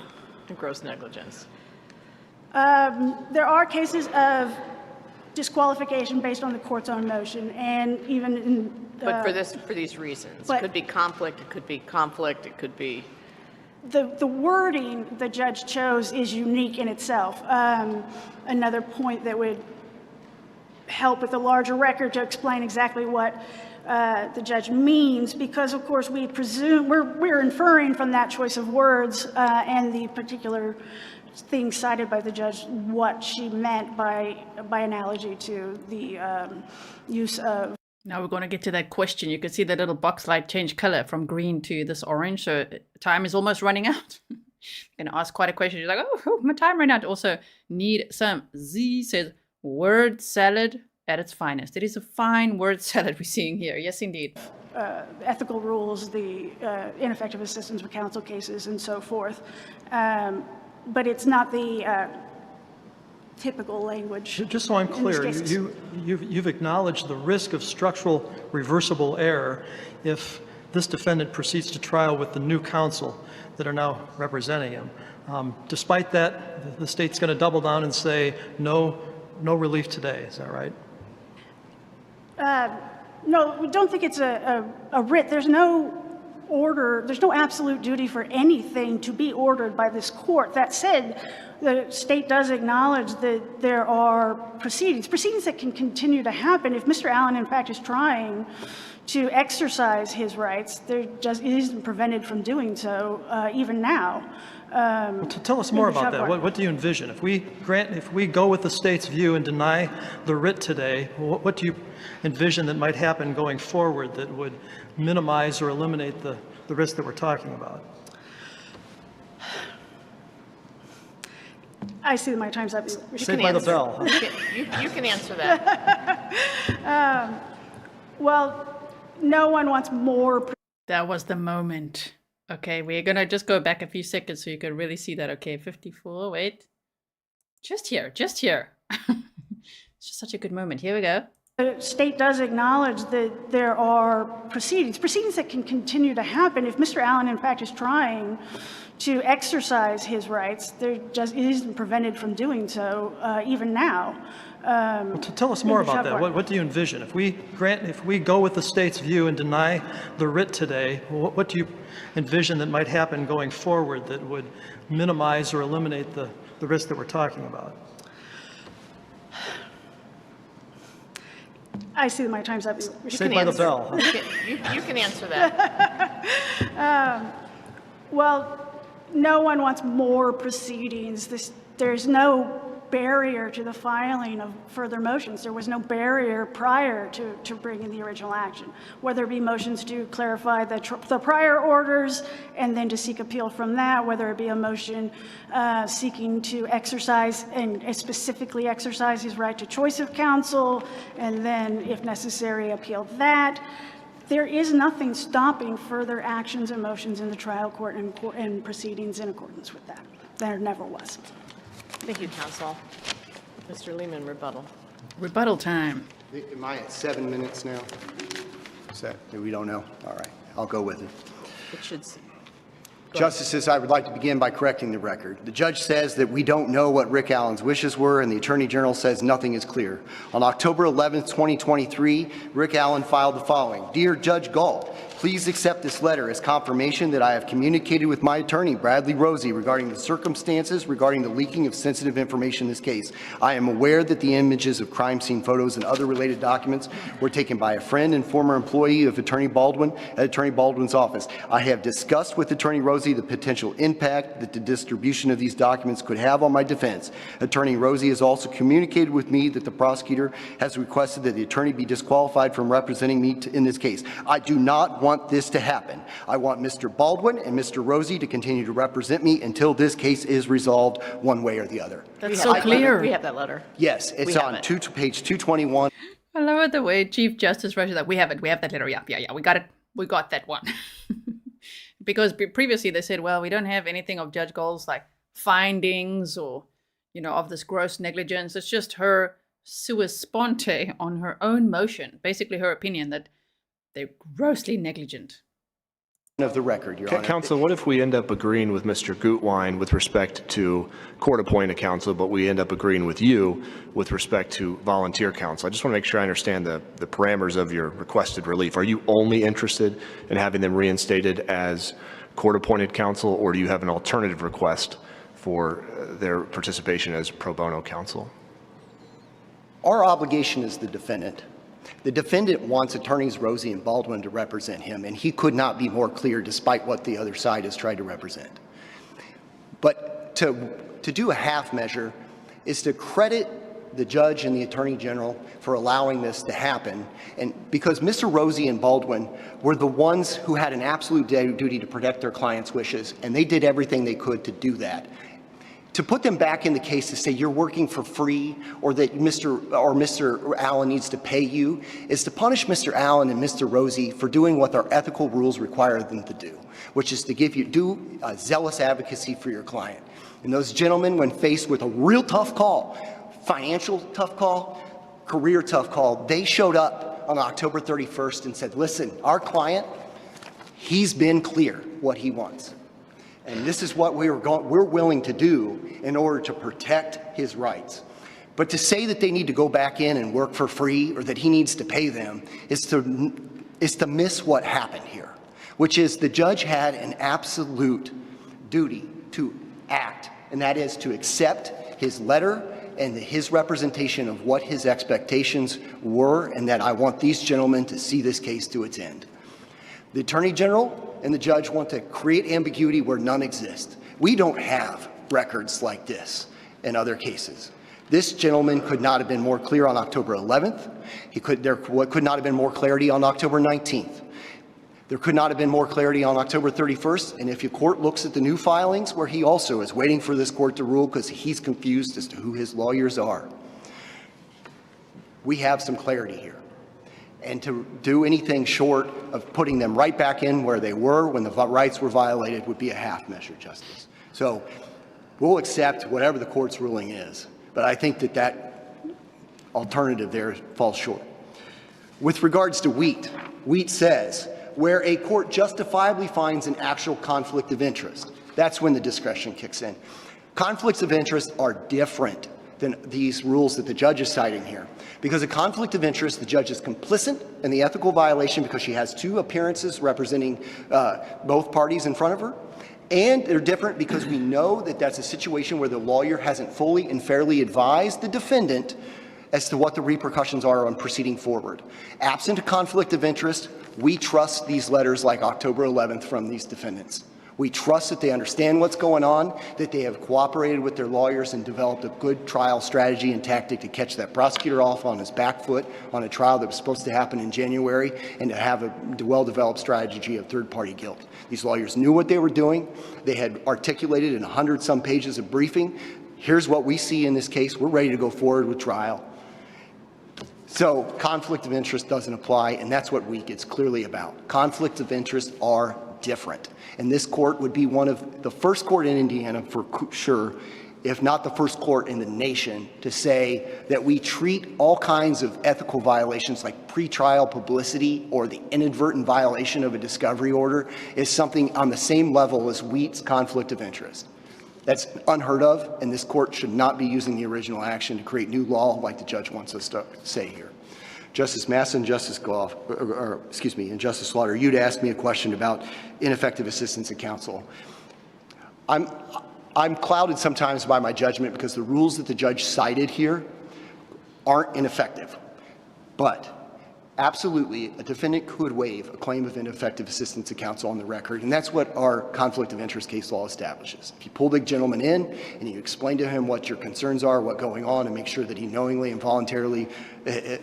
and gross negligence. There are cases of disqualification based on the court's own motion, and even in... But for these reasons, it could be conflict, it could be conflict, it could be... The wording the judge chose is unique in itself. Another point that would help with the larger record to explain exactly what the judge means, because of course we presume, we're inferring from that choice of words and the particular thing cited by the judge what she meant by analogy to the use of... Now we're going to get to that question. You can see the little box light change color from green to this orange. So time is almost running out. I'm going to ask quite a question. She's like, oh, my time ran out. Also need some. Z says word salad at its finest. It is a fine word salad we're seeing here. Yes, indeed. Ethical rules, the ineffective assistance with counsel cases and so forth. But it's not the typical language. Just so I'm clear, you've acknowledged the risk of structural reversible error if this defendant proceeds to trial with the new counsel that are now representing him. Despite that, the state's going to double down and say no relief today. Is that right? No, we don't think it's a writ. There's no order, there's no absolute duty for anything to be ordered by this court. That said, the state does acknowledge that there are proceedings that can continue to happen. If Mr. Allen, in fact, is trying to exercise his rights, there just isn't prevented from doing so, even now. Well, tell us more about that. What do you envision? If we go with the state's view and deny the writ today, what do you envision that might happen going forward that would minimize or eliminate the risk that we're talking about? I see that my time's up. Saved by the bell. Huh? You can answer that. Well, no one wants more. That was the moment. Okay, we're going to just go back a few seconds so you can really see that. Okay, 54, wait. Just here. It's just such a good moment. Here we go. The state does acknowledge that there are proceedings that can continue to happen. If Mr. Allen, in fact, is trying to exercise his rights, there just isn't prevented from doing so, even now. Tell us more about that. What do you envision? If we go with the state's view and deny the writ today, what do you envision that might happen going forward that would minimize or eliminate the risk that we're talking about? I see that my time's up. Saved by the bell. Huh? You can answer that. Well, no one wants more proceedings. There's no barrier to the filing of further motions. There was no barrier prior to bringing the original action, whether it be motions to clarify the prior orders and then to seek appeal from that, whether it be a motion seeking to exercise and specifically exercise his right to choice of counsel, and then, if necessary, appeal that. There is nothing stopping further actions and motions in the trial court and proceedings in accordance with that. There never was. Thank you, counsel. Mr. Leeman, rebuttal. Rebuttal time. Am I at 7 minutes now? Is that, we don't know? All right, I'll go with it. It should. Justices, I would like to begin by correcting the record. The judge says that we don't know what Rick Allen's wishes were, and the Attorney General says nothing is clear. On October 11th, 2023, Rick Allen filed the following. Dear Judge Gull, please accept this letter as confirmation that I have communicated with my attorney, Bradley Rosie, regarding the circumstances regarding the leaking of sensitive information in this case. I am aware that the images of crime scene photos and other related documents were taken by a friend and former employee of Attorney Baldwin at Attorney Baldwin's office. I have discussed with Attorney Rosie Rosie the potential impact that the distribution of these documents could have on my defense. Attorney Rosie has also communicated with me that the prosecutor has requested that the attorney be disqualified from representing me in this case. I do not want this to happen. I want Mr. Baldwin and Mr. Rosie to continue to represent me until this case is resolved one way or the other. That's so clear. We have that letter. Yes, it's on page 221. I love it the way Chief Justice Rush is like, we have it. We have that letter. Yeah, we got it. We got that one. Because previously they said, well, we don't have anything of Judge Gull's like findings or, of this gross negligence. It's just her sua sponte on her own motion, basically her opinion that they're grossly negligent. Of the record, Your Honor. Counsel, what if we end up agreeing with Mr. Guttwein with respect to court-appointed counsel, but we end up agreeing with you with respect to volunteer counsel? I just want to make sure I understand the parameters of your requested relief. Are you only interested in having them reinstated as court-appointed counsel, or do you have an alternative request for their participation as pro bono counsel? Our obligation as the defendant. The defendant wants attorneys Rosie and Baldwin to represent him, and he could not be more clear despite what the other side has tried to represent. But to do a half measure is to credit the judge and the attorney general for allowing this to happen, and because Mr. Rosie and Baldwin were the ones who had an absolute duty to protect their clients' wishes, and they did everything they could to do that. To put them back in the case to say you're working for free or that Mr. Allen needs to pay you is to punish Mr. Allen and Mr. Rosie for doing what their ethical rules require them to do, which is to do zealous advocacy for your client. And those gentlemen, when faced with a real tough call, financial tough call, career tough call, they showed up on October 31st and said, listen, our client, he's been clear what he wants. And this is what we're willing to do in order to protect his rights. But to say that they need to go back in and work for free or that he needs to pay them is to miss what happened here, which is the judge had an absolute duty to act, and that is to accept his letter and his representation of what his expectations were, and that I want these gentlemen to see this case to its end. The Attorney General and the judge want to create ambiguity where none exists. We don't have records like this in other cases. This gentleman could not have been more clear on October 11th. There could not have been more clarity on October 19th. There could not have been more clarity on October 31st. And if your court looks at the new filings where he also is waiting for this court to rule because he's confused as to who his lawyers are, we have some clarity here. And to do anything short of putting them right back in where they were when the rights were violated would be a half measure, Justice. So we'll accept whatever the court's ruling is, but I think that alternative there falls short. With regards to Wheat says, where a court justifiably finds an actual conflict of interest, that's when the discretion kicks in. Conflicts of interest are different than these rules that the judge is citing here. Because a conflict of interest, the judge is complicit in the ethical violation because she has two appearances representing both parties in front of her. And they're different because we know that that's a situation where the lawyer hasn't fully and fairly advised the defendant as to what the repercussions are on proceeding forward. Absent a conflict of interest, we trust these letters like October 11th from these defendants. We trust that they understand what's going on, that they have cooperated with their lawyers and developed a good trial strategy and tactic to catch that prosecutor off on his back foot on a trial that was supposed to happen in January, and to have a well-developed strategy of third-party guilt. These lawyers knew what they were doing. They had articulated in 100-some pages of briefing. Here's what we see in this case. We're ready to go forward with trial. So conflict of interest doesn't apply, and that's what WEAK is clearly about. Conflicts of interest are different. And this court would be one of the first court in Indiana, for sure, if not the first court in the nation, to say that we treat all kinds of ethical violations like pretrial publicity or the inadvertent violation of a discovery order as something on the same level as Wheat's conflict of interest. That's unheard of, and this court should not be using the original action to create new law like the judge wants us to say here. Justice Massa and Justice Gull, and Justice Slaughter, you'd asked me a question about ineffective assistance of counsel. I'm clouded sometimes by my judgment because the rules that the judge cited here aren't ineffective. But Absolutely, a defendant could waive a claim of ineffective assistance of counsel on the record, and that's what our conflict of interest case law establishes. If you pull the gentleman in and you explain to him what your concerns are, what's going on, and make sure that he knowingly and voluntarily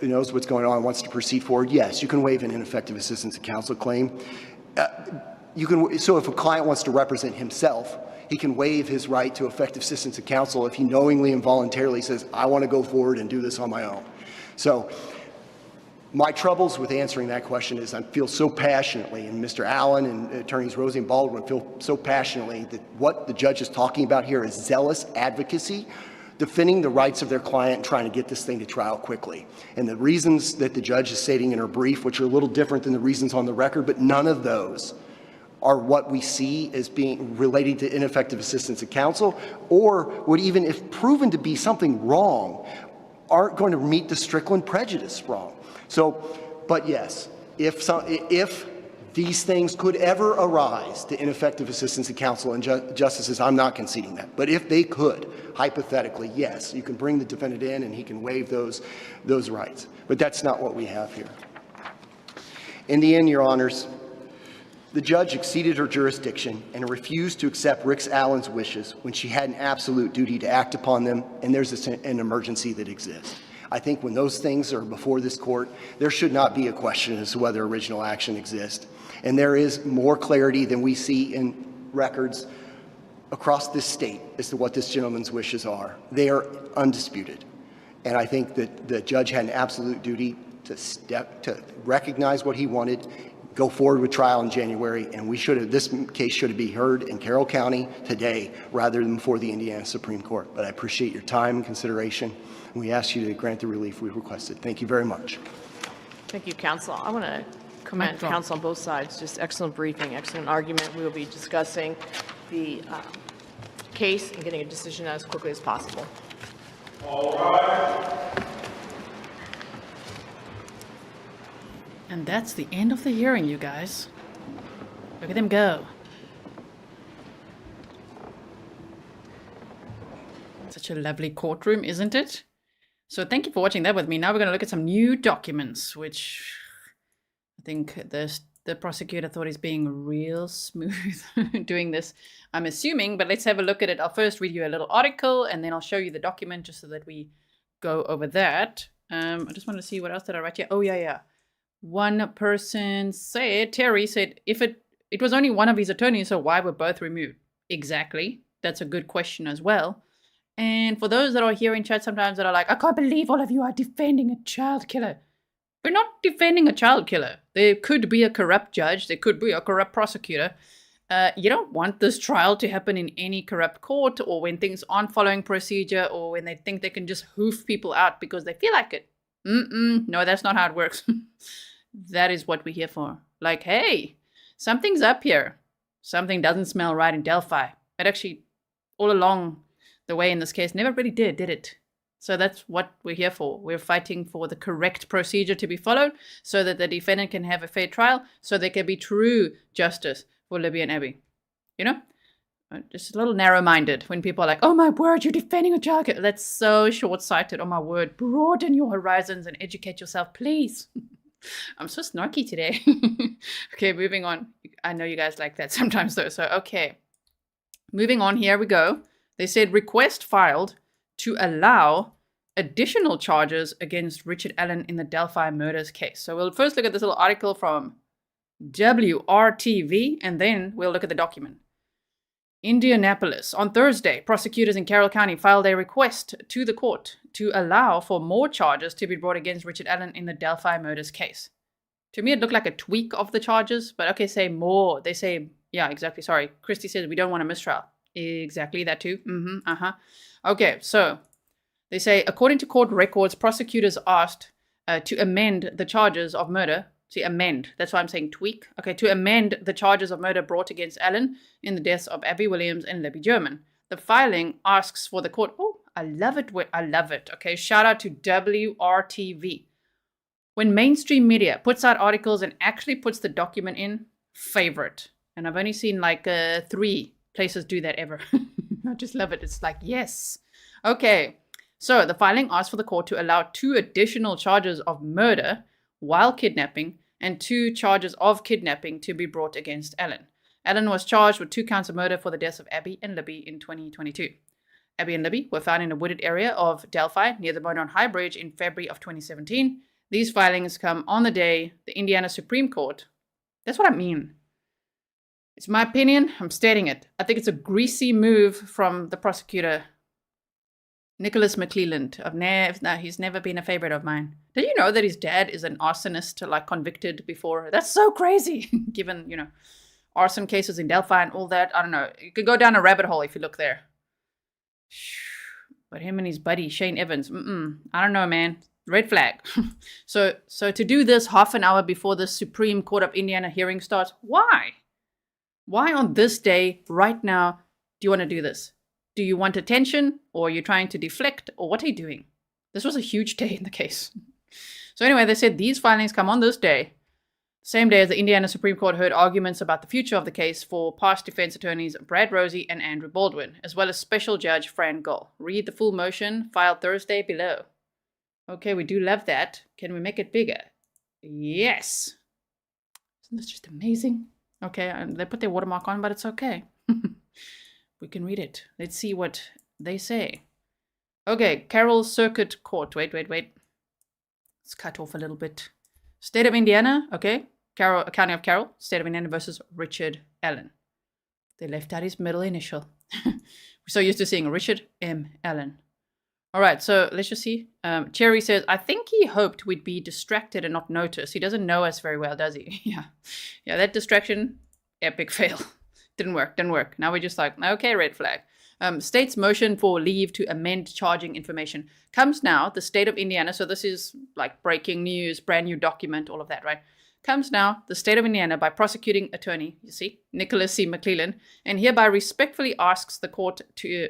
knows what's going on and wants to proceed forward, yes, you can waive an ineffective assistance of counsel claim. So if a client wants to represent himself, he can waive his right to effective assistance of counsel if he knowingly and voluntarily says, I want to go forward and do this on my own. So my troubles with answering that question is I feel so passionately, and Mr. Allen and attorneys Rosie and Baldwin feel so passionately that what the judge is talking about here is zealous advocacy, defending the rights of their client and trying to get this thing to trial quickly. And the reasons that the judge is stating in her brief, which are a little different than the reasons on the record, but none of those are what we see as being relating to ineffective assistance of counsel, or would even, if proven to be something wrong, aren't going to meet the Strickland prejudice wrong. So, but yes, if these things could ever arise to ineffective assistance of counsel and justices, I'm not conceding that. But if they could, hypothetically, yes, you can bring the defendant in and he can waive those rights. But that's not what we have here. In the end, Your Honors, the judge exceeded her jurisdiction and refused to accept Rick Allen's wishes when she had an absolute duty to act upon them, and there's an emergency that exists. I think when those things are before this court, there should not be a question as to whether original action exists. And there is more clarity than we see in records across this state as to what this gentleman's wishes are. They are undisputed. And I think that the judge had an absolute duty to recognize what he wanted, go forward with trial in January, and this case should be heard in Carroll County today rather than before the Indiana Supreme Court. But I appreciate your time and consideration, and we ask you to grant the relief we requested. Thank you very much. Thank you, counsel. I want to commend counsel on both sides. Just excellent briefing, excellent argument. We will be discussing the case and getting a decision as quickly as possible. All right. And that's the end of the hearing, you guys. Look at them go. Such a lovely courtroom, isn't it? So thank you for watching that with me. Now we're going to look at some new documents, which I think the prosecutor thought he's being real smooth doing this, I'm assuming. But let's have a look at it. I'll first read you a little article, and then I'll show you the document just so that we go over that. I just want to see what else did I write here. Oh, yeah. One person said, Terry said, if it was only one of his attorneys, so why were both removed? Exactly. That's a good question as well. And for those that are here in chat sometimes that are like, I can't believe all of you are defending a child killer. We're not defending a child killer. There could be a corrupt judge. There could be a corrupt prosecutor. You don't want this trial to happen in any corrupt court, or when things aren't following procedure, or when they think they can just hoof people out because they feel like it. No, that's not how it works. That is what we're here for. Like, hey, something's up here. Something doesn't smell right in Delphi. It actually, all along the way in this case, never really did it? So that's what we're here for. We're fighting for the correct procedure to be followed so that the defendant can have a fair trial, so there can be true justice for Libby and Abby. You know? Just a little narrow-minded when people are like, oh my word, you're defending a child killer. That's so short-sighted. Oh my word, broaden your horizons and educate yourself, please. I'm so snarky today. Okay, moving on. I know you guys like that sometimes though. So, okay. Moving on, here we go. They said request filed to allow additional charges against Richard Allen in the Delphi murders case. So we'll first look at this little article from WRTV, and then we'll look at the document. Indianapolis. On Thursday, prosecutors in Carroll County filed a request to the court to allow for more charges to be brought against Richard Allen in the Delphi murders case. To me, it looked like a tweak of the charges, but okay, say more. They say, yeah, exactly. Sorry. Christy says we don't want a mistrial. Exactly, that too. Okay, so they say, according to court records, prosecutors asked to amend the charges of murder. See, amend. That's why I'm saying tweak. Okay, to amend the charges of murder brought against Allen in the deaths of Abby Williams and Libby German. The filing asks for the court. Oh, I love it. I love it. Okay, shout out to WRTV. When mainstream media puts out articles and actually puts the document in, favorite. And I've only seen like 3 places do that ever. I just love it. It's like, yes. Okay, so the filing asks for the court to allow 2 additional charges of murder while kidnapping and 2 charges of kidnapping to be brought against Allen. Allen was charged with 2 counts of murder for the deaths of Abby and Libby in 2022. Abby and Libby were found in a wooded area of Delphi near the Monon High Bridge in February of 2017. These filings come on the day the Indiana Supreme Court. That's what I mean. It's my opinion. I'm stating it. I think it's a greasy move from the prosecutor, Nicholas McClelland. He's never been a favorite of mine. Did you know that his dad is an arsonist, like convicted before? That's so crazy, given, arson cases in Delphi and all that. I don't know. You could go down a rabbit hole if you look there. But him and his buddy, Shane Evans, I don't know, man. Red flag. So to do this half an hour before the Supreme Court of Indiana hearing starts, why? Why on this day, right now, do you want to do this? Do you want attention, or are you trying to deflect, or what are you doing? This was a huge day in the case. So anyway, they said these filings come on this day, same day as the Indiana Supreme Court heard arguments about the future of the case for past defense attorneys Brad Rosie and Andrew Baldwin, as well as Special Judge Ron Gull. Read the full motion filed Thursday below. Okay, we do love that. Can we make it bigger? Yes. Isn't this just amazing? Okay, they put their watermark on, but it's okay. We can read it. Let's see what they say. Okay, Carroll Circuit Court. Wait. Let's cut off a little bit. State of Indiana, okay. County of Carroll, State of Indiana versus Richard Allen. They left out his middle initial. We're so used to seeing Richard M. Allen. All right, so let's just see. Cherry says, I think he hoped we'd be distracted and not notice. He doesn't know us very well, does he? Yeah, that distraction, epic fail. Didn't work. Now we're just like, okay, red flag. State's motion for leave to amend charging information comes now, the state of Indiana, so this is like breaking news, brand new document, all of that, right? Comes now, the state of Indiana, by prosecuting attorney, you see, Nicholas C. McClelland, and hereby respectfully asks the court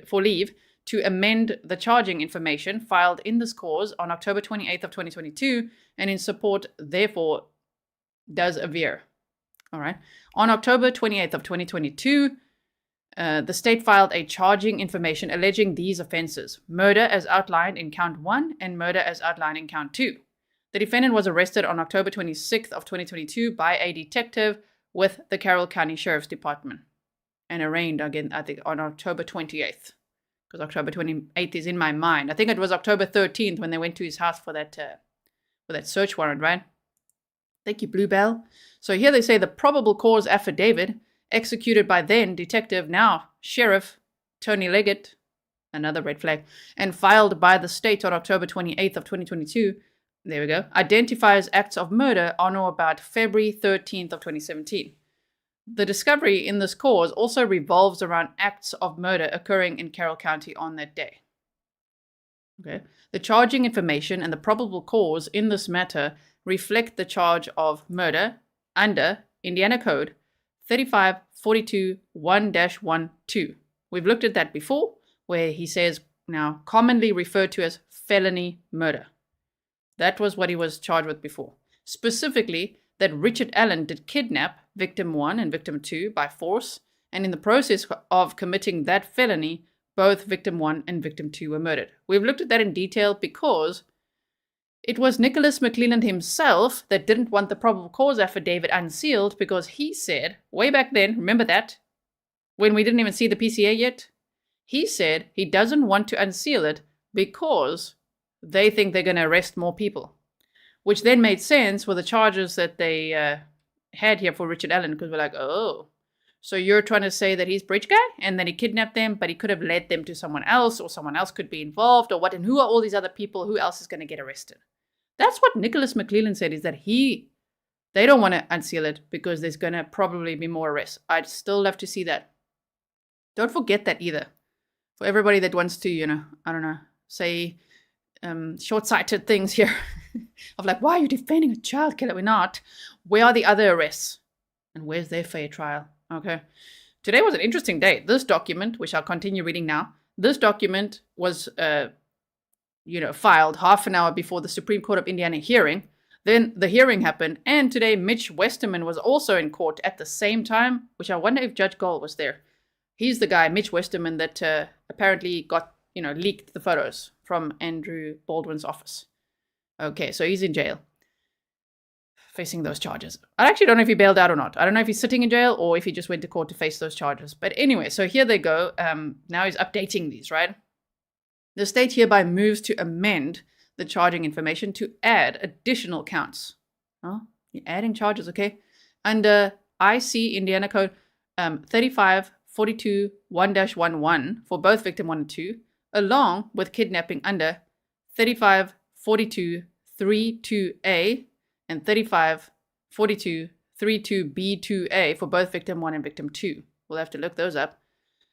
for leave to amend the charging information filed in this cause on October 28th of 2022, and in support, therefore, does aver. All right. On October 28th of 2022, the state filed a charging information alleging these offenses: murder as outlined in count 1 and murder as outlined in count 2. The defendant was arrested on October 26th of 2022 by a detective with the Carroll County Sheriff's Department and arraigned again, I think, on October 28th, because October 28th is in my mind. I think it was October 13th when they went to his house for that search warrant, right? Thank you, Bluebell. So here they say the probable cause affidavit executed by then detective, now Sheriff Tony Leggett, another red flag, and filed by the state on October 28th of 2022, there we go, identifies acts of murder on or about February 13th of 2017. The discovery in this cause also revolves around acts of murder occurring in Carroll County on that day. Okay. The charging information and the probable cause in this matter reflect the charge of murder under Indiana Code 3542-1-12. We've looked at that before, where he says now commonly referred to as felony murder. That was what he was charged with before. Specifically, that Richard Allen did kidnap victim 1 and victim 2 by force, and in the process of committing that felony, both victim 1 and victim 2 were murdered. We've looked at that in detail because it was Nicholas McClelland himself that didn't want the probable cause affidavit unsealed, because he said, way back then, remember that, when we didn't even see the PCA yet, he said he doesn't want to unseal it because they think they're going to arrest more people, which then made sense for the charges that they had here for Richard Allen, because we're like, oh, so you're trying to say that he's bridge guy and then he kidnapped them, but he could have led them to someone else, or someone else could be involved, or what, and who are all these other people? Who else is going to get arrested? That's what Nicholas McClelland said, is that they don't want to unseal it because there's going to probably be more arrests. I'd still love to see that. Don't forget that either. For everybody that wants to, I don't know, say short-sighted things here of like, why are you defending a child killer? We're not. Where are the other arrests? And where's their fair trial? Okay. Today was an interesting day. This document, which I'll continue reading now, this document was filed half an hour before the Supreme Court of Indiana hearing. Then the hearing happened, and today Mitch Westerman was also in court at the same time, which I wonder if Judge Gull was there. He's the guy, Mitch Westerman, that apparently got, leaked the photos from Andrew Baldwin's office. Okay, so he's in jail. facing those charges. I actually don't know if he bailed out or not. I don't know if he's sitting in jail or if he just went to court to face those charges. But anyway, so here they go. Now he's updating these, right? The state hereby moves to amend the charging information to add additional counts. Oh, you're adding charges, okay? Under IC Indiana Code 3542 1-11 for both victim 1 and 2, along with kidnapping under 3542 32A and 3542 32B2A for both victim 1 and victim 2. We'll have to look those up.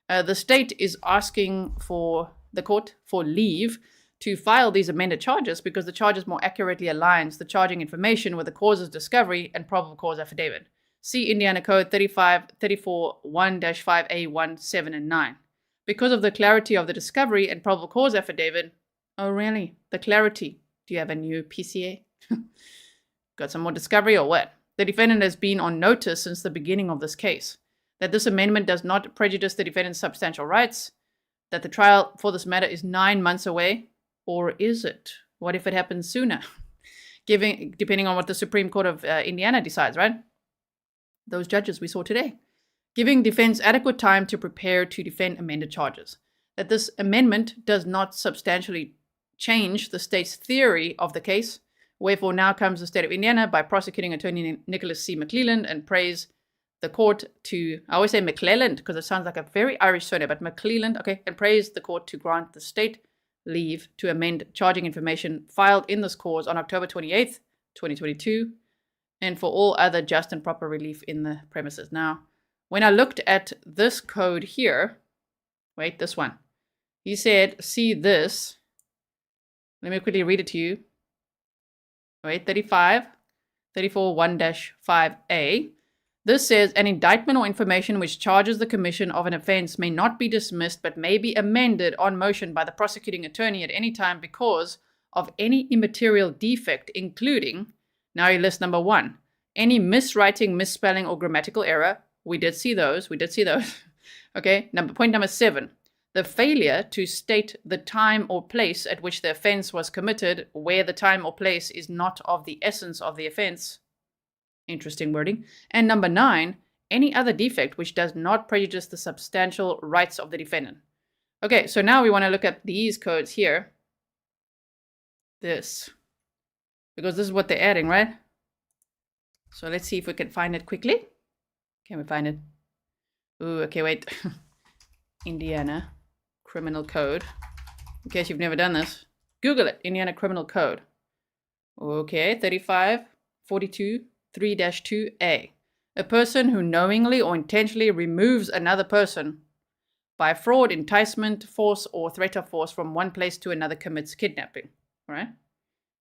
The state is asking for the court for leave to file these amended charges because the charges more accurately aligns the charging information with the causes discovery and probable cause affidavit. See Indiana Code 3534 1-5A1, 7, and 9. Because of the clarity of the discovery and probable cause affidavit. Oh, really? The clarity. Do you have a new PCA? Got some more discovery or what? The defendant has been on notice since the beginning of this case that this amendment does not prejudice the defendant's substantial rights, that the trial for this matter is 9 months away, or is it? What if it happens sooner? Depending on what the Supreme Court of Indiana decides, right? Those judges we saw today. Giving defense adequate time to prepare to defend amended charges. That this amendment does not substantially change the state's theory of the case. Wherefore now comes the state of Indiana by prosecuting attorney Nicholas C. McClelland and praise the court to, I always say McClelland because it sounds like a very Irish surname, but McClelland, okay, and praise the court to grant the state leave to amend charging information filed in this cause on October 28th, 2022, and for all other just and proper relief in the premises. Now, when I looked at this code here, wait, this one, he said, see this, let me quickly read it to you. Wait, 34 1-5A. This says an indictment or information which charges the commission of an offense may not be dismissed but may be amended on motion by the prosecuting attorney at any time because of any immaterial defect, including, now you list number 1, any miswriting, misspelling, or grammatical error. We did see those. Okay, point number 7. The failure to state the time or place at which the offense was committed, where the time or place is not of the essence of the offense. Interesting wording. And number 9, any other defect which does not prejudice the substantial rights of the defendant. Okay, so now we want to look at these codes here. This. Because this is what they're adding, right? So let's see if we can find it quickly. Can we find it? Ooh, okay, wait. Indiana Criminal Code. In case you've never done this, Google it. Indiana Criminal Code. Okay, 3542 3-2A. A person who knowingly or intentionally removes another person by fraud, enticement, force, or threat of force from one place to another commits kidnapping. All right?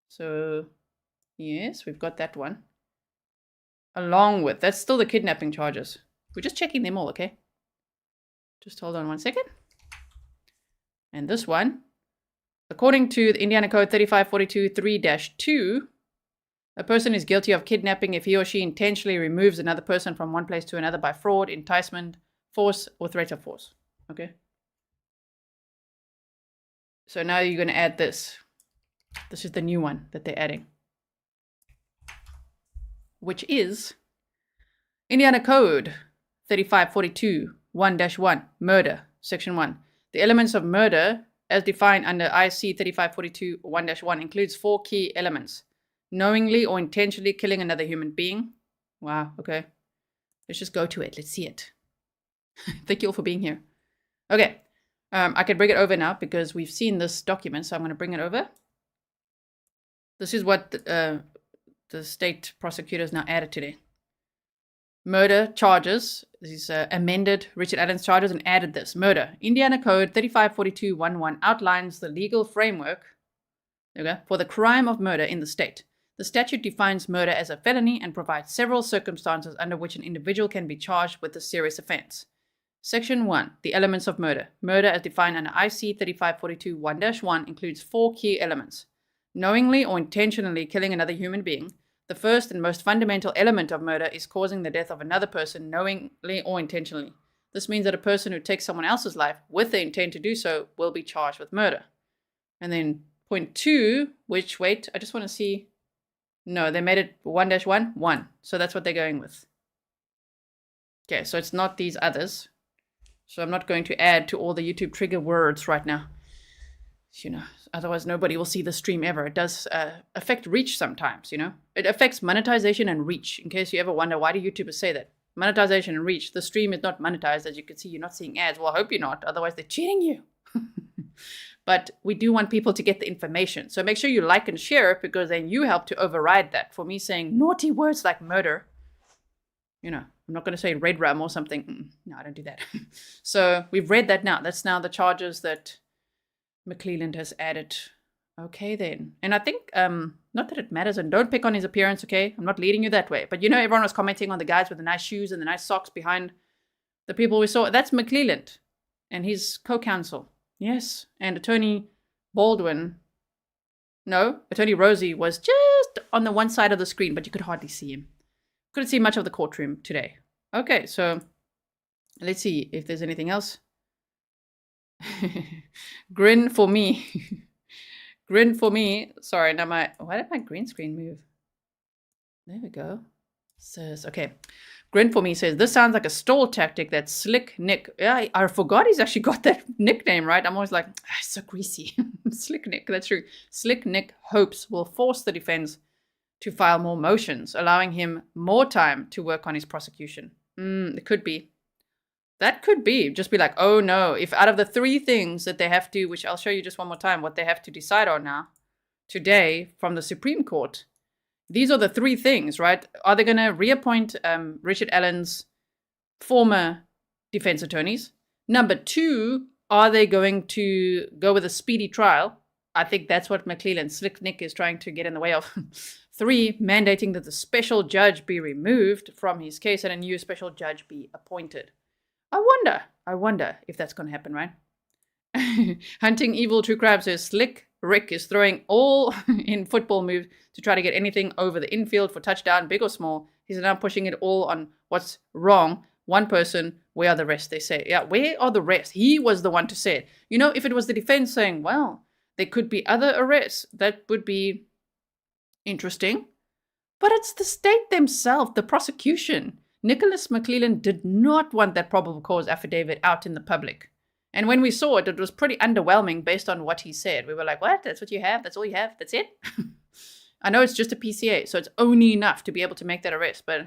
So, yes, we've got that one. Along with, that's still the kidnapping charges. We're just checking them all, okay? Just hold on 1 second. And this one, according to the Indiana Code 3542 3-2, a person is guilty of kidnapping if he or she intentionally removes another person from one place to another by fraud, enticement, force, or threat of force. Okay? So now you're going to add this. This is the new one that they're adding, which is Indiana Code 3542 1-1, murder, section 1. The elements of murder, as defined under IC 3542 1-1, includes 4 key elements. Knowingly or intentionally killing another human being. Wow, okay. Let's just go to it. Let's see it. Thank you all for being here. Okay, I can bring it over now because we've seen this document, so I'm going to bring it over. This is what the state prosecutors now added today. Murder charges, these amended Richard Allen's charges and added this. Murder. Indiana Code 3542 1-1 outlines the legal framework for the crime of murder in the state. The statute defines murder as a felony and provides several circumstances under which an individual can be charged with a serious offense. Section 1. The elements of murder. Murder as defined under IC 3542 1-1 includes 4 key elements. Knowingly or intentionally killing another human being. The first and most fundamental element of murder is causing the death of another person knowingly or intentionally. This means that a person who takes someone else's life with the intent to do so will be charged with murder. And then point 2, which, wait, I just want to see. No, they made it 1-1, 1. So that's what they're going with. Okay, so it's not these others. So I'm not going to add to all the YouTube trigger words right now. You know, otherwise nobody will see the stream ever. It does affect reach sometimes, you know. It affects monetization and reach. In case you ever wonder, why do YouTubers say that? Monetization and reach. The stream is not monetized. As you can see, you're not seeing ads. Well, I hope you're not. Otherwise, they're cheating you. But we do want people to get the information. So make sure you like and share it, because then you help to override that. For me saying naughty words like murder, you know, I'm not going to say red rum or something. No, I don't do that. So we've read that now. That's now the charges that McClelland has added. Okay, then. And I think, not that it matters, and don't pick on his appearance, okay? I'm not leading you that way. But you know, everyone was commenting on the guys with the nice shoes and the nice socks behind the people we saw. That's McClelland and his co-counsel. Yes. And Attorney Baldwin, no, Attorney Rosie was just on the one side of the screen, but you could hardly see him. Couldn't see much of the courtroom today. Okay, so let's see if there's anything else. Grin for me. Grin for me. Sorry, now why did my green screen move? There we go. Says, okay. Grin for me says, this sounds like a stall tactic that Slick Nick. Yeah, I forgot he's actually got that nickname, right? I'm always like, so greasy. Slick Nick, that's true. Slick Nick hopes will force the defense to file more motions, allowing him more time to work on his prosecution. It could be. That could be. Just be like, oh no, if out of the 3 things that they have to, which I'll show you just one more time, what they have to decide on now, today from the Supreme Court, these are the 3 things, right? Are they going to reappoint Richard Allen's former defense attorneys? Number 2, are they going to go with a speedy trial? I think that's what McClelland Slick Nick is trying to get in the way of. 3, mandating that the special judge be removed from his case and a new special judge be appointed. I wonder if that's going to happen, right? Hunting Evil True Crime says Slick Rick is throwing all in football moves to try to get anything over the infield for touchdown, big or small. He's now pushing it all on what's wrong. One person, where are the rest, they say. Yeah, where are the rest? He was the one to say it. You know, if it was the defense saying, well, there could be other arrests, that would be interesting. But it's the state themselves, the prosecution. Nicholas McClelland did not want that probable cause affidavit out in the public. And when we saw it, it was pretty underwhelming based on what he said. We were like, what? That's what you have? That's all you have? That's it? I know it's just a PCA, so it's only enough to be able to make that arrest. But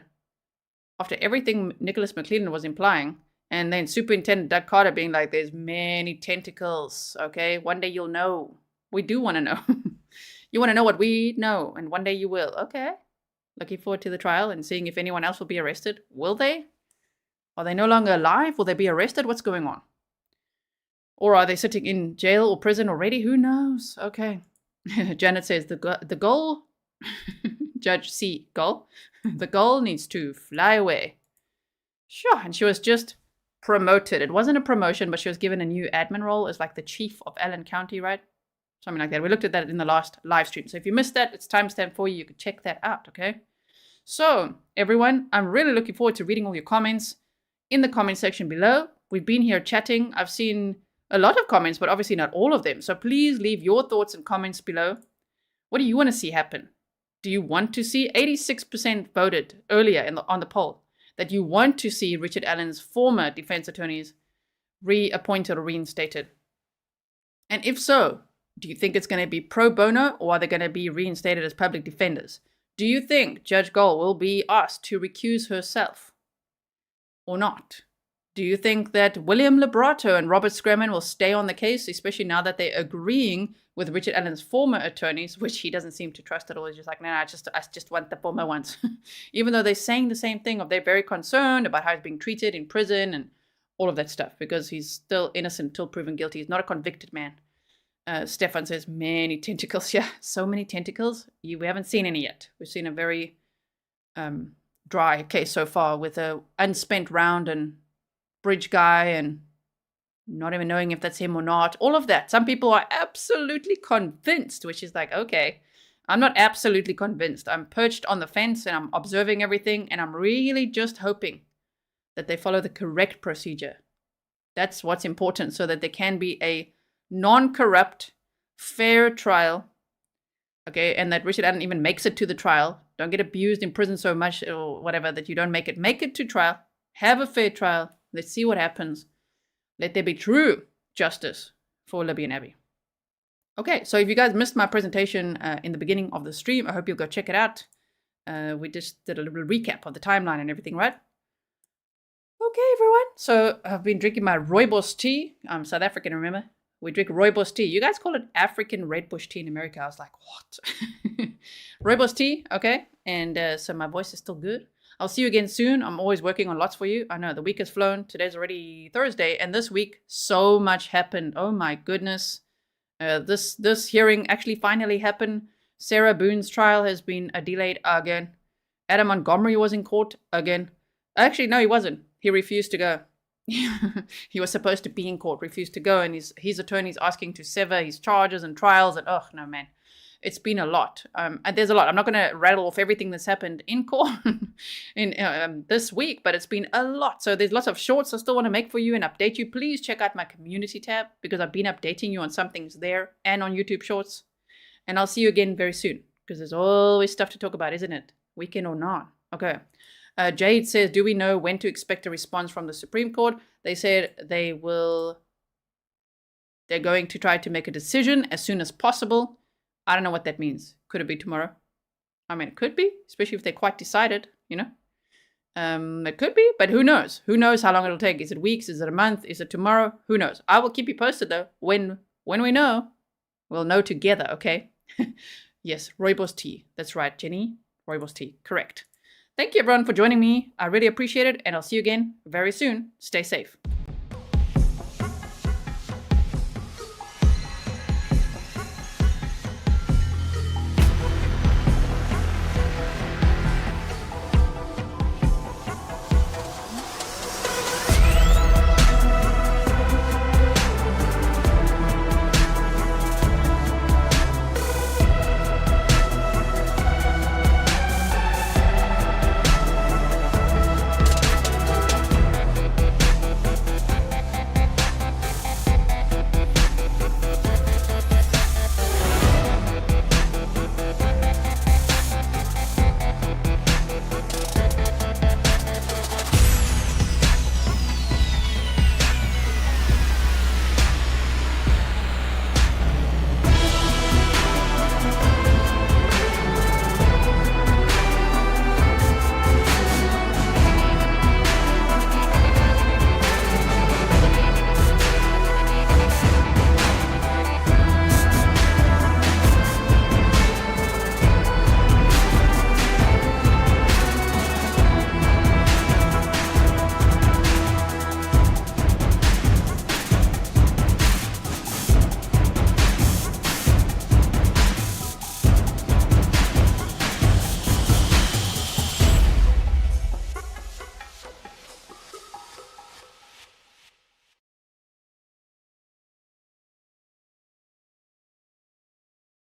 after everything Nicholas McClelland was implying, and then Superintendent Doug Carter being like, there's many tentacles, okay? One day you'll know. We do want to know. You want to know what we know, and one day you will. Okay. Looking forward to the trial and seeing if anyone else will be arrested. Will they? Are they no longer alive? Will they be arrested? What's going on? Or are they sitting in jail or prison already? Who knows? Okay. Janet says the Gull, Judge C. Gull, the Gull needs to fly away. Sure. And she was just promoted. It wasn't a promotion, but she was given a new admin role as like the chief of Allen County, right? Something like that. We looked at that in the last live stream. So if you missed that, it's timestamp for you. You can check that out, okay? So, everyone, I'm really looking forward to reading all your comments in the comment section below. We've been here chatting. I've seen a lot of comments, but obviously not all of them. So please leave your thoughts and comments below. What do you want to see happen? Do you want to see 86% voted earlier on the poll that you want to see Richard Allen's former defense attorneys reappointed or reinstated? And if so, do you think it's going to be pro bono, or are they going to be reinstated as public defenders? Do you think Judge Gull will be asked to recuse herself or not? Do you think that William Liberato and Robert Scremen will stay on the case, especially now that they're agreeing with Richard Allen's former attorneys, which he doesn't seem to trust at all? He's just like, no, I just want the former ones. Even though they're saying the same thing, they're very concerned about how he's being treated in prison and all of that stuff, because he's still innocent until proven guilty. He's not a convicted man. Stefan says, many tentacles. Yeah, so many tentacles. We haven't seen any yet. We've seen a very dry case so far with a unspent round and bridge guy and not even knowing if that's him or not. All of that. Some people are absolutely convinced, which is like, okay, I'm not absolutely convinced. I'm perched on the fence and I'm observing everything, and I'm really just hoping that they follow the correct procedure. That's what's important, so that there can be a non-corrupt, fair trial okay, and that Richard Allen even makes it to the trial. Don't get abused in prison so much or whatever that you don't make it. Make it to trial. Have a fair trial. Let's see what happens. Let there be true justice for Libby and Abby. Okay, so if you guys missed my presentation in the beginning of the stream, I hope you'll go check it out. We just did a little recap of the timeline and everything, right? Okay, everyone. So I've been drinking my rooibos tea. I'm South African, remember? We drink rooibos tea. You guys call it African red bush tea in America. I was like, what? Rooibos tea, okay. And so my voice is still good. I'll see you again soon. I'm always working on lots for you. I know the week has flown. Today's already Thursday. And this week, so much happened. Oh my goodness. This hearing actually finally happened. Sarah Boone's trial has been delayed again. Adam Montgomery was in court again. Actually, no, he wasn't. He refused to go. He was supposed to be in court, refused to go, and his attorney's asking to sever his charges and trials, and oh no, man, it's been a lot. And there's a lot. I'm not going to rattle off everything that's happened in court in this week, but it's been a lot. So there's lots of shorts I still want to make for you and update you. Please check out my community tab because I've been updating you on some things there and on YouTube Shorts. And I'll see you again very soon because there's always stuff to talk about, isn't it? Weekend or not. Okay. Jade says, do we know when to expect a response from the Supreme Court? They said they're going to try to make a decision as soon as possible. I don't know what that means. Could it be tomorrow? I mean, it could be, especially if they're quite decided, you know. It could be, but who knows? Who knows how long it'll take? Is it weeks? Is it a month? Is it tomorrow? Who knows? I will keep you posted, though. When we know, we'll know together, okay? Yes, rooibos tea. That's right, Jenny. Rooibos tea. Correct. Thank you, everyone, for joining me. I really appreciate it, and I'll see you again very soon. Stay safe.